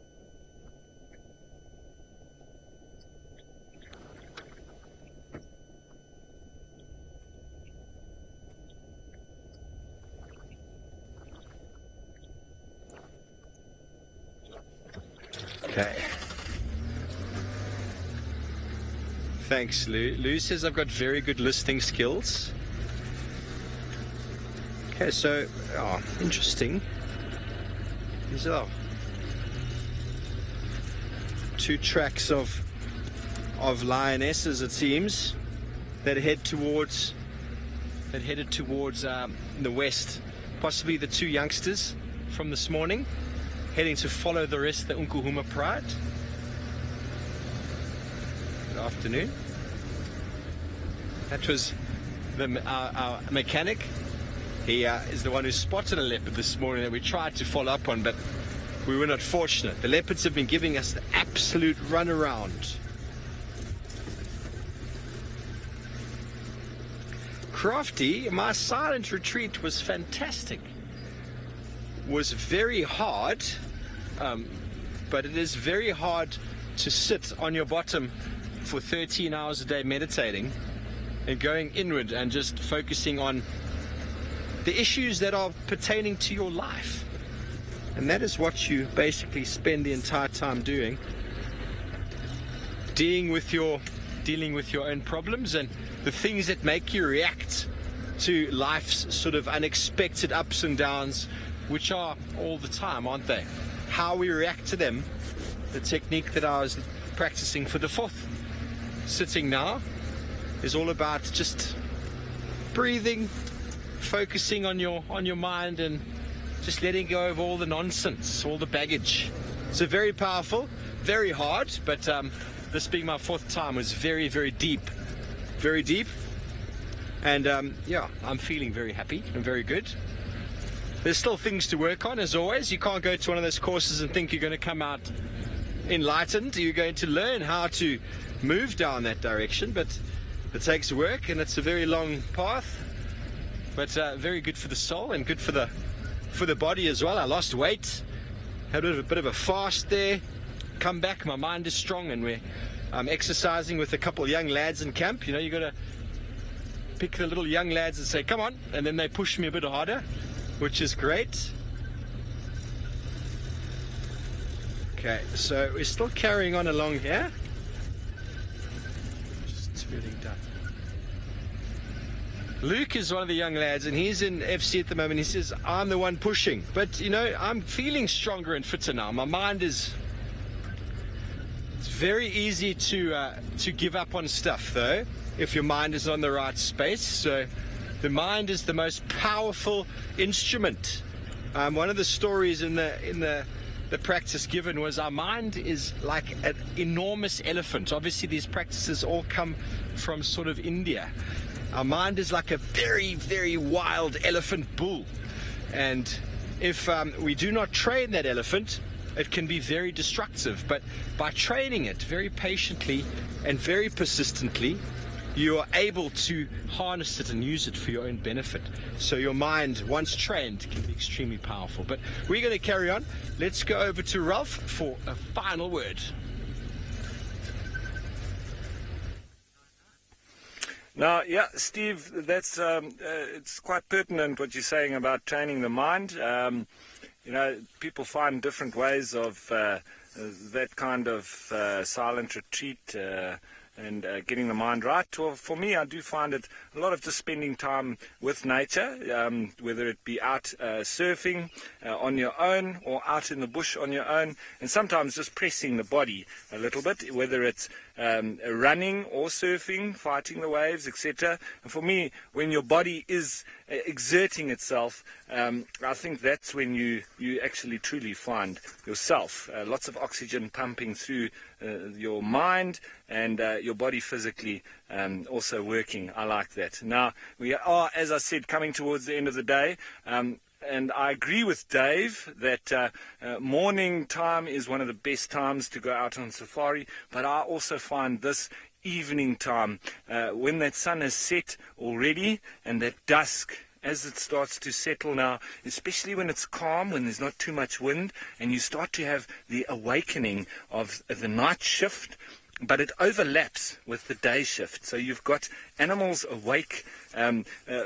Okay. Thanks, Lou. Lou says I've got very good listening skills. Okay, so, interesting. These are two tracks of lionesses, it seems, that headed towards the west. Possibly the two youngsters from this morning, heading to follow the rest of the Unkuhuma pride. Good afternoon. That was our mechanic. He is the one who spotted a leopard this morning that we tried to follow up on, but we were not fortunate. The leopards have been giving us the absolute runaround. Crafty, my silent retreat was fantastic. Was very hard, but it is very hard to sit on your bottom for 13 hours a day meditating and going inward and just focusing on the issues that are pertaining to your life. And that is what you basically spend the entire time doing. Dealing with your own problems and the things that make you react to life's sort of unexpected ups and downs, which are all the time, aren't they? How we react to them, the technique that I was practicing for the fourth sitting now, is all about just breathing, focusing on your mind and just letting go of all the nonsense, all the baggage. So very powerful, very hard, but this being my fourth time was very, very deep. Very deep. And I'm feeling very happy and very good. There's still things to work on, as always. You can't go to one of those courses and think you're going to come out enlightened. You're going to learn how to move down that direction, but it takes work and it's a very long path. But very good for the soul and good for the body as well. I lost weight, had a bit of a fast there, come back, my mind is strong, and I'm exercising with a couple of young lads in camp. You know, you got to pick the little young lads and say, come on, and then they push me a bit harder, which is great. Okay, so we're still carrying on along here. Just turning down. Luke is one of the young lads, and he's in FC at the moment. He says, I'm the one pushing. But, you know, I'm feeling stronger and fitter now. My mind is... It's very easy to give up on stuff, though, if your mind is on the right space. So the mind is the most powerful instrument. One of the stories in the practice given was our mind is like an enormous elephant. Obviously, these practices all come from sort of India. Our mind is like a very, very wild elephant bull. And if we do not train that elephant, it can be very destructive. But by training it very patiently and very persistently, you are able to harness it and use it for your own benefit. So your mind, once trained, can be extremely powerful. But we're going to carry on. Let's go over to Ralph for a final word. Now, yeah, Steve, that's it's quite pertinent what you're saying about training the mind. You know, people find different ways of that kind of silent retreat and getting the mind right. Well, for me, I do find it a lot of just spending time with nature, whether it be out surfing on your own or out in the bush on your own, and sometimes just pressing the body a little bit, whether it's running or surfing, fighting the waves, etc. And for me, when your body is exerting itself, I think that's when you actually truly find yourself. Lots of oxygen pumping through your mind and your body physically also working. I like that. Now, we are, as I said, coming towards the end of the day. And I agree with Dave that morning time is one of the best times to go out on safari, but I also find this evening time, when that sun has set already and that dusk, as it starts to settle now, especially when it's calm, when there's not too much wind, and you start to have the awakening of the night shift, but it overlaps with the day shift. So you've got animals awake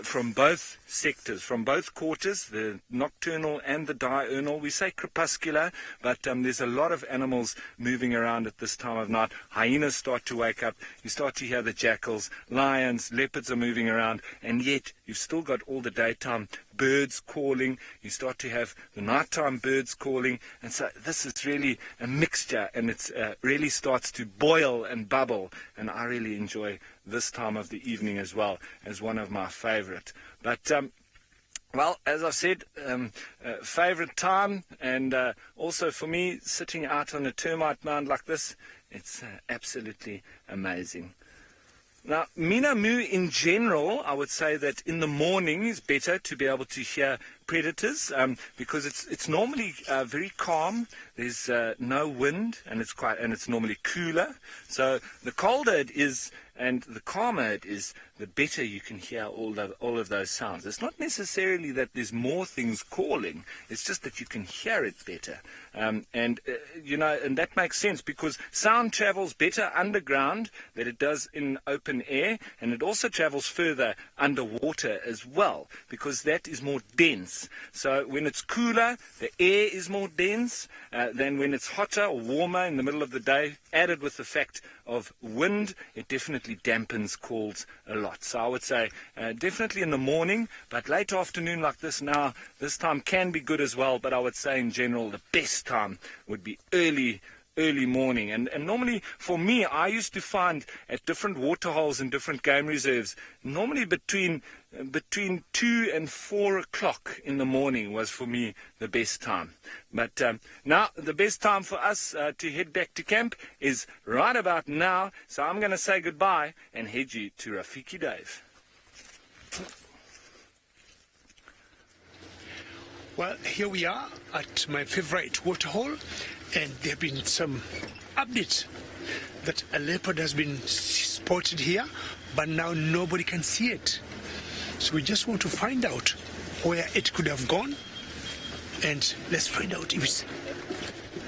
from both sectors, from both quarters, the nocturnal and the diurnal. We say crepuscular, but there's a lot of animals moving around at this time of night. Hyenas start to wake up. You start to hear the jackals, lions, leopards are moving around, and yet you've still got all the daytime birds calling. You start to have the nighttime birds calling, and so this is really a mixture, and it really starts to boil and bubble, and I really enjoy this time of the evening as well as one of my favorite. But well, as I said, favorite time, and also for me, sitting out on a termite mound like this, it's absolutely amazing. Now, Mina Mu in general, I would say that in the morning is better to be able to hear predators because it's normally very calm. There's no wind, and it's normally cooler. So the colder it is and the calmer it is, the better you can hear all of those sounds. It's not necessarily that there's more things calling. It's just that you can hear it better. And that makes sense because sound travels better underground than it does in open air, and it also travels further underwater as well because that is more dense. So when it's cooler, the air is more dense than when it's hotter or warmer in the middle of the day. Added with the fact of wind, it definitely dampens calls a lot. So I would say definitely in the morning, but late afternoon like this now, this time can be good as well, but I would say in general the best time would be early morning. And normally for me, I used to find at different waterholes in different game reserves, normally between 2 and 4 o'clock in the morning was for me the best time. But now the best time for us to head back to camp is right about now. So I'm going to say goodbye and head you to Rafiki Dave. Well, here we are at my favorite waterhole, and there have been some updates that a leopard has been spotted here, but now nobody can see it. So we just want to find out where it could have gone, and let's find out if it's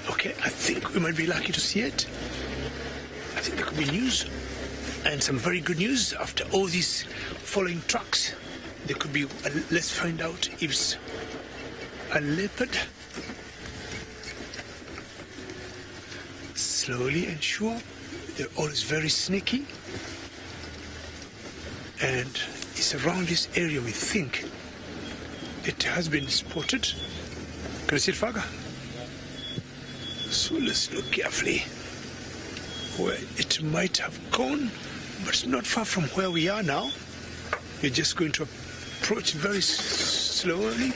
okay. I think we might be lucky to see it. I think there could be news, and some very good news after all these following tracks. There could be. Let's find out if it's a leopard. Slowly and sure. They're always very sneaky. And it's around this area we think it has been spotted. Can you see it, Faga? So let's look carefully where it might have gone, but it's not far from where we are now. We're just going to approach very slowly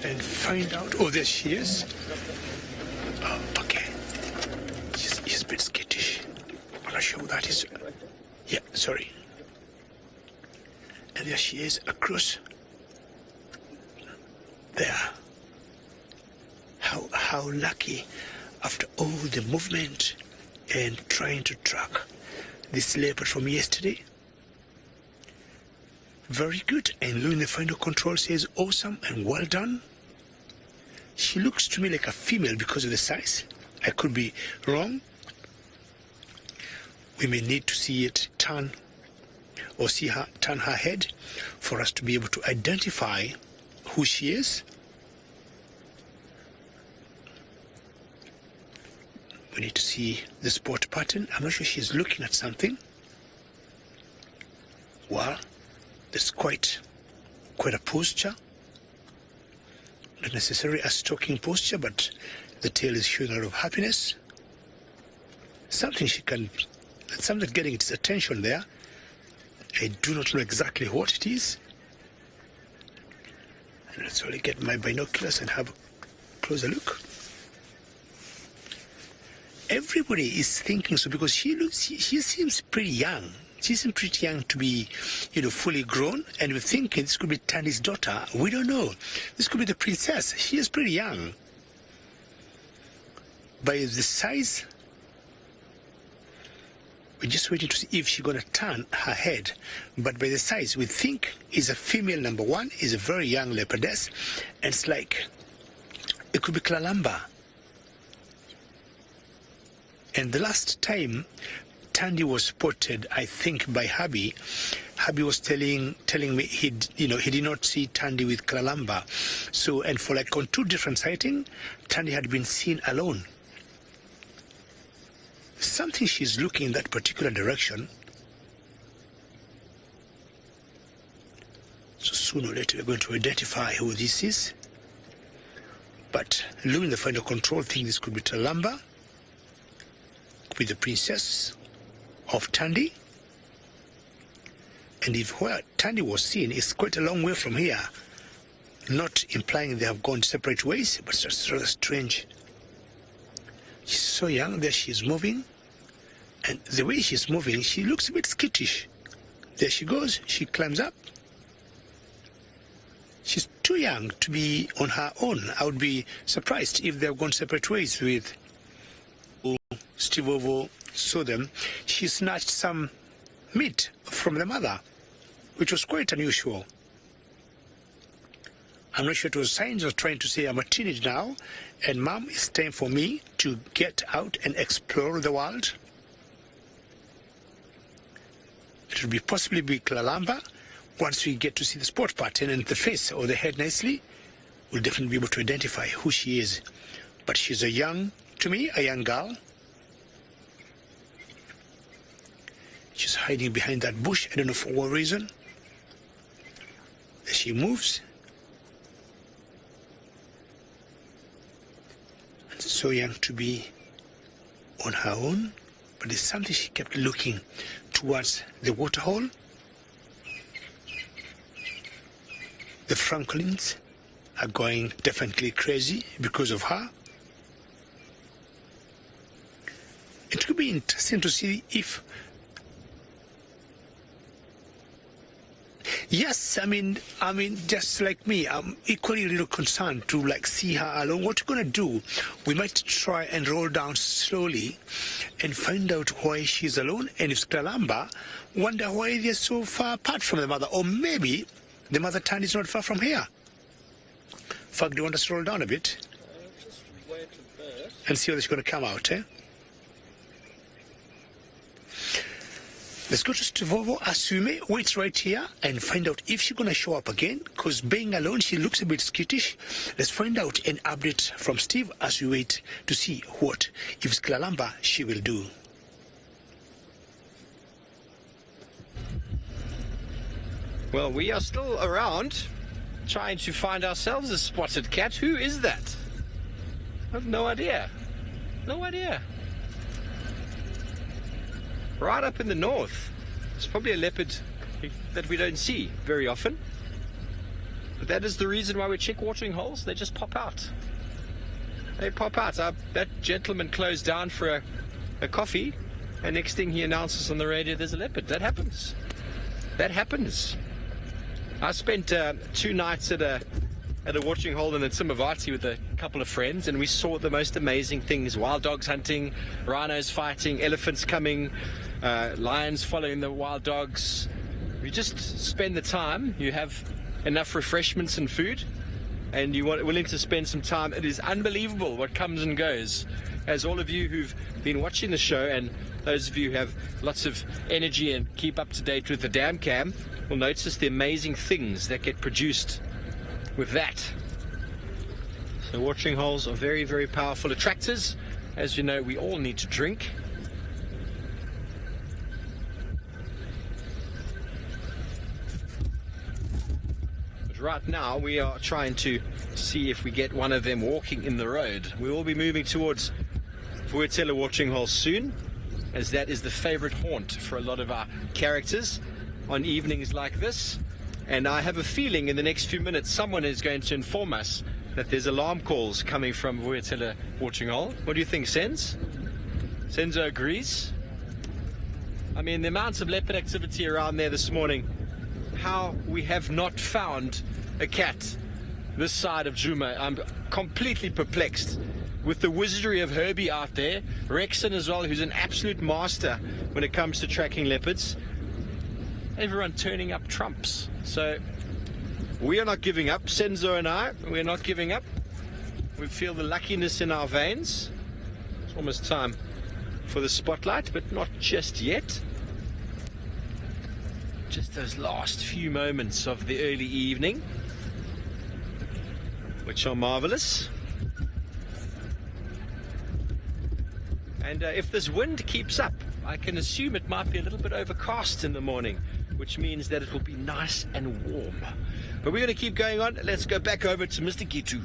and find out. Oh, there she is. Oh, okay. She's a bit skittish. I'm not sure who that is. Yeah, sorry. And there she is across there. How lucky after all the movement and trying to track this leopard from yesterday. Very good. And Louis in the final control says awesome and well done. She looks to me like a female because of the size. I could be wrong. We may need to see it turn or see her turn her head for us to be able to identify who she is. We need to see the spot pattern. I'm not sure she's looking at something. Well, there's quite a posture. Not necessarily a stalking posture, but the tail is showing a lot of happiness. Something getting its attention there. I do not know exactly what it is. And let's only get my binoculars and have a closer look. Everybody is thinking so because she seems pretty young. She seems pretty young to be, fully grown. And we're thinking this could be Tandy's daughter. We don't know. This could be the princess. She is pretty young. By the size, we're just waiting to see if she's going to turn her head. But by the size, we think is a female number one, is a very young leopardess. And it's like, it could be Kalamba. And the last time Tandy was spotted, I think, by Hubby was telling me he did not see Tandy with Kalamba. So, and for like on 2 different sightings, Tandy had been seen alone. Something she's looking in that particular direction. So sooner or later we're going to identify who this is. But Lou in the final control think this could be Kalamba, could be the princess of Tandy. And if where Tandy was seen is quite a long way from here, not implying they have gone separate ways, but it's rather strange. She's so young, there she is moving. And the way she's moving, she looks a bit skittish. There she goes, she climbs up. She's too young to be on her own. I would be surprised if they've gone separate ways with Steve Ovo saw them. She snatched some meat from the mother, which was quite unusual. I'm not sure it was signs of trying to say I'm a teenage now, and Mom, it's time for me to get out and explore the world. It will possibly be Kalamba. Once we get to see the spot pattern and the face or the head nicely, we'll definitely be able to identify who she is. But she's a young girl. She's hiding behind that bush. I don't know for what reason. As she moves. And so young to be on her own. But there's something she kept looking towards the waterhole. The Franklins are going definitely crazy because of her. It could be interesting to see if... Yes, I mean, just like me, I'm equally a little concerned to see her alone. What we're going to do, we might try and roll down slowly and find out why she's alone. And if Kalamba, wonder why they're so far apart from the mother. Or maybe the mother town is not far from here. Fuck, do you want us to roll down a bit? Just wait a bit. And see whether she's going to come out, eh? Let's go to Stivovo, assume, wait right here and find out if she's going to show up again, because being alone, she looks a bit skittish. Let's find out an update from Steve as we wait to see what, if it's Kalamba, she will do. Well, we are still around, trying to find ourselves a spotted cat. Who is that? I have no idea. No idea. Right up in the north. It's probably a leopard that we don't see very often. But that is the reason why we check watering holes. They just pop out. They pop out. That gentleman closed down for a coffee, and next thing he announces on the radio there's a leopard. That happens. That happens. I spent 2 nights at a watering hole in the Tsimavati with a couple of friends, and we saw the most amazing things. Wild dogs hunting, rhinos fighting, elephants coming, lions following the wild dogs. You just spend the time, you have enough refreshments and food, and you're willing to spend some time. It is unbelievable what comes and goes. As all of you who've been watching the show, and those of you who have lots of energy and keep up to date with the dam cam, will notice the amazing things that get produced with that. So watering holes are very, very powerful attractors As you know, we all need to drink. But right now we are trying to see if we get one of them walking in the road. We will be moving towards Vuatela watering hole soon, as that is the favorite haunt for a lot of our characters on evenings like this. And I have a feeling in the next few minutes someone is going to inform us that there's alarm calls coming from Vuatela watering hole. What do you think, Sens? Senzo agrees. I mean, the amounts of leopard activity around there this morning, how we have not found a cat this side of Djuma. I'm completely perplexed with the wizardry of Herbie out there, Rexon as well, who's an absolute master when it comes to tracking leopards. Everyone turning up trumps. So we are not giving up. Senzo and I, we're not giving up. We feel the luckiness in our veins. It's almost time for the spotlight, but not just yet. Just those last few moments of the early evening, which are marvelous. And if this wind keeps up, I can assume it might be a little bit overcast in the morning, which means that it will be nice and warm. But we're going to keep going on. Let's go back over to Mr. Gitu.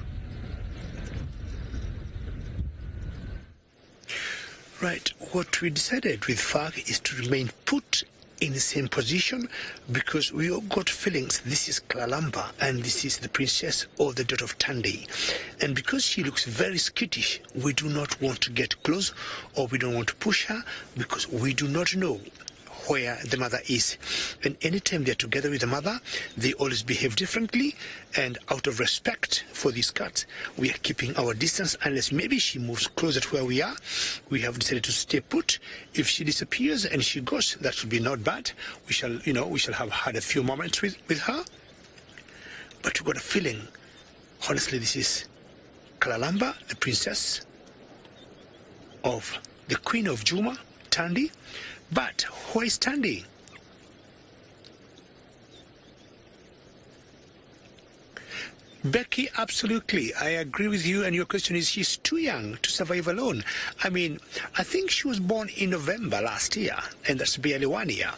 Right, what we decided with FAG is to remain put in the same position, because we all got feelings this is Kalamba and this is the princess or the daughter of Tandi, and because she looks very skittish, we do not want to get close, or we don't want to push her, because we do not know where the mother is. And anytime they're together with the mother, they always behave differently, and out of respect for these cats, we are keeping our distance unless maybe she moves closer to where we are. We have decided to stay put. If she disappears and she goes, that would be not bad. We shall have had a few moments with her. But we've got a feeling, honestly, this is Kalamba, the princess of the queen of Djuma, Tandi. But who is Tandi? Becky, absolutely. I agree with you, and your question is she's too young to survive alone. I mean, I think she was born in November last year, and that's barely 1 year.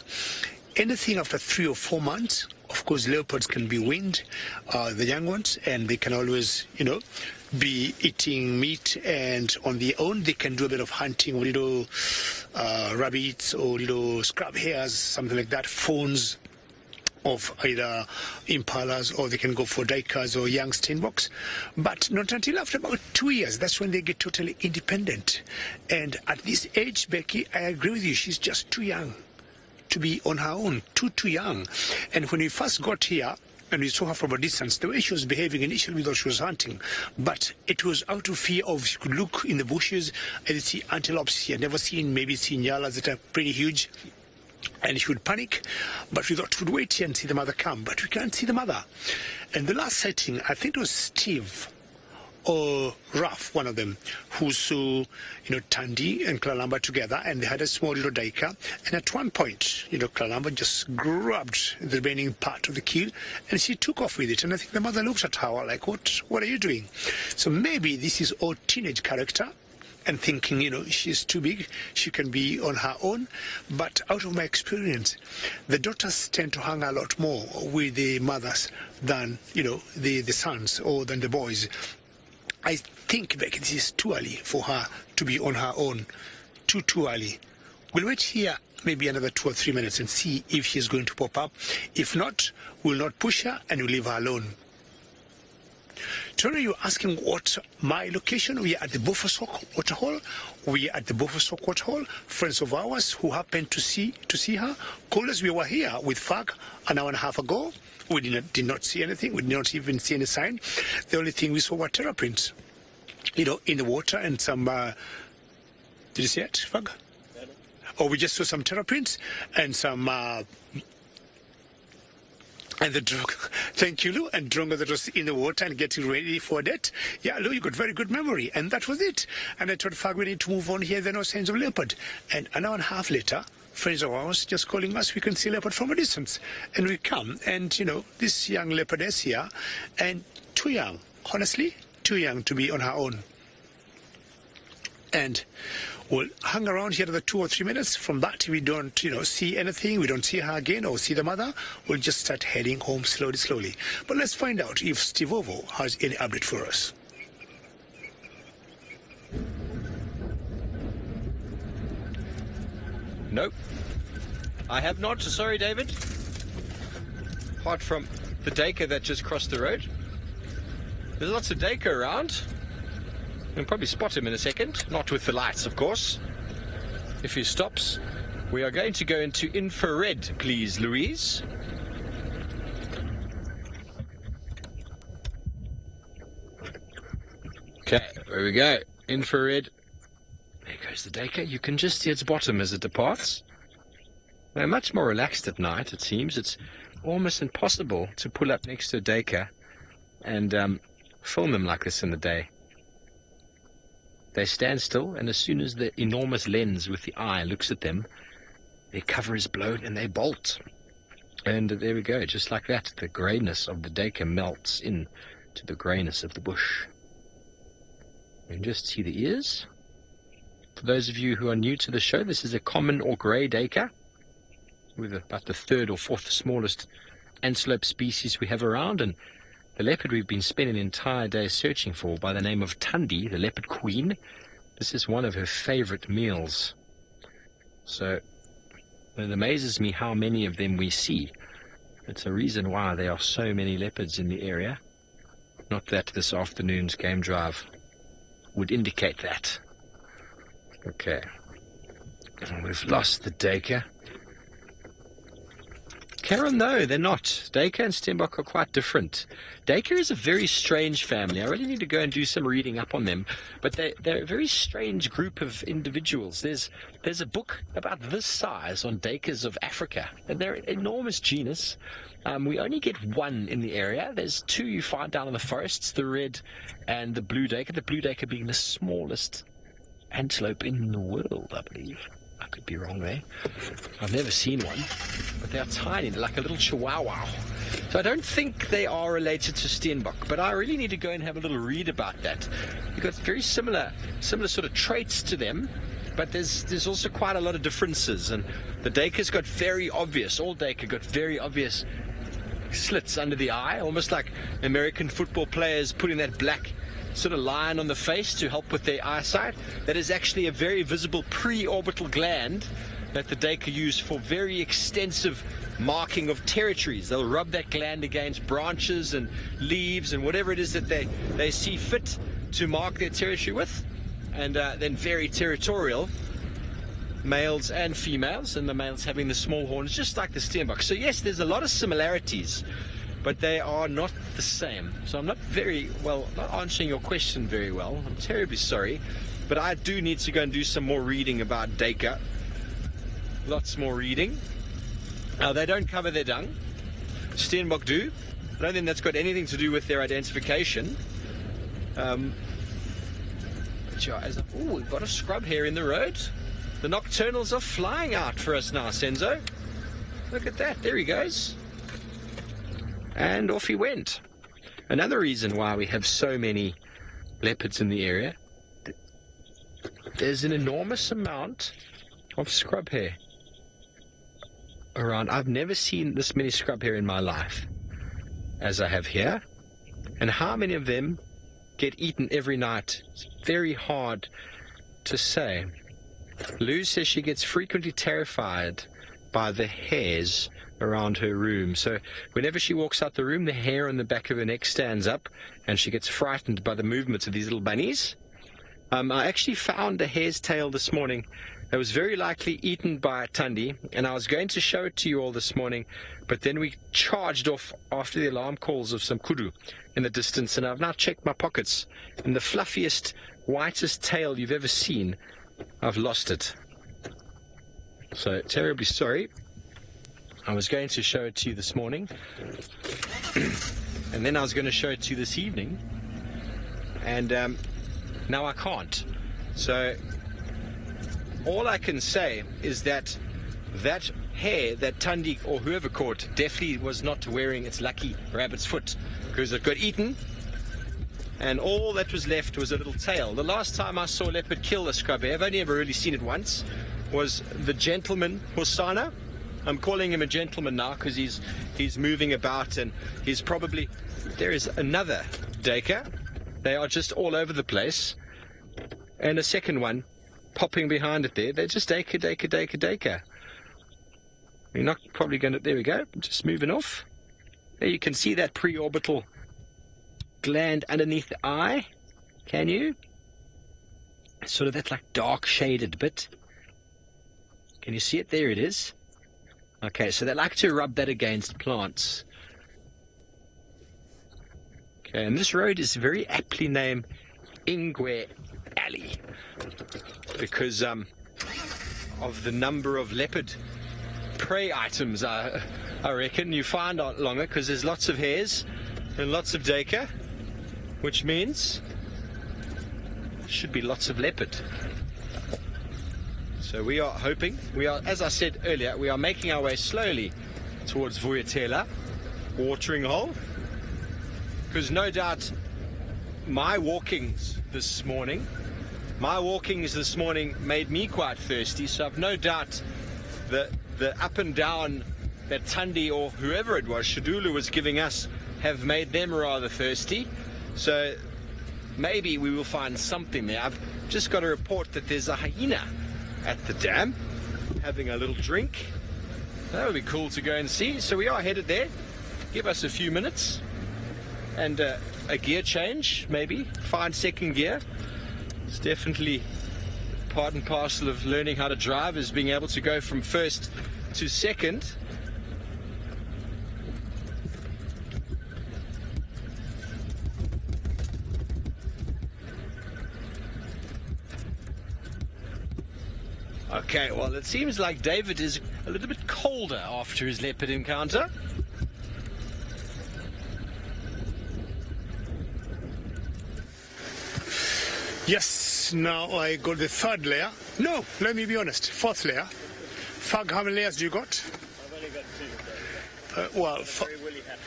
Anything after 3 or 4 months, of course, leopards can be weaned, the young ones, and they can always, be eating meat, and on their own they can do a bit of hunting with little rabbits or little scrub hares, something like that, fawns of either impalas, or they can go for duikers or young steenboks. But not until after about 2 years, that's when they get totally independent. And at this age, Becky, I agree with you, she's just too young to be on her own, too young. And when we first got here, and we saw her from a distance, the way she was behaving initially, we thought she was hunting, but it was out of fear of, she could look in the bushes and see antelopes she had never seen, maybe seen yalas that are pretty huge, and she would panic. But we thought we'd wait here and see the mother come, but we can't see the mother. And the last sighting, I think it was Steve or Raf, one of them, who saw, Tandi and Kalamba together, and they had a small little duiker. And at one point, Kalamba just grabbed the remaining part of the kill, and she took off with it. And I think the mother looked at her like, what are you doing? So maybe this is all teenage character, and thinking, she's too big, she can be on her own. But out of my experience, the daughters tend to hang a lot more with the mothers than, the sons or than the boys. I think this is too early for her to be on her own. Too early. We'll wait here maybe another 2 or 3 minutes and see if she's going to pop up. If not, we'll not push her and we'll leave her alone. Tony, you're asking what my location? We are at the Bofasok waterhole. We are at the Bofasok waterhole. Friends of ours who happened to see her called us. We were here with FAG an hour and a half ago. We did not see anything. We did not even see any sign. The only thing we saw were terrapins, in the water, and some. Did you see it, Fag? Oh, we just saw some terrapins and some. And the drone. Thank you, Lou. And drongo that was in the water and getting ready for that. Yeah, Lou, you got very good memory, and that was it. And I told Fag we need to move on here. There are no signs of leopard. And an hour and a half later, friends of ours just calling us, we can see leopard from a distance. And we come, and, this young leopardess here, and too young, honestly, too young to be on her own. and we'll hang around here another 2 or 3 minutes. From that, we don't, see anything. We don't see her again or see the mother. We'll just start heading home slowly. But let's find out if Steve Ovo has any update for us. Nope. I have not. Sorry, David. Apart from the duiker that just crossed the road. There's lots of duiker around. You can probably spot him in a second. Not with the lights, of course. If he stops, we are going to go into infrared, please, Louise. Okay, there we go. Infrared. There goes the duiker. You can just see its bottom as it departs. They're much more relaxed at night, it seems. It's almost impossible to pull up next to a duiker and film them like this in the day. They stand still, and as soon as the enormous lens with the eye looks at them, their cover is blown and they bolt. And there we go, just like that, the greyness of the duiker melts in to the greyness of the bush. You can just see the ears. For those of you who are new to the show, this is a common or grey duiker, with about the third or fourth smallest antelope species we have around, and the leopard we've been spending an entire day searching for by the name of Tundi, the leopard queen. This is one of her favorite meals. So it amazes me how many of them we see. It's a reason why there are so many leopards in the area. Not that this afternoon's game drive would indicate that. Okay. And we've lost the duiker. Karen, no, they're not. Duiker and steenbok are quite different. Duiker is a very strange family. I really need to go and do some reading up on them. But they're a very strange group of individuals. There's a book about this size on duikers of Africa. And they're an enormous genus. We only get one in the area. There's two you find down in the forests, the red and the blue duiker. The blue duiker being the smallest antelope in the world, I believe. I could be wrong there. I've never seen one, but they're tiny. They're like a little chihuahua. So I don't think they are related to steenbok, but I really need to go and have a little read about that. You've got very similar sort of traits to them, but there's also quite a lot of differences. And the duiker's got very obvious, all duiker got very obvious slits under the eye, almost like American football players putting that black sort of line on the face to help with their eyesight. That is actually a very visible pre-orbital gland that the duiker use for very extensive marking of territories. They'll rub that gland against branches and leaves and whatever it is that they see fit to mark their territory with. And then very territorial, males and females, and the males having the small horns, just like the steenbok. So yes, there's a lot of similarities, but they are not the same. So I'm not answering your question very well. I'm terribly sorry, but I do need to go and do some more reading about duiker. Lots more reading. They don't cover their dung. Steenbok do. I don't think that's got anything to do with their identification. We've got a scrub here in the road. The nocturnals are flying out for us now, Senzo. Look at that. There he goes. And off he went. Another reason why we have so many leopards in the area, there's an enormous amount of scrub hair around. I've never seen this many scrub hair in my life as I have here. And how many of them get eaten every night? It's very hard to say. Lou says she gets frequently terrified by the hairs around her room. So whenever she walks out the room, the hair on the back of her neck stands up and she gets frightened by the movements of these little bunnies. I actually found a hare's tail this morning that was very likely eaten by Tundi, and I was going to show it to you all this morning, but then we charged off after the alarm calls of some kudu in the distance, and I've now checked my pockets, and the fluffiest, whitest tail you've ever seen, I've lost it. So terribly sorry. I was going to show it to you this morning, and then I was going to show it to you this evening, and now I can't. So all I can say is that that hair that Tundi or whoever caught definitely was not wearing its lucky rabbit's foot, because it got eaten and all that was left was a little tail. The last time I saw a leopard kill a scrub hare, I've only ever really seen it once, was the gentleman Hosanna. I'm calling him a gentleman now because he's moving about, and he's probably... There is another duiker. They are just all over the place. And a second one popping behind it there. They're just duiker. You're not probably going to... There we go. Just moving off. There you can see that preorbital gland underneath the eye. Can you? Sort of that like dark shaded bit. Can you see it? There it is. Okay, so they like to rub that against plants. Okay, and this road is very aptly named Ingwe Alley because of the number of leopard prey items, I reckon, you find along it, because there's lots of hares and lots of duiker, which means should be lots of leopard. So we are hoping, as I said earlier, we are making our way slowly towards Vuyatela watering hole, because no doubt my walkings this morning made me quite thirsty, so I've no doubt that the up and down that Tundi or whoever it was, Shadulu, was giving us have made them rather thirsty. So maybe we will find something there. I've just got a report that there's a hyena at the dam having a little drink. That would be cool to go and see. So we are headed there. Give us a few minutes and a gear change, maybe find second gear. It's definitely part and parcel of learning how to drive, is being able to go from first to second. Okay, well, it seems like David is a little bit colder after his leopard encounter. Yes, now I got the third layer. No, let me be honest, fourth layer. Fag, how many layers do you got? I've only got two. Well, Very woolly hat.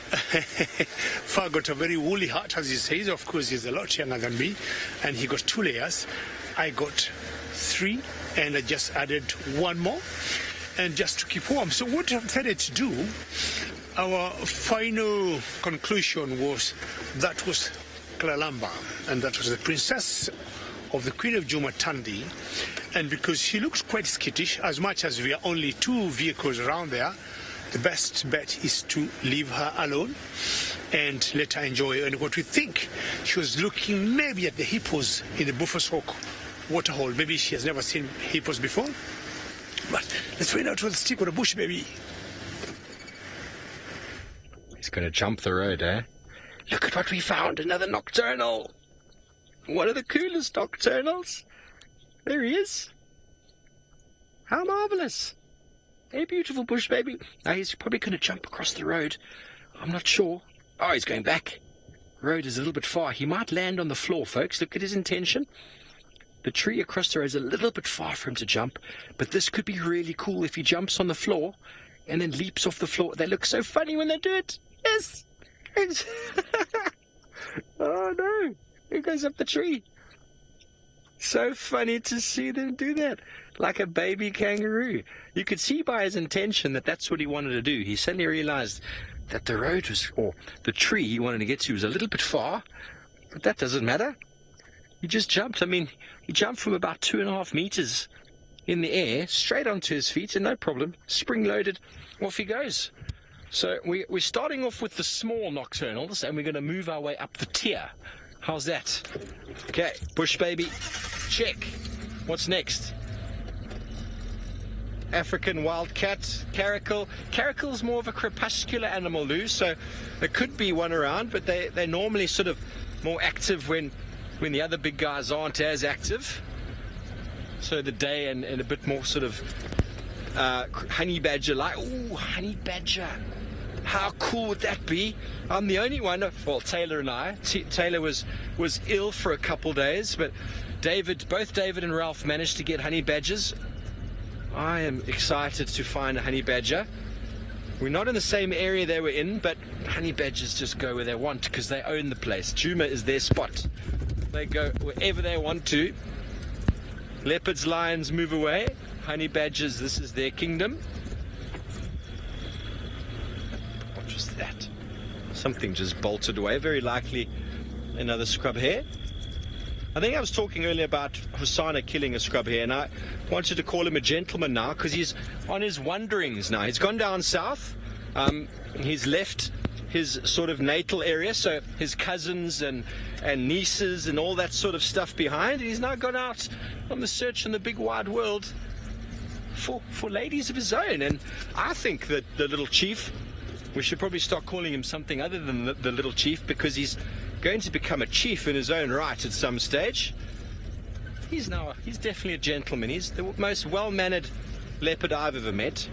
Fag got a very woolly hat, as he says. Of course, he's a lot younger than me, and he got 2 layers. I got 3, and I just added 1 more, and just to keep warm. So what I've decided to do, our final conclusion was that was Kalamba, and that was the princess of the Queen of Juma Tandi. And because she looks quite skittish, as much as we are only 2 vehicles around there, the best bet is to leave her alone and let her enjoy. And what we think, she was looking maybe at the hippos in the Buffers Hawk waterhole. Maybe she has never seen hippos before. But let's find out what's stick on the bush, baby. He's going to jump the road, eh? Look at what we found, another nocturnal. One of the coolest nocturnals. There he is. How marvellous. A beautiful bush, baby. Now he's probably going to jump across the road. I'm not sure. Oh, he's going back. The road is a little bit far. He might land on the floor, folks. Look at his intention. The tree across the road is a little bit far for him to jump, but this could be really cool if he jumps on the floor and then leaps off the floor. They look so funny when they do it. Yes. Oh no, he goes up the tree. So funny to see them do that, like a baby kangaroo. You could see by his intention that that's what he wanted to do. He suddenly realized that the road was, or the tree he wanted to get to was a little bit far, but that doesn't matter. He just jumped. I mean, he jumped from about 2.5 meters in the air straight onto his feet, and no problem, spring-loaded, off he goes. So we're starting off with the small nocturnals, and we're going to move our way up the tier. How's that? Okay, bush baby, check. What's next? African wildcat, caracal. Caracal's more of a crepuscular animal, Lou, so there could be one around, but they're normally sort of more active when the other big guys aren't as active. So the day and a bit more sort of honey badger like. Ooh, honey badger. How cool would that be? I'm the only one. Well, Taylor and I. Taylor was ill for a couple days, but both David and Ralph managed to get honey badgers. I am excited to find a honey badger. We're not in the same area they were in, but honey badgers just go where they want because they own the place. Djuma is their spot. They go wherever they want to. Leopards, lions move away. Honey badgers, this is their kingdom. What was that? Something just bolted away, very likely another scrub hare. I think I was talking earlier about Hosanna killing a scrub hare, and I wanted to call him a gentleman now because he's on his wanderings now. He's gone down south. He's left his sort of natal area, so his cousins and nieces and all that sort of stuff behind. He's now gone out on the search in the big wide world for ladies of his own. And I think that the little chief, we should probably start calling him something other than the little chief, because he's going to become a chief in his own right at some stage. He's definitely a gentleman. He's the most well-mannered leopard I've ever met.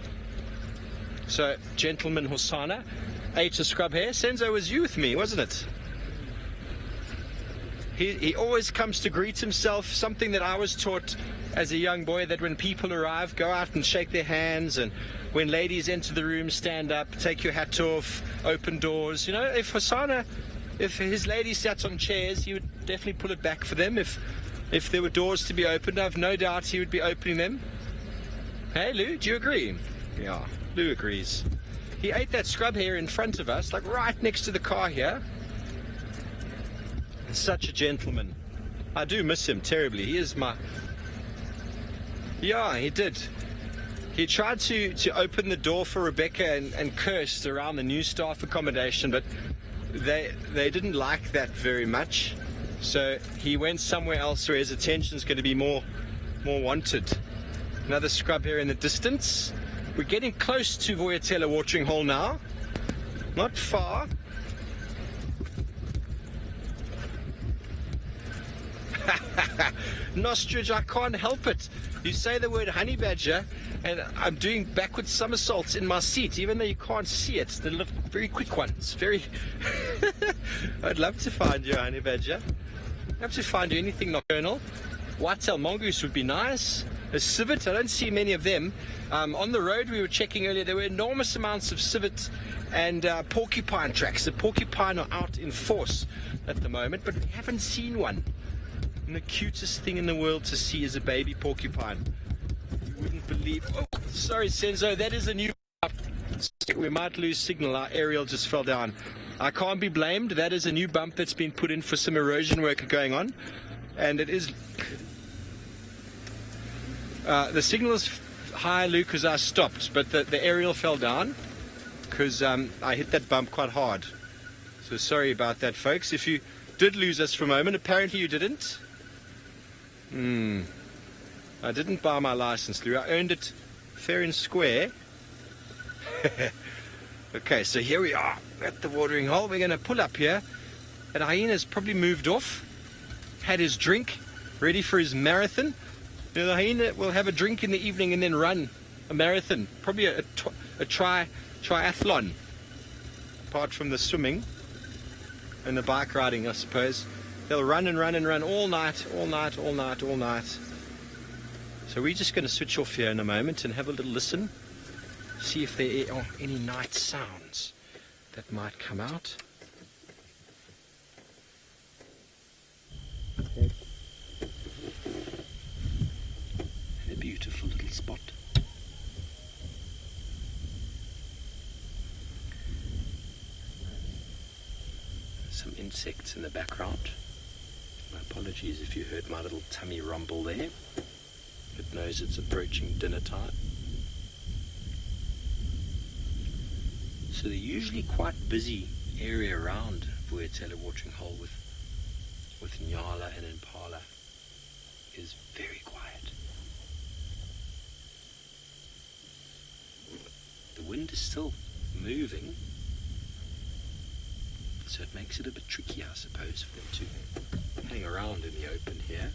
So, gentleman Hosanna ate a scrub hare. Senzo was you with me, wasn't it? He always comes to greet himself, something that I was taught as a young boy, that when people arrive, go out and shake their hands, and when ladies enter the room, stand up, take your hat off, open doors. You know, if his ladies sat on chairs, he would definitely pull it back for them. If there were doors to be opened, I've no doubt he would be opening them. Hey, Lou, do you agree? Yeah, Lou agrees. He ate that scrub hare in front of us, like right next to the car here. Such a gentleman. I do miss him terribly. He is my... Yeah, he did. He tried to open the door for Rebecca and cursed around the new staff accommodation, but they didn't like that very much. So he went somewhere else where his attention's going to be more wanted. Another scrub here in the distance. We're getting close to Vuyatela watering hole now. Not far. Nostrich, I can't help it. You say the word honey badger, and I'm doing backward somersaults in my seat, even though you can't see it. They're very quick ones. Very. I'd love to find you a honey badger. I'd love to find you anything nocturnal. White-tailed mongoose would be nice. A civet, I don't see many of them. On the road we were checking earlier, there were enormous amounts of civet and porcupine tracks. The porcupine are out in force at the moment, but we haven't seen one. And the cutest thing in the world to see is a baby porcupine. You wouldn't believe... Oh, sorry, Senzo, that is a new... We might lose signal. Our aerial just fell down. I can't be blamed. That is a new bump that's been put in for some erosion work going on. And it is... the signal is high, Luke, because I stopped, but the aerial fell down because I hit that bump quite hard. So sorry about that, folks. If you did lose us for a moment, apparently you didn't. I didn't buy my license, Lou. I earned it fair and square. Okay, so here we are at the watering hole. We're going to pull up here. And hyena's probably moved off, had his drink, ready for his marathon. You know, the hyena will have a drink in the evening and then run a marathon, probably a triathlon, apart from the swimming and the bike riding, I suppose. They'll run and run and run all night. So we're just going to switch off here in a moment and have a little listen, see if there are any night sounds that might come out. A beautiful little spot. Some insects in the background. My apologies if you heard my little tummy rumble there. It knows it's approaching dinner time. So the usually quite busy area around Vuyatela watering hole with Nyala and Impala is very quiet. The wind is still moving, so it makes it a bit tricky, I suppose, for them to hang around in the open here.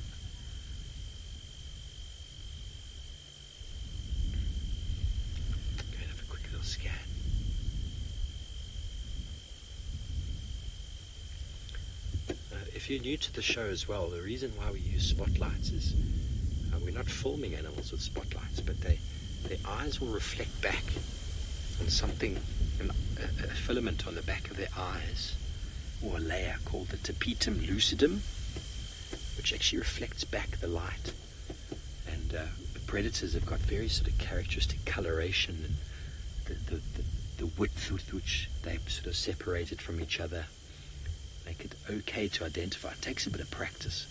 Go and have a quick little scan. If you're new to the show as well, the reason why we use spotlights is we're not filming animals with spotlights, but their eyes will reflect back and something, a filament on the back of their eyes, or a layer called the tapetum lucidum, which actually reflects back the light. And the predators have got very sort of characteristic coloration, and the width with which they sort of separated from each other make it okay to identify. It takes a bit of practice.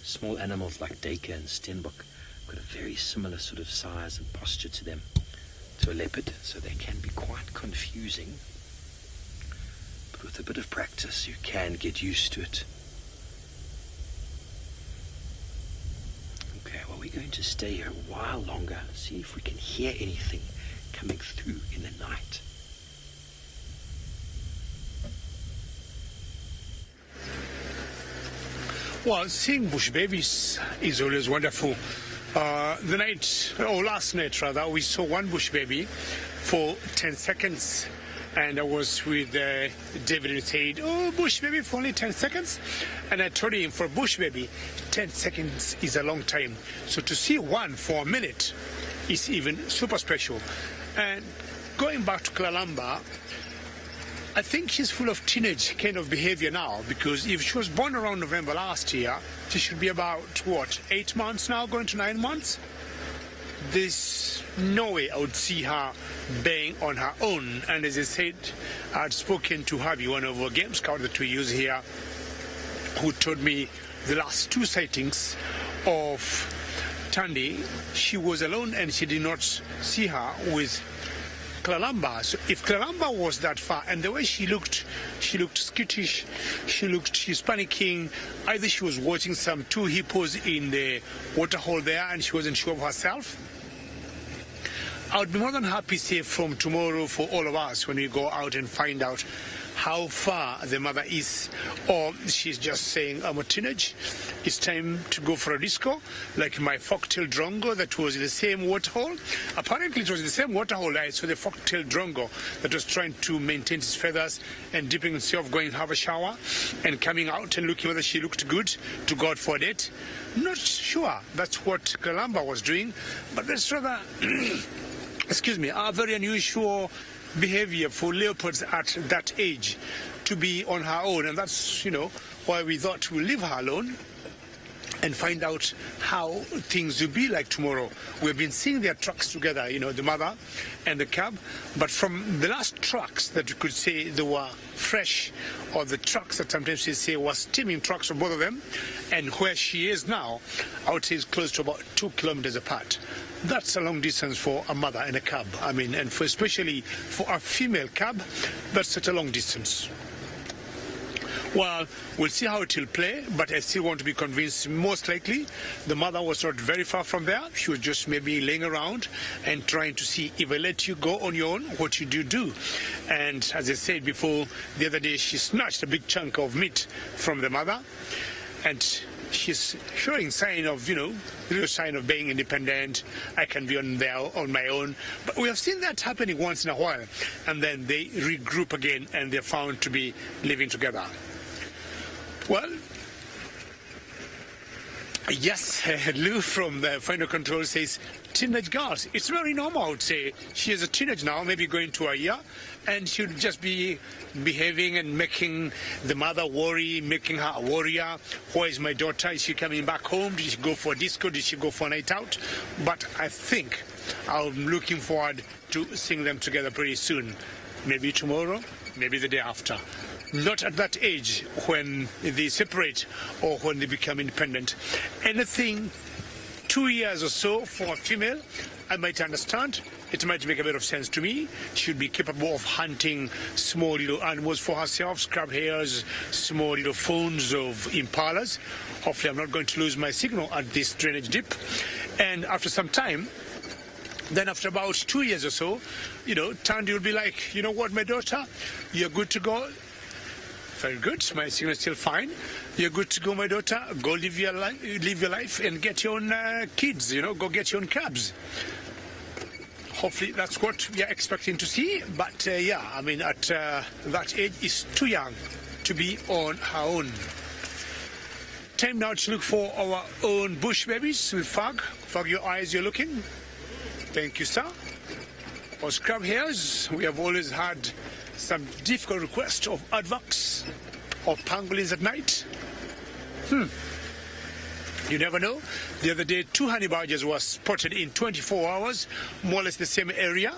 Small animals like duiker and steenbok got a very similar sort of size and posture to them, to a leopard, so they can be quite confusing. But with a bit of practice, you can get used to it. Okay, well, we're going to stay here a while longer, see if we can hear anything coming through in the night. Well, seeing bush babies is always wonderful. Last night rather, we saw one bush baby for 10 seconds. And I was with David, and he said, "Oh, bush baby for only 10 seconds." And I told him, for bush baby, 10 seconds is a long time. So to see one for a minute is even super special. And going back to Kalamba, I think she's full of teenage kind of behavior now, because if she was born around November last year, she should be about, 8 months now, going to 9 months? There's no way I would see her being on her own. And as I said, I'd spoken to Harvey, one of our game scouts that we use here, who told me the last 2 sightings of Tandy, she was alone and she did not see her with Kalamba. So if Kalamba was that far, and the way she looked skittish, she's panicking. Either she was watching some 2 hippos in the waterhole there and she wasn't sure of herself. I would be more than happy, say, from tomorrow for all of us, when we go out and find out how far the mother is, or she's just saying, "I'm a teenage, it's time to go for a disco," like my fork-tailed drongo that was in the same waterhole. Apparently it was in the same waterhole I saw the fork-tailed drongo that was trying to maintain his feathers and dipping himself, going to have a shower and coming out and looking whether she looked good to go out for a date. Not sure that's what Kalamba was doing, but that's rather a very unusual behavior for leopards at that age, to be on her own. And that's, why we thought we'll leave her alone and find out how things will be like tomorrow. We've been seeing their tracks together, the mother and the cub, but from the last tracks that you could say they were fresh, or the tracks that sometimes you say were steaming tracks of both of them, and where she is now, I would say is close to about 2 kilometers apart. That's a long distance for a mother and a cub. And especially for a female cub, that's such a long distance. Well, we'll see how it will play, but I still want to be convinced most likely the mother was not very far from there. She was just maybe laying around and trying to see, if I let you go on your own, what you do. And as I said before, the other day she snatched a big chunk of meat from the mother, and she's showing sign of, real sign of being independent. I can be on my own. But we have seen that happening once in a while, and then they regroup again and they're found to be living together. Well, yes, Lou from the Final Control says, teenage girls. It's very normal, I would say. She is a teenage now, maybe going to a year, and she'll just be behaving and making the mother worry, making her a warrior. Where is my daughter? Is she coming back home? Did she go for a disco? Did she go for a night out? But I think I'm looking forward to seeing them together pretty soon. Maybe tomorrow, maybe the day after. Not at that age when they separate or when they become independent. Anything 2 years or so for a female, I might understand. It might make a bit of sense to me. She should be capable of hunting small little animals for herself, scrub hairs, small little fawns of impalas. Hopefully I'm not going to lose my signal at this drainage dip. And after some time, then after about 2 years or so, Tandy will be like, "You know what, my daughter, you're good to go." Very good, my signal is still fine. You're good to go, my daughter. Go live your life and get your own kids, go get your own cabs. Hopefully that's what we are expecting to see. But at that age, is too young to be on her own. Time now to look for our own bush babies with Fag. Fag, your eyes, you're looking. Thank you, sir. or scrub hares. We have always had some difficult requests of aardvarks or pangolins at night. You never know. The other day, 2 honey badgers were spotted in 24 hours, more or less the same area.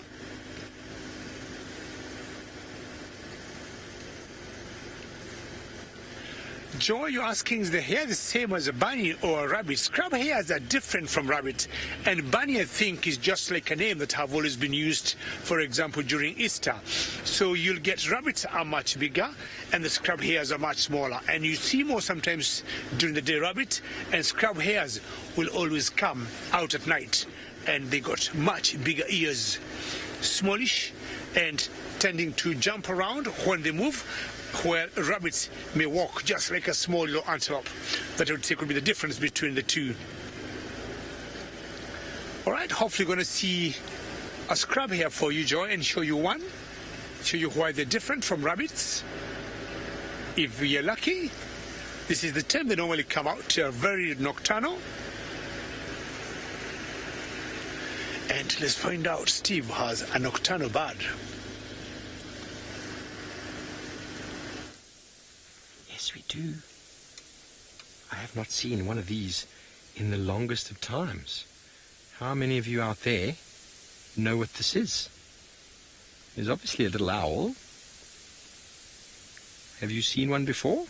Joe, you're asking, is the hair the same as a bunny or a rabbit? Scrub hairs are different from rabbit. And bunny, I think, is just like a name that have always been used, for example, during Easter. So you'll get rabbits are much bigger and the scrub hairs are much smaller. And you see more sometimes during the day rabbit, and scrub hairs will always come out at night. And they got much bigger ears, smallish, and tending to jump around when they move, where rabbits may walk just like a small little antelope. That I would say could be the difference between the two. All right, hopefully you're going to see a scrub here for you, Joy, and show you one. Show you why they're different from rabbits. If you're lucky, this is the time they normally come out. They're very nocturnal. And let's find out, Steve has a nocturnal bird. Yes, we do. I have not seen one of these in the longest of times. How many of you out there know what this is? There's obviously a little owl. Have you seen one before?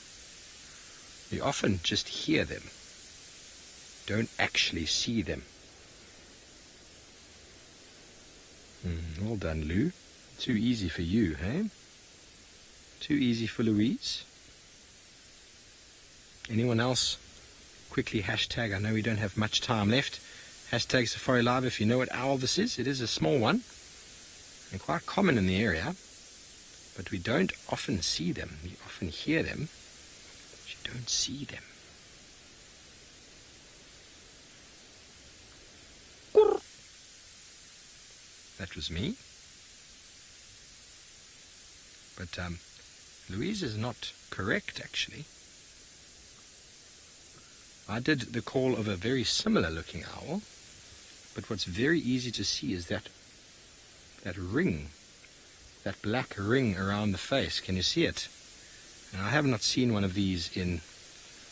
You often just hear them. Don't actually see them. Well done, Lou. Too easy for you, hey? Too easy for Louise. Anyone else? Quickly hashtag, I know we don't have much time left. Hashtag Safari Live if you know what owl this is. It is a small one and quite common in the area, but we don't often see them. We often hear them, but you don't see them. That was me. But Louise is not correct, actually. I did the call of a very similar looking owl, but what's very easy to see is that ring, that black ring around the face. Can you see it? And I have not seen one of these in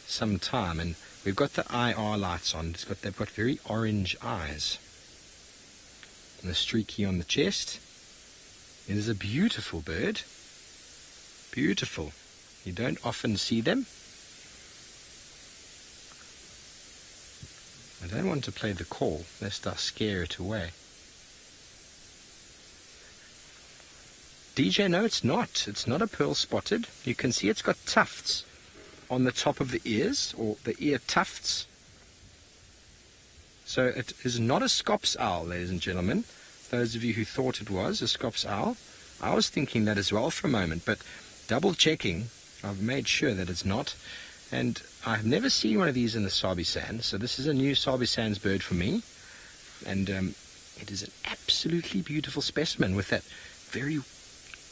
some time, and we've got the IR lights on. They've got very orange eyes. And the streaky on the chest. It is a beautiful bird. Beautiful. You don't often see them. I don't want to play the call, lest I scare it away. DJ, no, it's not. It's not a pearl spotted. You can see it's got tufts on the top of the ears, or the ear tufts. So it is not a scops owl, ladies and gentlemen. Those of you who thought it was a scops owl, I was thinking that as well for a moment, but double checking, I've made sure that it's not. And I've never seen one of these in the Sabi Sands, so this is a new Sabi Sands bird for me. And it is an absolutely beautiful specimen with that very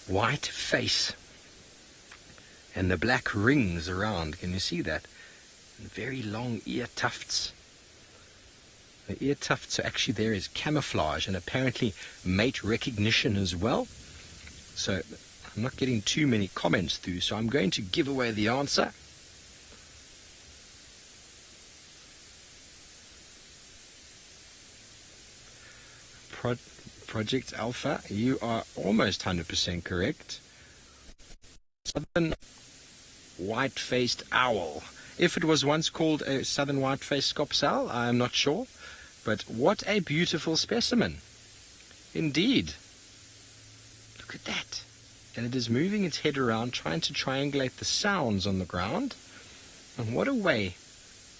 white face and the black rings around. Can you see that? And very long ear tufts. The ear tufts are actually there as camouflage and apparently mate recognition as well. So I'm not getting too many comments through, so I'm going to give away the answer. Project Alpha, you are almost 100% correct. Southern white-faced owl. If it was once called a southern white-faced scops owl, I am not sure. But what a beautiful specimen. Indeed. Look at that. And it is moving its head around, trying to triangulate the sounds on the ground. And what a way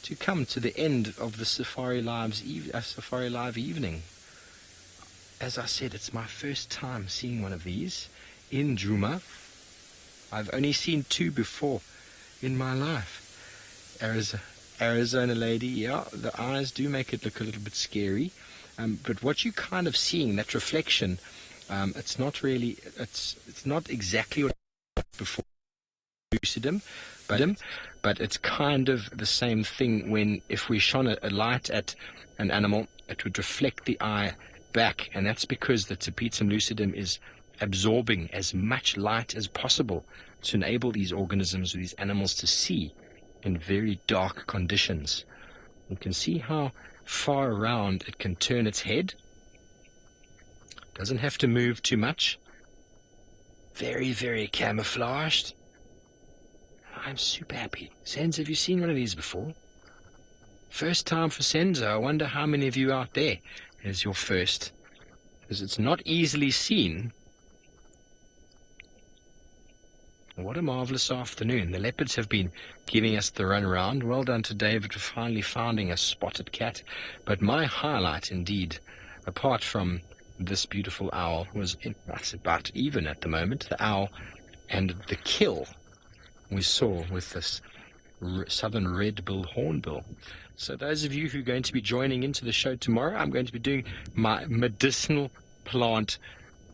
to come to the end of the Safari Live evening. As I said, it's my first time seeing one of these in Djuma. I've only seen 2 before in my life. Arizona lady, yeah, the eyes do make it look a little bit scary. But what you kind of seeing, that reflection, it's not really, it's not exactly what I thought before lucidum, but it's kind of the same thing when if we shone a light at an animal, it would reflect the eye back, and that's because the tapetum lucidum is absorbing as much light as possible to enable these organisms or these animals to see in very dark conditions. You can see how far around it can turn its head. Doesn't have to move too much. Very, very camouflaged. I'm super happy. Senzo, have you seen one of these before? First time for Senzo. I wonder how many of you out there is your first. Because it's not easily seen. What a marvellous afternoon. The leopards have been giving us the run around. Well done to David for finally finding a spotted cat. But my highlight indeed, apart from this beautiful owl, that's about even at the moment, the owl and the kill we saw with this southern red-billed hornbill. So those of you who are going to be joining into the show tomorrow, I'm going to be doing my medicinal plant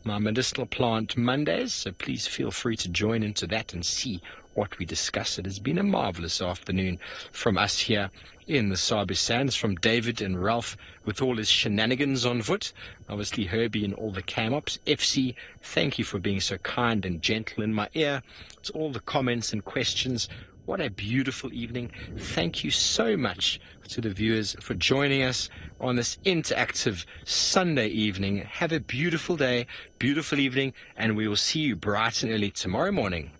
Mondays, so please feel free to join into that and see what we discuss. It has been a marvelous afternoon from us here in the Sabi Sands, from David and Ralph with all his shenanigans on foot, obviously Herbie and all the cam-ops. FC, thank you for being so kind and gentle in my ear. It's all the comments and questions. What a beautiful evening. Thank you so much to the viewers for joining us on this interactive Sunday evening. Have a beautiful day, beautiful evening, and we will see you bright and early tomorrow morning.